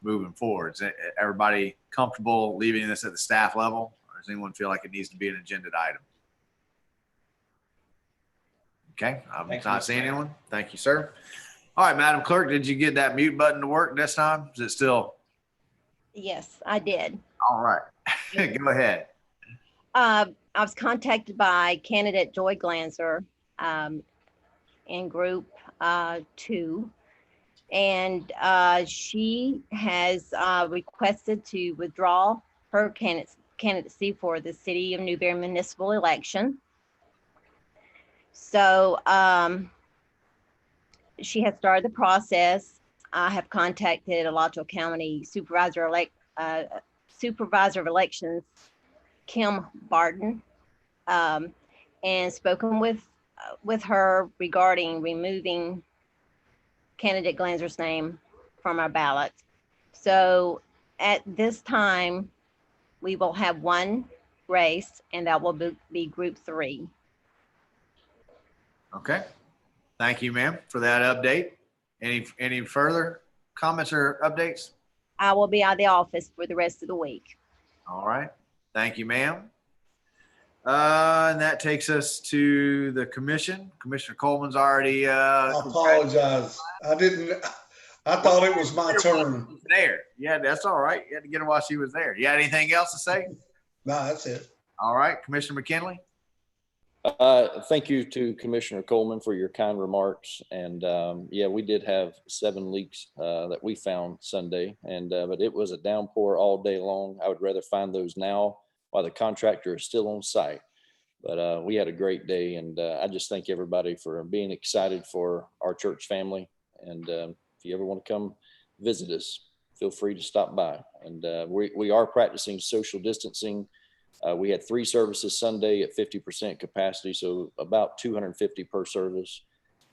moving forward. Is everybody comfortable leaving this at the staff level? Or does anyone feel like it needs to be an agenda item? Okay, I'm not seeing anyone. Thank you, sir. All right, Madam Clerk, did you get that mute button to work this time? Is it still? Yes, I did. All right, go ahead. I was contacted by candidate Joy Glanzer in group 2. And she has requested to withdraw her candidacy for the City of Newberry municipal election. So she has started the process. I have contacted Alachua County Supervisor of Elections, Kim Barton, and spoken with her regarding removing candidate Glanzer's name from our ballot. So at this time, we will have one race, and that will be Group 3. Okay. Thank you, ma'am, for that update. Any further comments or updates? I will be out of the office for the rest of the week. All right. Thank you, ma'am. And that takes us to the commission. Commissioner Coleman's already I apologize. I thought it was my turn. there. Yeah, that's all right. You had to get her while she was there. You had anything else to say? No, that's it. All right, Commissioner McKinley. Thank you to Commissioner Coleman for your kind remarks. And yeah, we did have 7 leaks that we found Sunday, and but it was a downpour all day long. I would rather find those now while the contractor is still on site. But we had a great day, and I just thank everybody for being excited for our church family. And if you ever want to come visit us, feel free to stop by. And we are practicing social distancing. We had 3 services Sunday at 50% capacity, so about 250 per service.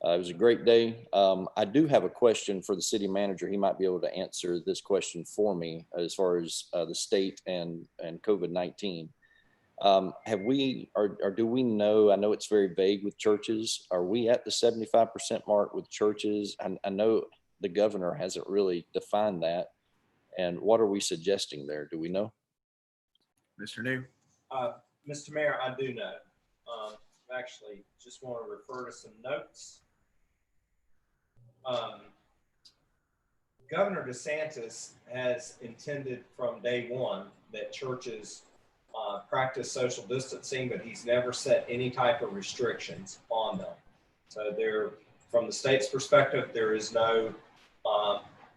It was a great day. I do have a question for the city manager. He might be able to answer this question for me as far as the state and COVID-19. Have we, or do we know, I know it's very vague with churches. Are we at the 75% mark with churches? I know the governor hasn't really defined that. And what are we suggesting there? Do we know? Mr. New. Mr. Mayor, I do know. Actually, just want to refer to some notes. Governor DeSantis has intended from day one that churches practice social distancing, but he's never set any type of restrictions on them. So there, from the state's perspective, there is no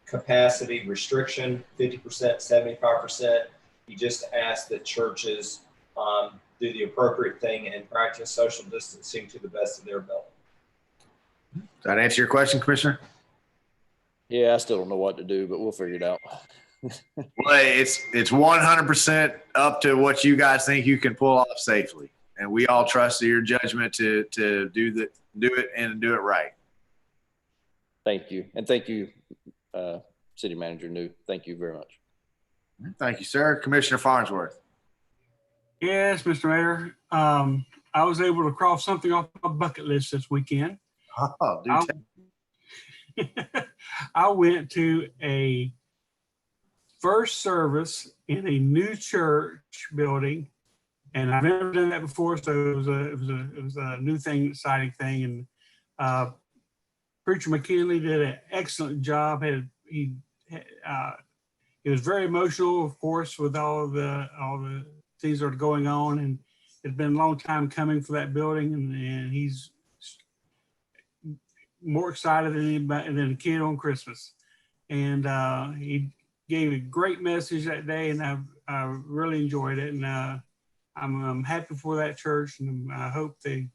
capacity restriction, 50%, 75%. He just asked that churches do the appropriate thing and practice social distancing to the best of their ability. Does that answer your question, Commissioner? Yeah, I still don't know what to do, but we'll figure it out. Well, it's 100% up to what you guys think you can pull off safely, and we all trust your judgment to do it and do it right. Thank you, and thank you, City Manager New. Thank you very much. Thank you, sir. Commissioner Farnsworth. Yes, Mr. Mayor. I was able to cross something off my bucket list this weekend. Oh, I went to a first service in a new church building, and I've never done that before, so it was a new thing, exciting thing. And Preacher McKinley did an excellent job. He was very emotional, of course, with all the things that are going on, and it's been a long time coming for that building, and he's more excited than anybody, than a kid on Christmas. And he gave a great message that day, and I really enjoyed it. And I'm happy for that church, and I hope they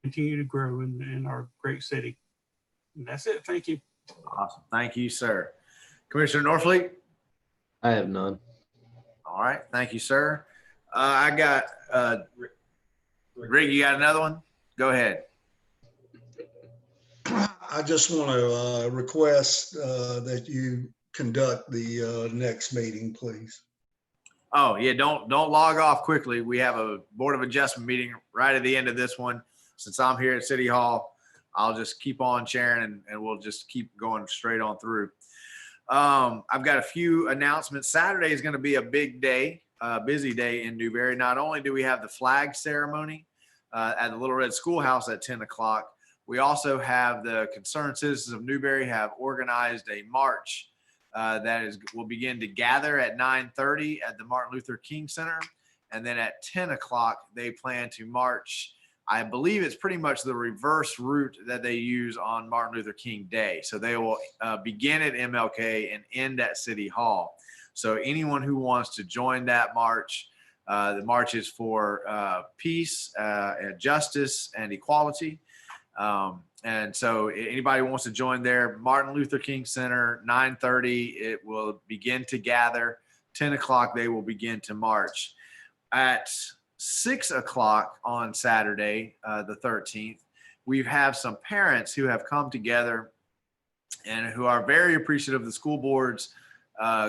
continue to grow in our great city. And that's it. Thank you. Awesome. Thank you, sir. Commissioner Norfleet. I have none. All right. Thank you, sir. I got Rick, you got another one? Go ahead. I just want to request that you conduct the next meeting, please. Oh, yeah, don't log off quickly. We have a Board of Adjustment meeting right at the end of this one. Since I'm here at City Hall, I'll just keep on sharing and we'll just keep going straight on through. I've got a few announcements. Saturday is going to be a big day, busy day in Newberry. Not only do we have the flag ceremony at the Little Red Schoolhouse at 10 o'clock, we also have the Concerned Citizens of Newberry have organized a march will begin to gather at 9:30 at the Martin Luther King Center. And then at 10 o'clock, they plan to march. I believe it's pretty much the reverse route that they use on Martin Luther King Day. So they will begin at MLK and end at City Hall. So anyone who wants to join that march, the march is for peace, and justice, and equality. And so anybody who wants to join there, Martin Luther King Center, 9:30, it will begin to gather. 10 o'clock, they will begin to march. at 6 o'clock on Saturday, the 13th, we have some parents who have come together and who are very appreciative of the school board's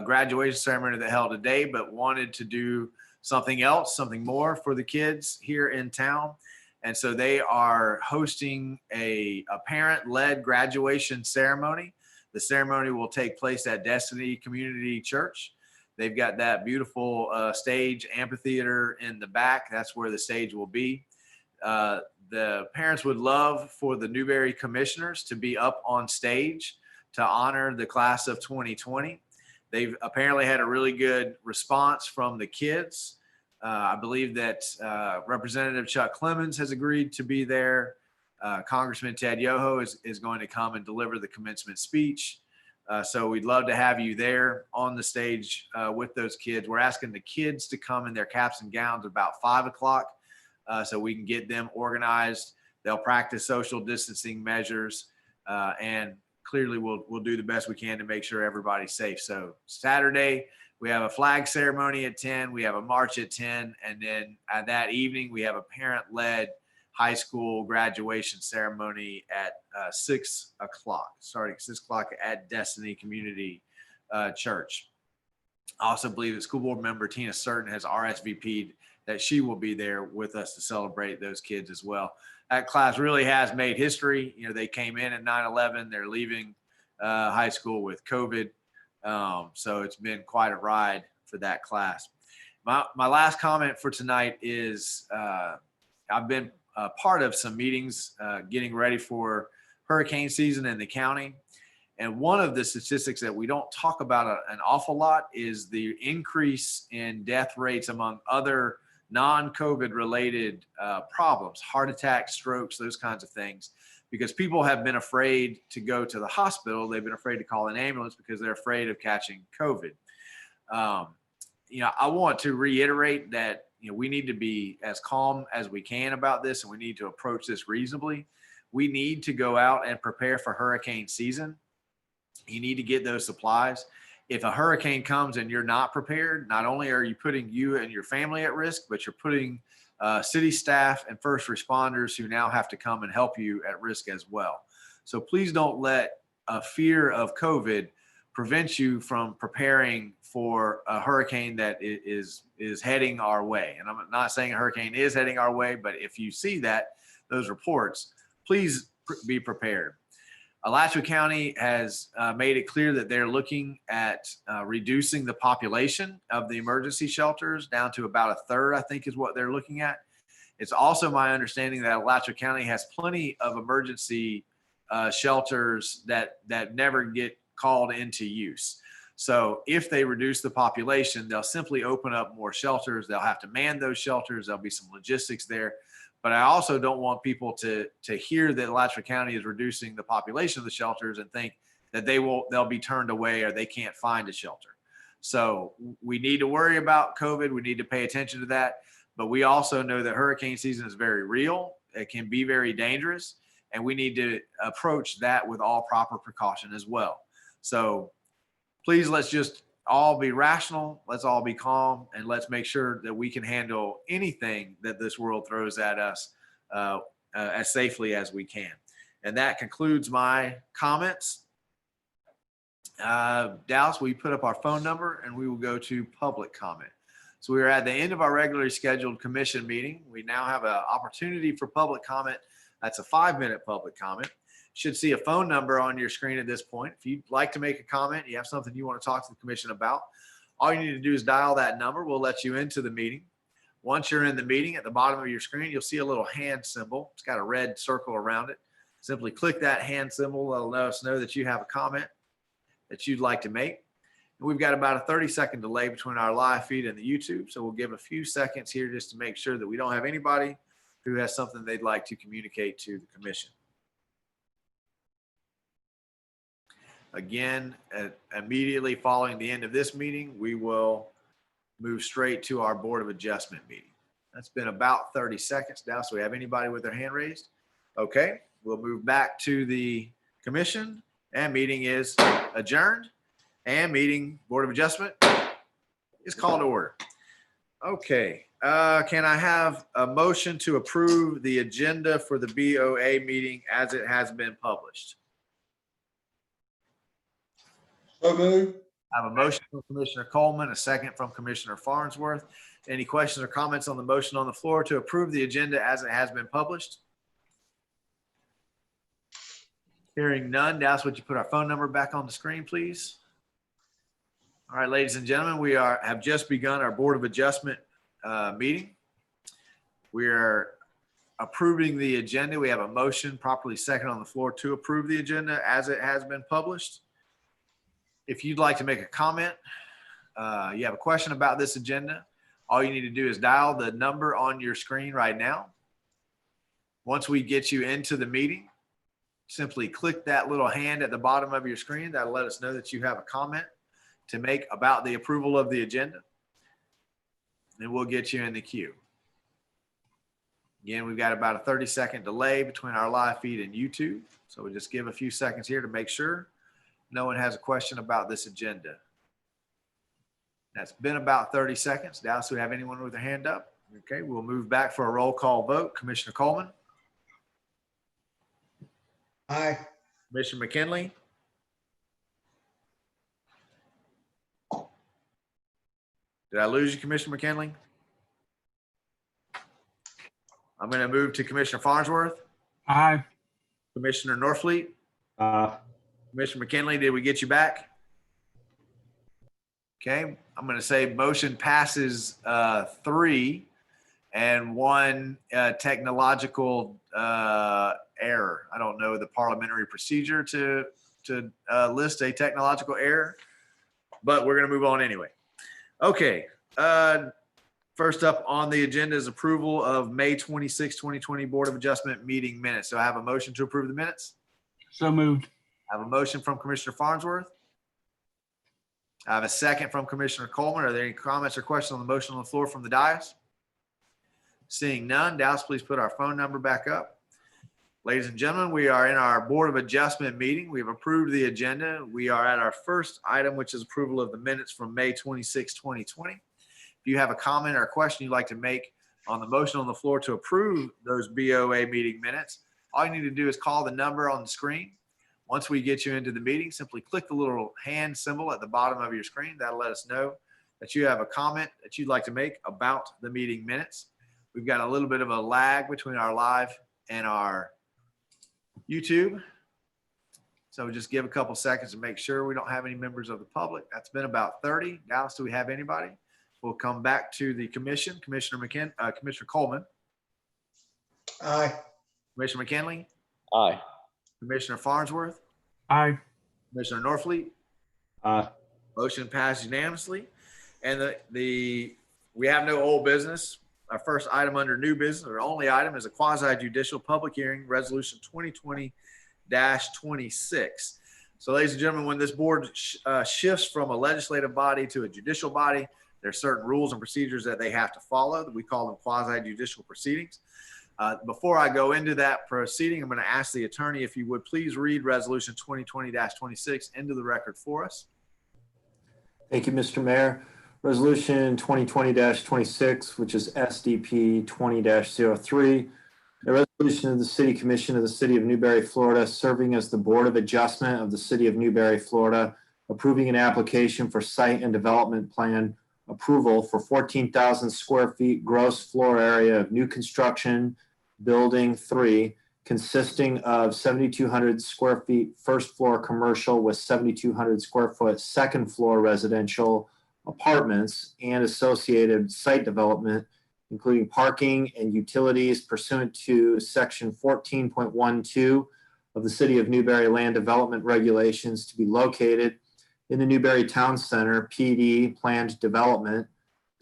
graduation ceremony that held today, but wanted to do something else, something more for the kids here in town. And so they are hosting a parent-led graduation ceremony. The ceremony will take place at Destiny Community Church. They've got that beautiful stage amphitheater in the back. That's where the stage will be. The parents would love for the Newberry commissioners to be up on stage to honor the class of 2020. They've apparently had a really good response from the kids. I believe that Representative Chuck Clemens has agreed to be there. Congressman Ted Yoho is going to come and deliver the commencement speech. So we'd love to have you there on the stage with those kids. We're asking the kids to come in their caps and gowns about 5 o'clock so we can get them organized. They'll practice social distancing measures and clearly we'll do the best we can to make sure everybody's safe. So Saturday, we have a flag ceremony at 10, we have a march at 10, and then that evening we have a parent-led high school graduation ceremony at 6 o'clock, starting at 6 o'clock at Destiny Community Church. I also believe that school board member Tina Certain has RSVP'd that she will be there with us to celebrate those kids as well. That class really has made history. You know, they came in at 9/11, they're leaving high school with COVID. So it's been quite a ride for that class. My last comment for tonight is I've been part of some meetings getting ready for hurricane season in the county. And one of the statistics that we don't talk about an awful lot is the increase in death rates among other non-COVID related problems, heart attacks, strokes, those kinds of things. Because people have been afraid to go to the hospital. They've been afraid to call an ambulance because they're afraid of catching COVID. You know, I want to reiterate that, you know, we need to be as calm as we can about this, and we need to approach this reasonably. We need to go out and prepare for hurricane season. You need to get those supplies. If a hurricane comes and you're not prepared, not only are you putting you and your family at risk, but you're putting city staff and first responders who now have to come and help you at risk as well. So please don't let a fear of COVID prevent you from preparing for a hurricane that is heading our way. And I'm not saying a hurricane is heading our way, but if you see those reports, please be prepared. Alachua County has made it clear that they're looking at reducing the population of the emergency shelters down to about a third, I think is what they're looking at. It's also my understanding that Alachua County has plenty of emergency shelters that never get called into use. So if they reduce the population, they'll simply open up more shelters. They'll have to man those shelters. There'll be some logistics there. But I also don't want people to hear that Alachua County is reducing the population of the shelters and think that they'll be turned away or they can't find a shelter. So we need to worry about COVID. We need to pay attention to that. But we also know that hurricane season is very real. It can be very dangerous. And we need to approach that with all proper precaution as well. So please, let's just all be rational. Let's all be calm, and let's make sure that we can handle anything that this world throws at us as safely as we can. And that concludes my comments. Dallas, will you put up our phone number, and we will go to public comment. So we are at the end of our regularly scheduled commission meeting. We now have an opportunity for public comment. That's a 5-minute public comment. Should see a phone number on your screen at this point. If you'd like to make a comment, you have something you want to talk to the commission about, all you need to do is dial that number. We'll let you into the meeting. Once you're in the meeting, at the bottom of your screen, you'll see a little hand symbol. It's got a red circle around it. Simply click that hand symbol. That'll let us know that you have a comment that you'd like to make. And we've got about a 30-second delay between our live feed and the YouTube. So we'll give a few seconds here just to make sure that we don't have anybody who has something they'd like to communicate to the commission. Again, immediately following the end of this meeting, we will move straight to our Board of Adjustment meeting. That's been about 30 seconds now. So we have anybody with their hand raised? Okay, we'll move back to the commission, and meeting is adjourned, and meeting Board of Adjustment is called to order. Okay, Can I have a motion to approve the agenda for the BOA meeting as it has been published? So moved. I have a motion from Commissioner Coleman, a second from Commissioner Farnsworth. Any questions or comments on the motion on the floor to approve the agenda as it has been published? Hearing none, Dallas, would you put our phone number back on the screen, please? All right, ladies and gentlemen, we have just begun our Board of Adjustment meeting. We are approving the agenda. We have a motion properly second on the floor to approve the agenda as it has been published. If you'd like to make a comment, you have a question about this agenda, all you need to do is dial the number on your screen right now. Once we get you into the meeting, simply click that little hand at the bottom of your screen. That'll let us know that you have a comment to make about the approval of the agenda. And we'll get you in the queue. Again, we've got about a 30-second delay between our live feed and YouTube. So we'll just give a few seconds here to make sure no one has a question about this agenda. That's been about 30 seconds. Dallas, do we have anyone with their hand up? Okay, we'll move back for a roll call vote. Commissioner Coleman, Aye. Commissioner McKinley, did I lose you, Commissioner McKinley? I'm going to move to Commissioner Farnsworth, Aye. Commissioner Norfleet, Commissioner McKinley, did we get you back? Okay, I'm going to say motion passes 3 and 1 technological error. I don't know the parliamentary procedure to list a technological error, but we're going to move on anyway. Okay, first up on the agenda is approval of May 26, 2020 Board of Adjustment meeting minutes. So I have a motion to approve the minutes. So moved. I have a motion from Commissioner Farnsworth. I have a second from Commissioner Coleman. Are there any comments or questions on the motion on the floor from the dais? Seeing none, Dallas, please put our phone number back up. Ladies and gentlemen, we are in our Board of Adjustment meeting. We've approved the agenda. We are at our first item, which is approval of the minutes from May 26, 2020. If you have a comment or a question you'd like to make on the motion on the floor to approve those BOA meeting minutes, all you need to do is call the number on the screen. Once we get you into the meeting, simply click the little hand symbol at the bottom of your screen. That'll let us know that you have a comment that you'd like to make about the meeting minutes. We've got a little bit of a lag between our live and our YouTube. So just give a couple seconds to make sure we don't have any members of the public. That's been about 30. Dallas, do we have anybody? We'll come back to the commission. Commissioner Coleman, Aye. Commissioner McKinley, Aye. Commissioner Farnsworth, Aye. Commissioner Norfleet. Motion passed unanimously. And we have no old business. Our first item under new business, or only item, is a quasi-judicial public hearing, resolution 2020-26. So ladies and gentlemen, when this board shifts from a legislative body to a judicial body, there are certain rules and procedures that they have to follow. We call them quasi-judicial proceedings. Before I go into that proceeding, I'm going to ask the attorney if you would please read resolution 2020-26 into the record for us. Thank you, Mr. Mayor. Resolution 2020-26, which is SDP 20-03, a resolution of the City Commission of the City of Newberry, Florida, serving as the Board of Adjustment of the City of Newberry, Florida, approving an application for site and development plan approval for 14,000 square feet gross floor area of new construction, Building 3, consisting of 7,200 square feet first floor commercial with 7,200 square foot second floor residential apartments and associated site development, including parking and utilities pursuant to section 14.12 of the City of Newberry Land Development Regulations, to be located in the Newberry Town Center PD Planned Development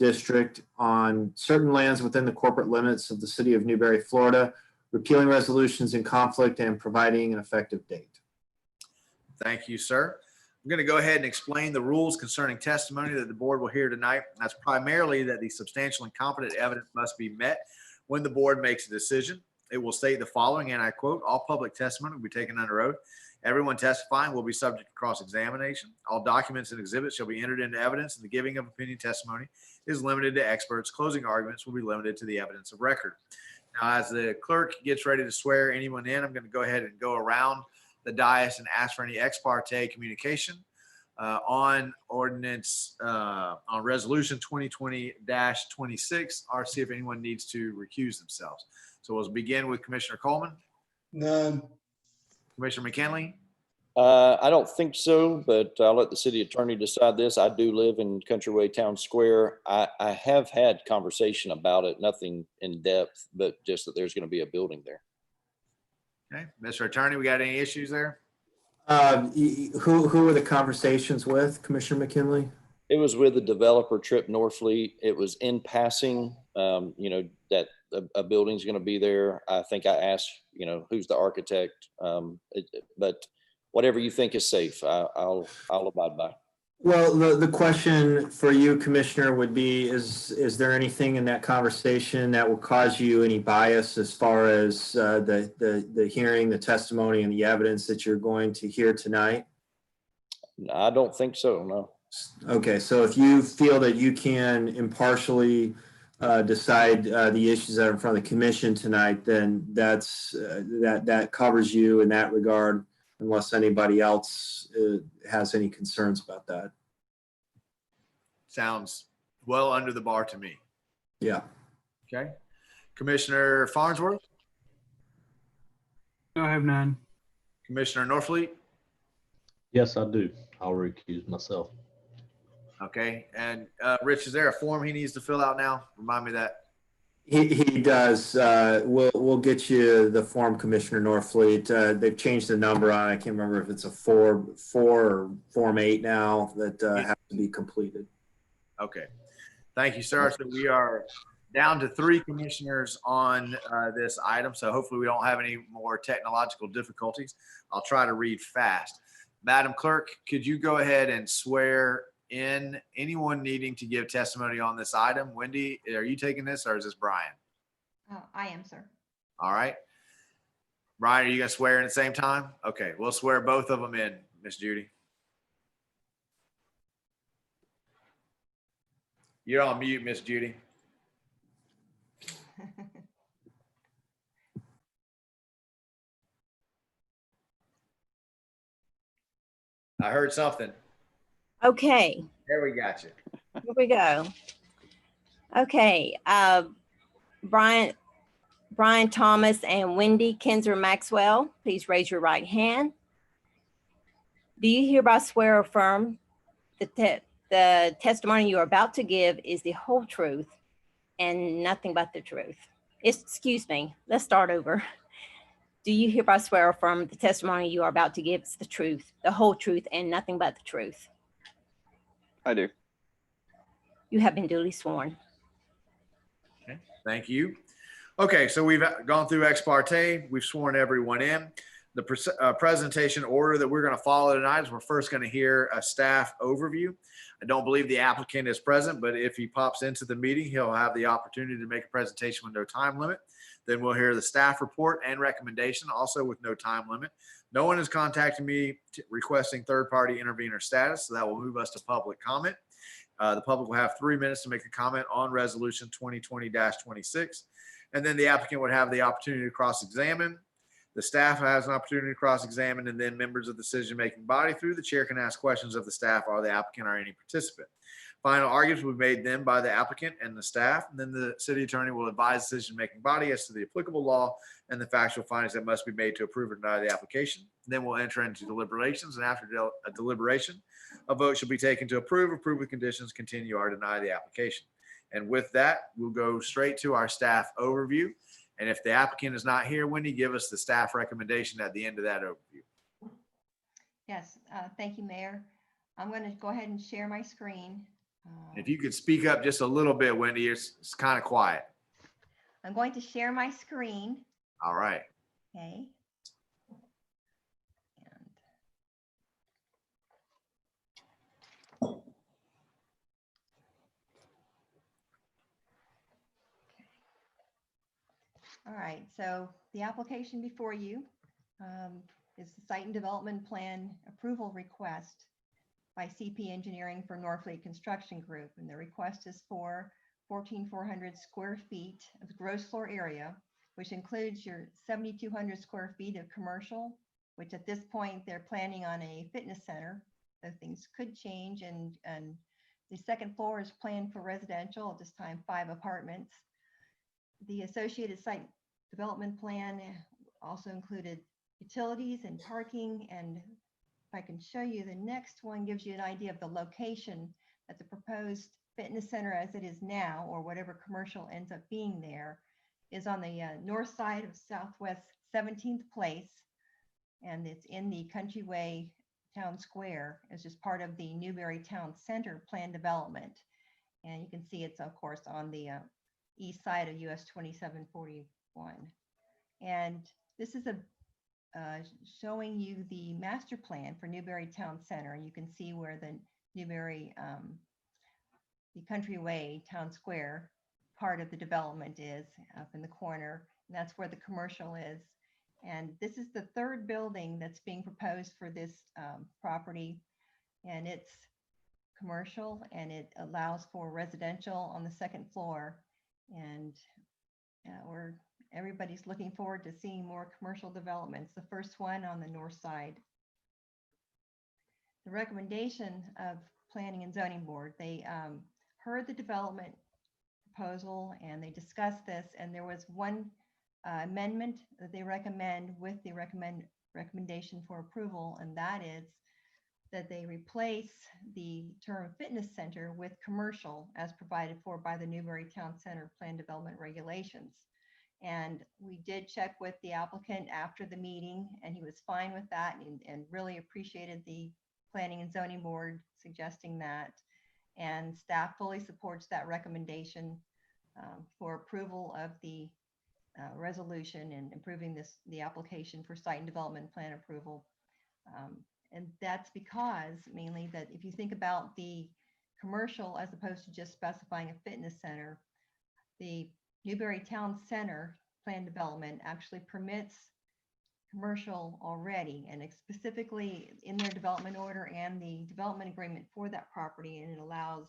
District on certain lands within the corporate limits of the City of Newberry, Florida, repealing resolutions in conflict and providing an effective date. Thank you, sir. I'm going to go ahead and explain the rules concerning testimony that the board will hear tonight. That's primarily that the substantial and competent evidence must be met when the board makes a decision. It will state the following, and I quote, "All public testimony will be taken under oath Everyone testifying will be subject to cross-examination. All documents and exhibits shall be entered into evidence, and the giving of opinion testimony is limited to experts. Closing arguments will be limited to the evidence of record. Now, as the clerk gets ready to swear anyone in, I'm going to go ahead and go around the dais and ask for any ex parte communication on ordinance, on resolution 2020-26, or see if anyone needs to recuse themselves. So we'll begin with Commissioner Coleman. None. Commissioner McKinley. I don't think so, but I'll let the city attorney decide this. I do live in Countryway Town Square. I have had conversation about it, nothing in depth, but just that there's going to be a building there. Okay, Mr. Attorney, we got any issues there? Who were the conversations with, Commissioner McKinley? It was with the developer Trip Norfleet. It was in passing, that a building's going to be there. I think I asked, who's the architect, but whatever you think is safe, I'll abide by. Well, the question for you, Commissioner, would be, is there anything in that conversation that will cause you any bias as far as the hearing, the testimony, and the evidence that you're going to hear tonight? I don't think so, no. Okay, so if you feel that you can impartially decide the issues that are in front of the commission tonight, then that covers you in that regard, unless anybody else has any concerns about that. Sounds well under the bar to me. Yeah. Okay. Commissioner Farnsworth, No, I have none. Commissioner Norfleet. Yes, I do. I'll recuse myself. Okay. And Rich, is there a form he needs to fill out now? Remind me that. He does. We'll get you the form, Commissioner Norfleet. They've changed the number on it. I can't remember if it's a 4 or Form 8 now that has to be completed. Okay. Thank you, sir. So we are down to 3 commissioners on this item. So hopefully we don't have any more technological difficulties. I'll try to read fast. Madam Clerk, could you go ahead and swear in anyone needing to give testimony on this item? Wendy, are you taking this or is this Brian? I am, sir. All right. Brian, are you going to swear in at the same time? Okay, we'll swear both of them in, Miss Judy. You're on mute, Miss Judy. I heard something. Okay, There we got you. here we go. Okay, Brian Thomas and Wendy Kinzer Maxwell, please raise your right hand. Do you hereby swear or affirm the testimony you are about to give is the whole truth and nothing but the truth? Excuse me, let's start over. Do you hereby swear or affirm the testimony you are about to give is the truth, the whole truth, and nothing but the truth? I do. You have been duly sworn. Okay, thank you. Okay, so we've gone through ex parte. We've sworn everyone in. The presentation order that we're going to follow tonight is we're first going to hear a staff overview. I don't believe the applicant is present, but if he pops into the meeting, he'll have the opportunity to make a presentation with no time limit. Then we'll hear the staff report and recommendation, also with no time limit. No one has contacted me requesting third-party intervener status, so that will move us to public comment. The public will have 3 minutes to make a comment on resolution 2020-26. And then the applicant would have the opportunity to cross-examine. The staff has an opportunity to cross-examine, and then members of the decision-making body through the chair can ask questions of the staff or the applicant or any participant. Final arguments will be made then by the applicant and the staff, and then the city attorney will advise the decision-making body as to the applicable law and the factual findings that must be made to approve or deny the application. And then we'll enter into deliberations, and after a deliberation, a vote shall be taken to approve with conditions, continue, or deny the application. And with that, we'll go straight to our staff overview. And if the applicant is not here, Wendy, give us the staff recommendation at the end of that overview. Yes, thank you, Mayor. I'm going to go ahead and share my screen. If you could speak up just a little bit, Wendy, it's kind of quiet. I'm going to share my screen. All right. Okay. All right, so the application before you is the Site and Development Plan Approval Request by CP Engineering for Norfleet Construction Group. And the request is for 14,400 square feet of gross floor area, which includes your 7,200 square feet of commercial, which at this point they're planning on a fitness center. So things could change, and the second floor is planned for residential, at this time 5 apartments. The associated site development plan also included utilities and parking, and if I can show you, the next one gives you an idea of the location that the proposed fitness center as it is now, or whatever commercial ends up being there, is on the north side of Southwest 17th Place, and it's in the Countryway Town Square as just part of the Newberry Town Center plan development. And you can see it's, of course, on the east side of US 2741. And this is showing you the master plan for Newberry Town Center. And you can see where the Newberry, the Countryway Town Square part of the development is up in the corner. And that's where the commercial is. And this is the third building that's being proposed for this property. And it's commercial, and it allows for residential on the second floor. And everybody's looking forward to seeing more commercial developments. The first one on the north side. The recommendation of Planning and Zoning Board, they heard the development proposal and they discussed this, and there was one amendment that they recommend with the recommendation for approval, and that is that they replace the term fitness center with commercial as provided for by the Newberry Town Center Plan Development Regulations. And we did check with the applicant after the meeting, and he was fine with that, and really appreciated the Planning and Zoning Board suggesting that. And staff fully supports that recommendation for approval of the resolution and approving the application for site and development plan approval. And that's because mainly that if you think about the commercial as opposed to just specifying a fitness center, the Newberry Town Center plan development actually permits commercial already, and it's specifically in their development order and the development agreement for that property, and it allows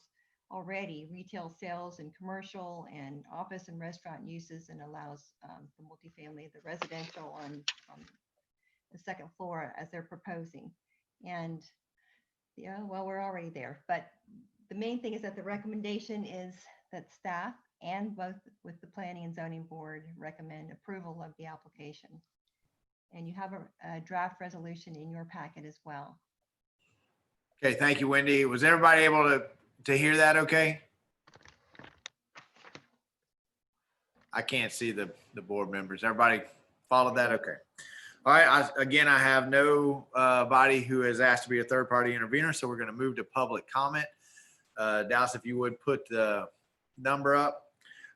already retail sales and commercial and office and restaurant uses, and allows the multifamily, the residential on the second floor as they're proposing. And yeah, well, we're already there, but the main thing is that the recommendation is that staff and both with the Planning and Zoning Board recommend approval of the application. And you have a draft resolution in your packet as well. Okay, thank you, Wendy. Was everybody able to hear that okay? I can't see the board members. Everybody followed that? Okay. All right, again, I have nobody who has asked to be a third-party intervener, so we're going to move to public comment. Dallas, if you would put the number up.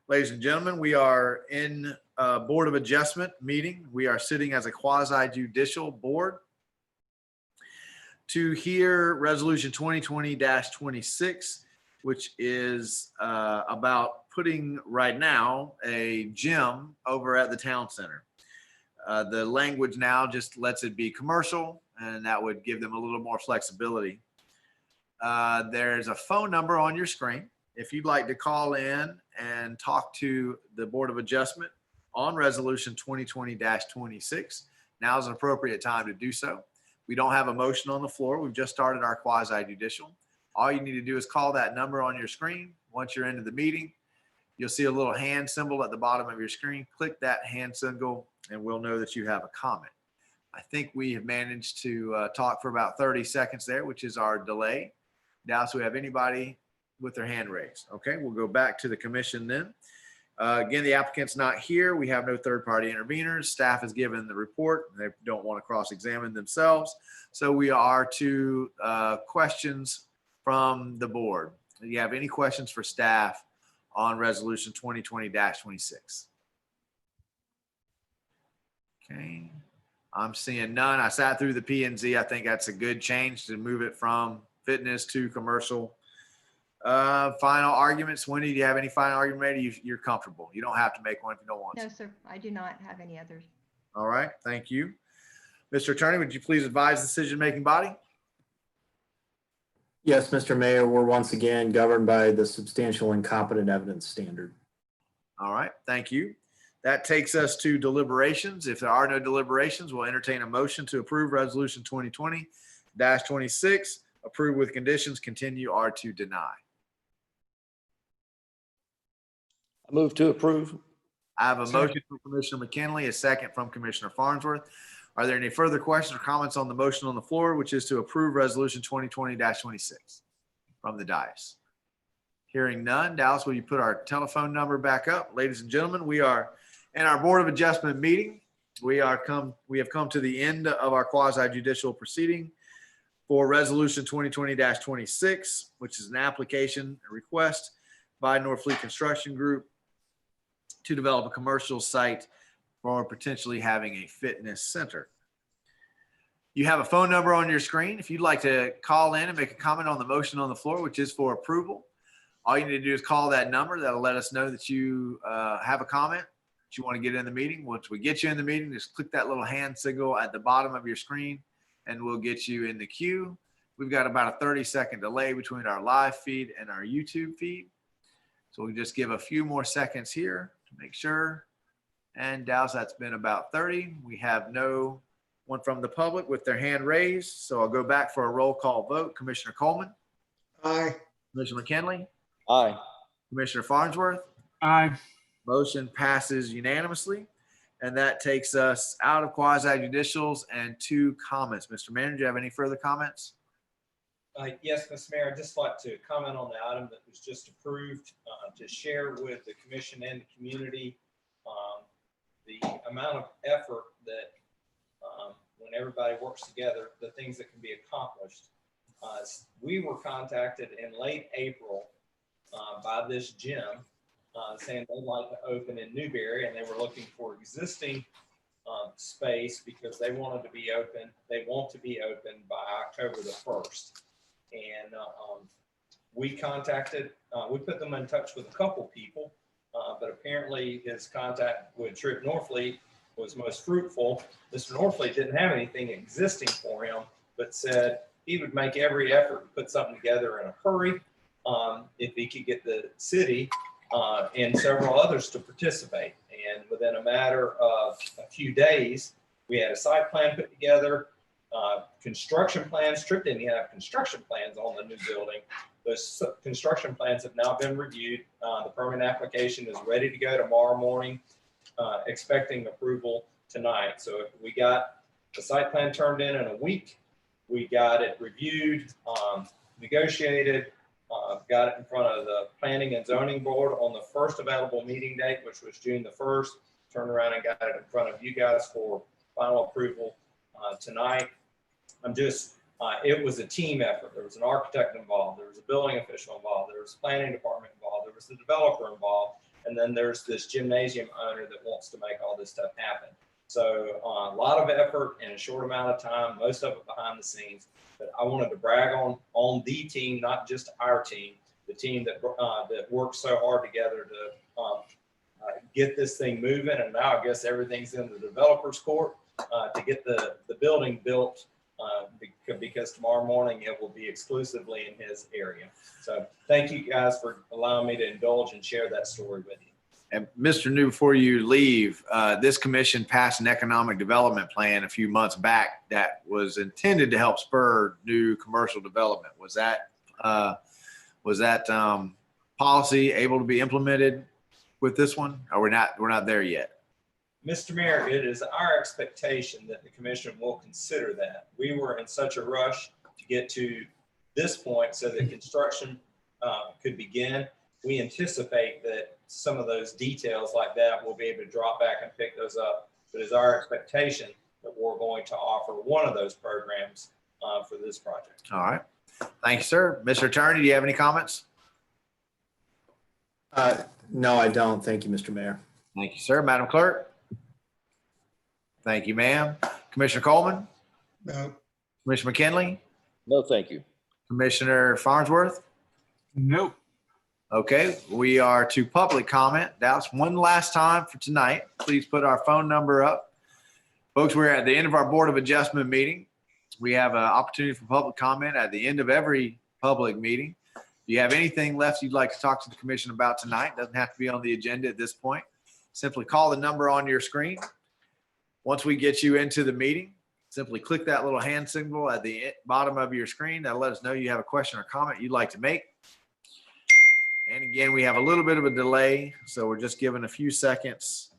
Ladies and gentlemen, we are in Board of Adjustment meeting. We are sitting as a quasi-judicial board to hear Resolution 2020-26, which is about putting right now a gym over at the town center. The language now just lets it be commercial, and that would give them a little more flexibility. There's a phone number on your screen. If you'd like to call in and talk to the Board of Adjustment on Resolution 2020-26, now is an appropriate time to do so. We don't have a motion on the floor. We've just started our quasi-judicial. All you need to do is call that number on your screen. Once you're into the meeting, you'll see a little hand symbol at the bottom of your screen. Click that hand symbol and we'll know that you have a comment. I think we have managed to talk for about 30 seconds there, which is our delay. Now, so we have anybody with their hand raised. Okay, we'll go back to the commission then. Again, the applicant's not here. We have no third-party interveners. Staff has given the report. They don't want to cross-examine themselves. So we are to questions from the board. Do you have any questions for staff on Resolution 2020-26? Okay, I'm seeing none. I sat through the P&Z. I think that's a good change to move it from fitness to commercial. Final arguments. Wendy, do you have any final argument? Maybe you're comfortable. You don't have to make one if you don't want to. No, sir, I do not have any others. All right, thank you. Mr. Attorney, would you please advise the decision-making body? Yes, Mr. Mayor, we're once again governed by the substantial and competent evidence standard. All right, thank you. That takes us to deliberations. If there are no deliberations, we'll entertain a motion to approve Resolution 2020-26, approve with conditions, continue, or to deny. I move to approve. I have a motion from Commissioner McKinley, a second from Commissioner Farnsworth. Are there any further questions or comments on the motion on the floor, which is to approve Resolution 2020-26 from the dais? Hearing none. Dallas, will you put our telephone number back up? Ladies and gentlemen, we are in our Board of Adjustment meeting. We have come to the end of our quasi judicial proceeding for Resolution 2020-26, which is an application, a request by Norfleet Construction Group to develop a commercial site for potentially having a fitness center. You have a phone number on your screen. If you'd like to call in and make a comment on the motion on the floor, which is for approval, all you need to do is call that number. That'll let us know that you have a comment, that you want to get in the meeting. Once we get you in the meeting, just click that little hand signal at the bottom of your screen and we'll get you in the queue. We've got about a 30-second delay between our live feed and our YouTube feed. So we'll just give a few more seconds here to make sure. And Dallas, that's been about 30. We have no one from the public with their hand raised. So I'll go back for a roll call vote. Commissioner Coleman. Aye. Commissioner McKinley. Aye. Commissioner Farnsworth. Aye. Motion passes unanimously. And that takes us out of quasi judicials and to comments. Mr. Manager, do you have any further comments? Yes, Mr. Mayor, I'd just like to comment on the item that was just approved, to share with the commission and the community the amount of effort that when everybody works together, the things that can be accomplished. We were contacted in late April by this gym saying they'd like to open in Newberry, and they were looking for existing space because they wanted to be open. They want to be open by October the 1st. And we put them in touch with a couple people, but apparently his contact with Trip Norfleet was most fruitful. Mr. Norfleet didn't have anything existing for him, but said he would make every effort to put something together in a hurry if he could get the city and several others to participate. And within a matter of a few days, we had a site plan put together, construction plans. Trip didn't have construction plans on the new building. Those construction plans have now been reviewed. The permit application is ready to go tomorrow morning, expecting approval tonight. So we got the site plan turned in a week. We got it reviewed, negotiated, got it in front of the Planning and Zoning Board on the first available meeting date, which was June the 1st. Turned around and got it in front of you guys for final approval tonight. It was a team effort. There was an architect involved. There was a building official involved. There was a planning department involved. There was the developer involved. And then there's this gymnasium owner that wants to make all this stuff happen. So a lot of effort in a short amount of time, most of it behind the scenes. But I wanted to brag on the team, not just our team, the team that worked so hard together to get this thing moving. And now I guess everything's in the developer's court to get the building built because tomorrow morning it will be exclusively in his area. So thank you guys for allowing me to indulge and share that story with you. And Mr. New, before you leave, this commission passed an economic development plan a few months back that was intended to help spur new commercial development. Was that policy able to be implemented with this one? Or we're not there yet? Mr. Mayor, it is our expectation that the commission will consider that. We were in such a rush to get to this point so that construction could begin. We anticipate that some of those details like that, we'll be able to drop back and pick those up. But it's our expectation that we're going to offer one of those programs for this project. All right. Thank you, sir. Mr. Attorney, do you have any comments? No, I don't. Thank you, Mr. Mayor. Thank you, sir. Madam Clerk? Thank you, ma'am. Commissioner Coleman? No. Commissioner McKinley? No, thank you. Commissioner Farnsworth? Nope. Okay, we are to public comment. That's one last time for tonight. Please put our phone number up Folks, we're at the end of our Board of Adjustment meeting. We have an opportunity for public comment at the end of every public meeting. If you have anything left you'd like to talk to the commission about tonight, doesn't have to be on the agenda at this point. Simply call the number on your screen. Once we get you into the meeting, simply click that little hand symbol at the bottom of your screen. That'll let us know you have a question or comment you'd like to make. And again, we have a little bit of a delay, so we're just giving a few seconds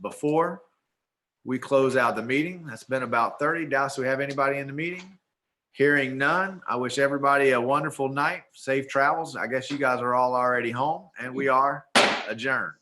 before we close out the meeting. That's been about 30. Dallas, do we have anybody in the meeting? Hearing none, I wish everybody a wonderful night, safe travels. I guess you guys are all already home, and we are adjourned.